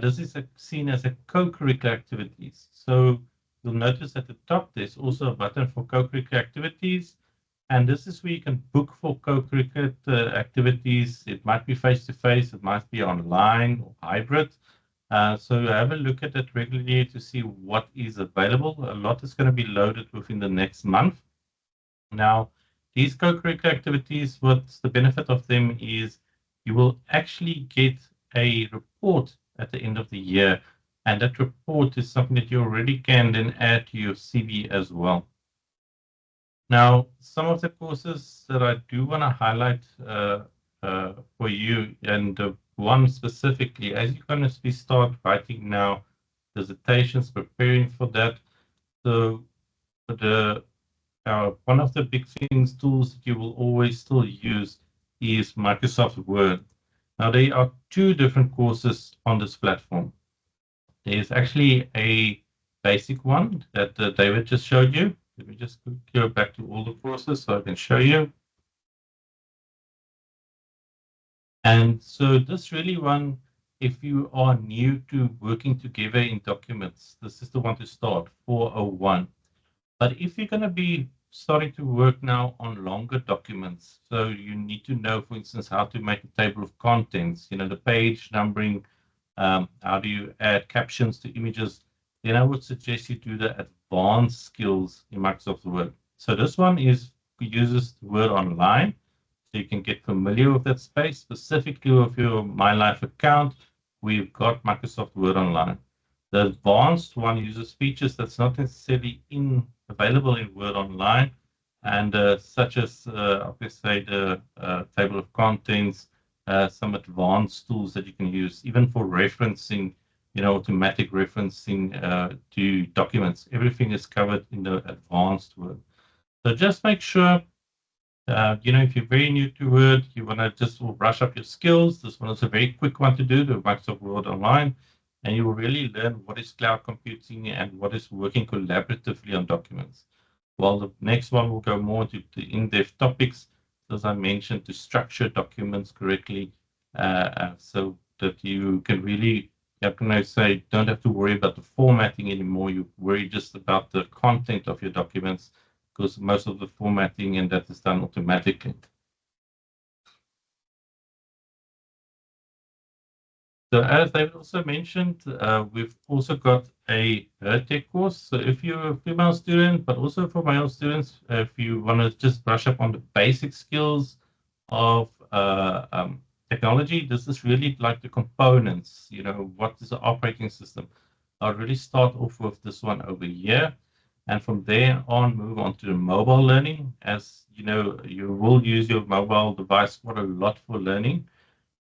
this is seen as a co-curricular activities. So you'll notice at the top, there's also a button for co-curricular activities. And this is where you can book for co-curricular activities. It might be face-to-face, it might be online or hybrid. So have a look at it regularly to see what is available. A lot is going to be loaded within the next month. Now, these co-curricular activities, what's the benefit of them is you will actually get a report at the end of the year. And that report is something that you already can then add to your CV as well. Now, some of the courses that I do want to highlight for you, and one specifically, as you're going to start writing now dissertations, preparing for that. So one of the big tools that you will always still use is Microsoft Word. Now, there are two different courses on this platform. There's actually a basic one that David just showed you. Let me just go back to all the courses so I can show you. And so this really one, if you are new to working together in documents, this is the one to start, 401. But if you're going to be starting to work now on longer documents, so you need to know, for instance, how to make a table of contents, the page numbering, how do you add captions to images, then I would suggest you do the advanced skills in Microsoft Word. So this one uses Word Online, so you can get familiar with that space. Specifically with your MyLife account, we've got Microsoft Word Online. The advanced one uses features that's not necessarily available in Word Online, and such as, obviously, the table of contents, some advanced tools that you can use, even for referencing, automatic referencing to documents. Everything is covered in the advanced Word. So just make sure, if you're very new to Word, you want to just brush up your skills. This one is a very quick one to do, the Microsoft Word Online. And you will really learn what is cloud computing and what is working collaboratively on documents. While the next one will go more to in-depth topics, as I mentioned, to structure documents correctly, so that you can really, how can I say, don't have to worry about the formatting anymore. You worry just about the content of your documents, because most of the formatting and that is done automatically. So as David also mentioned, we've also got a tech course. So if you're a female student, but also for male students, if you want to just brush up on the basic skills of technology, this is really like the components, you know, what is the operating system. I'll really start off with this one over here. And from there on, move on to the mobile learning. As you know, you will use your mobile device quite a lot for learning.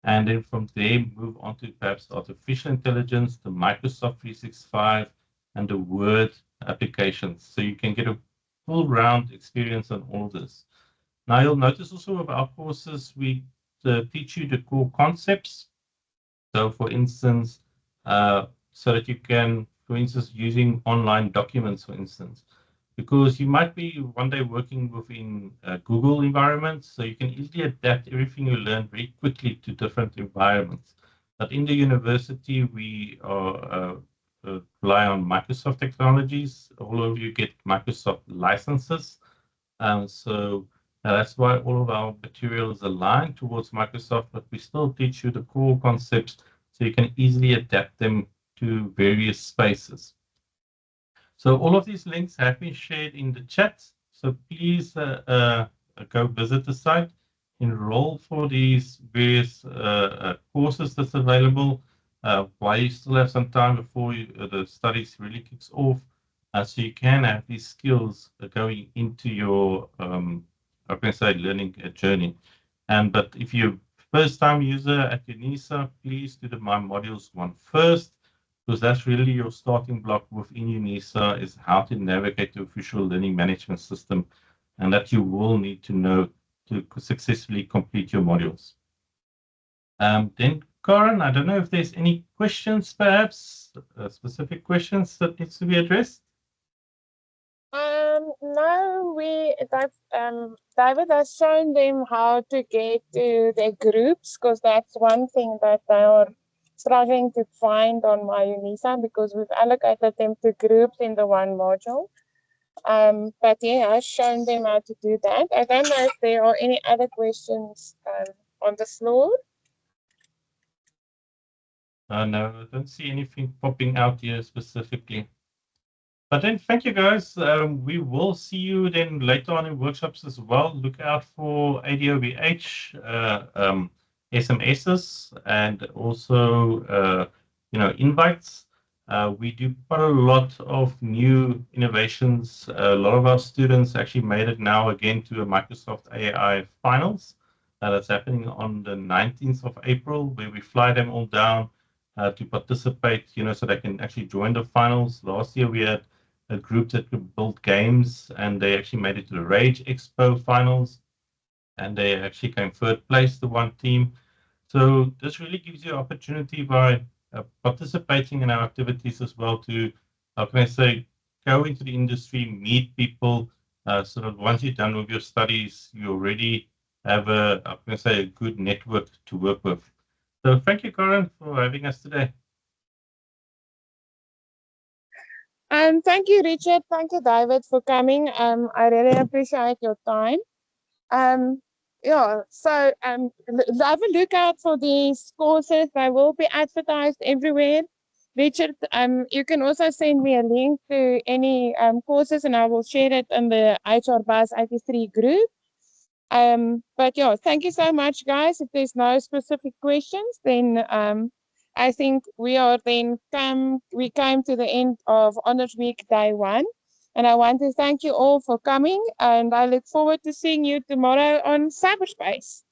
And then from there, move on to perhaps artificial intelligence, the Microsoft 365, and the Word applications. So you can get a full round experience on all of this. Now, you'll notice also with our courses, we teach you the core concepts. So for instance, so that you can, for instance, using online documents, for instance, because you might be one day working within Google environments, so you can easily adapt everything you learn very quickly to different environments. But in the university, we are rely on Microsoft technologies. All of you get Microsoft licenses. So that's why all of our materials align towards Microsoft, but we still teach you the core concepts so you can easily adapt them to various spaces. So all of these links have been shared in the chat. So please go visit the site, enroll for these various courses that's available while you still have some time before the studies really kicks off. So you can have these skills going into your, how can I say, learning journey. But if you're first-time user at UNISA, please do the My Modules one first, because that's really your starting block within UNISA, is how to navigate the official learning management system, and that you will need to know to successfully complete your modules. Then, Karen, I don't know if there's any questions, perhaps, specific questions that needs to be addressed? No, David has shown them how to get to their groups, because that's one thing that they are struggling to find on my UNISA, because we've allocated them to groups in the one module. But yeah, I've shown them how to do that. I don't know if there are any other questions on the floor. No, I don't see anything popping out here specifically. But then thank you, guys. We will see you then later on in workshops as well. Look out for ADOBH SMSs and also invites. We do quite a lot of new innovations. A lot of our students actually made it now again to a Microsoft AI finals. That's happening on the 19th of April, where we fly them all down to participate, so they can actually join the finals. Last year we had a group that could build games, and they actually made it to the Rage Expo finals, and they actually came third place, the one team. So this really gives you opportunity by participating in our activities as well to, how can I say, go into the industry, meet people, so that once you're done with your studies, you already have a, how can I say, a good network to work with. So thank you, Karen, for having us today. Thank you, Richard. Thank you, David, for coming. I really appreciate your time. Yeah, so have a look out for these courses. They will be advertised everywhere. Richard, you can also send me a link to any courses, and I will share it in the HR Buzz 83 group. But yeah, thank you so much, guys. If there's no specific questions, then I think we came to the end of Honors Week Day 1. And I want to thank you all for coming, and I look forward to seeing you tomorrow on Cyberspace.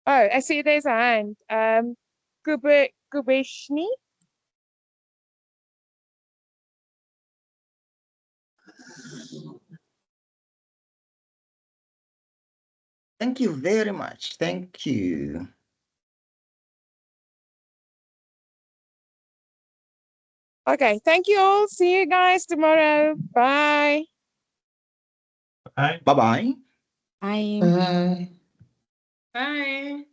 Oh, I see there's a hand. Kubeshni. Thank you very much. Thank you. Okay, thank you all. See you guys tomorrow. Bye. Bye. Bye-bye. Bye. Bye. Bye.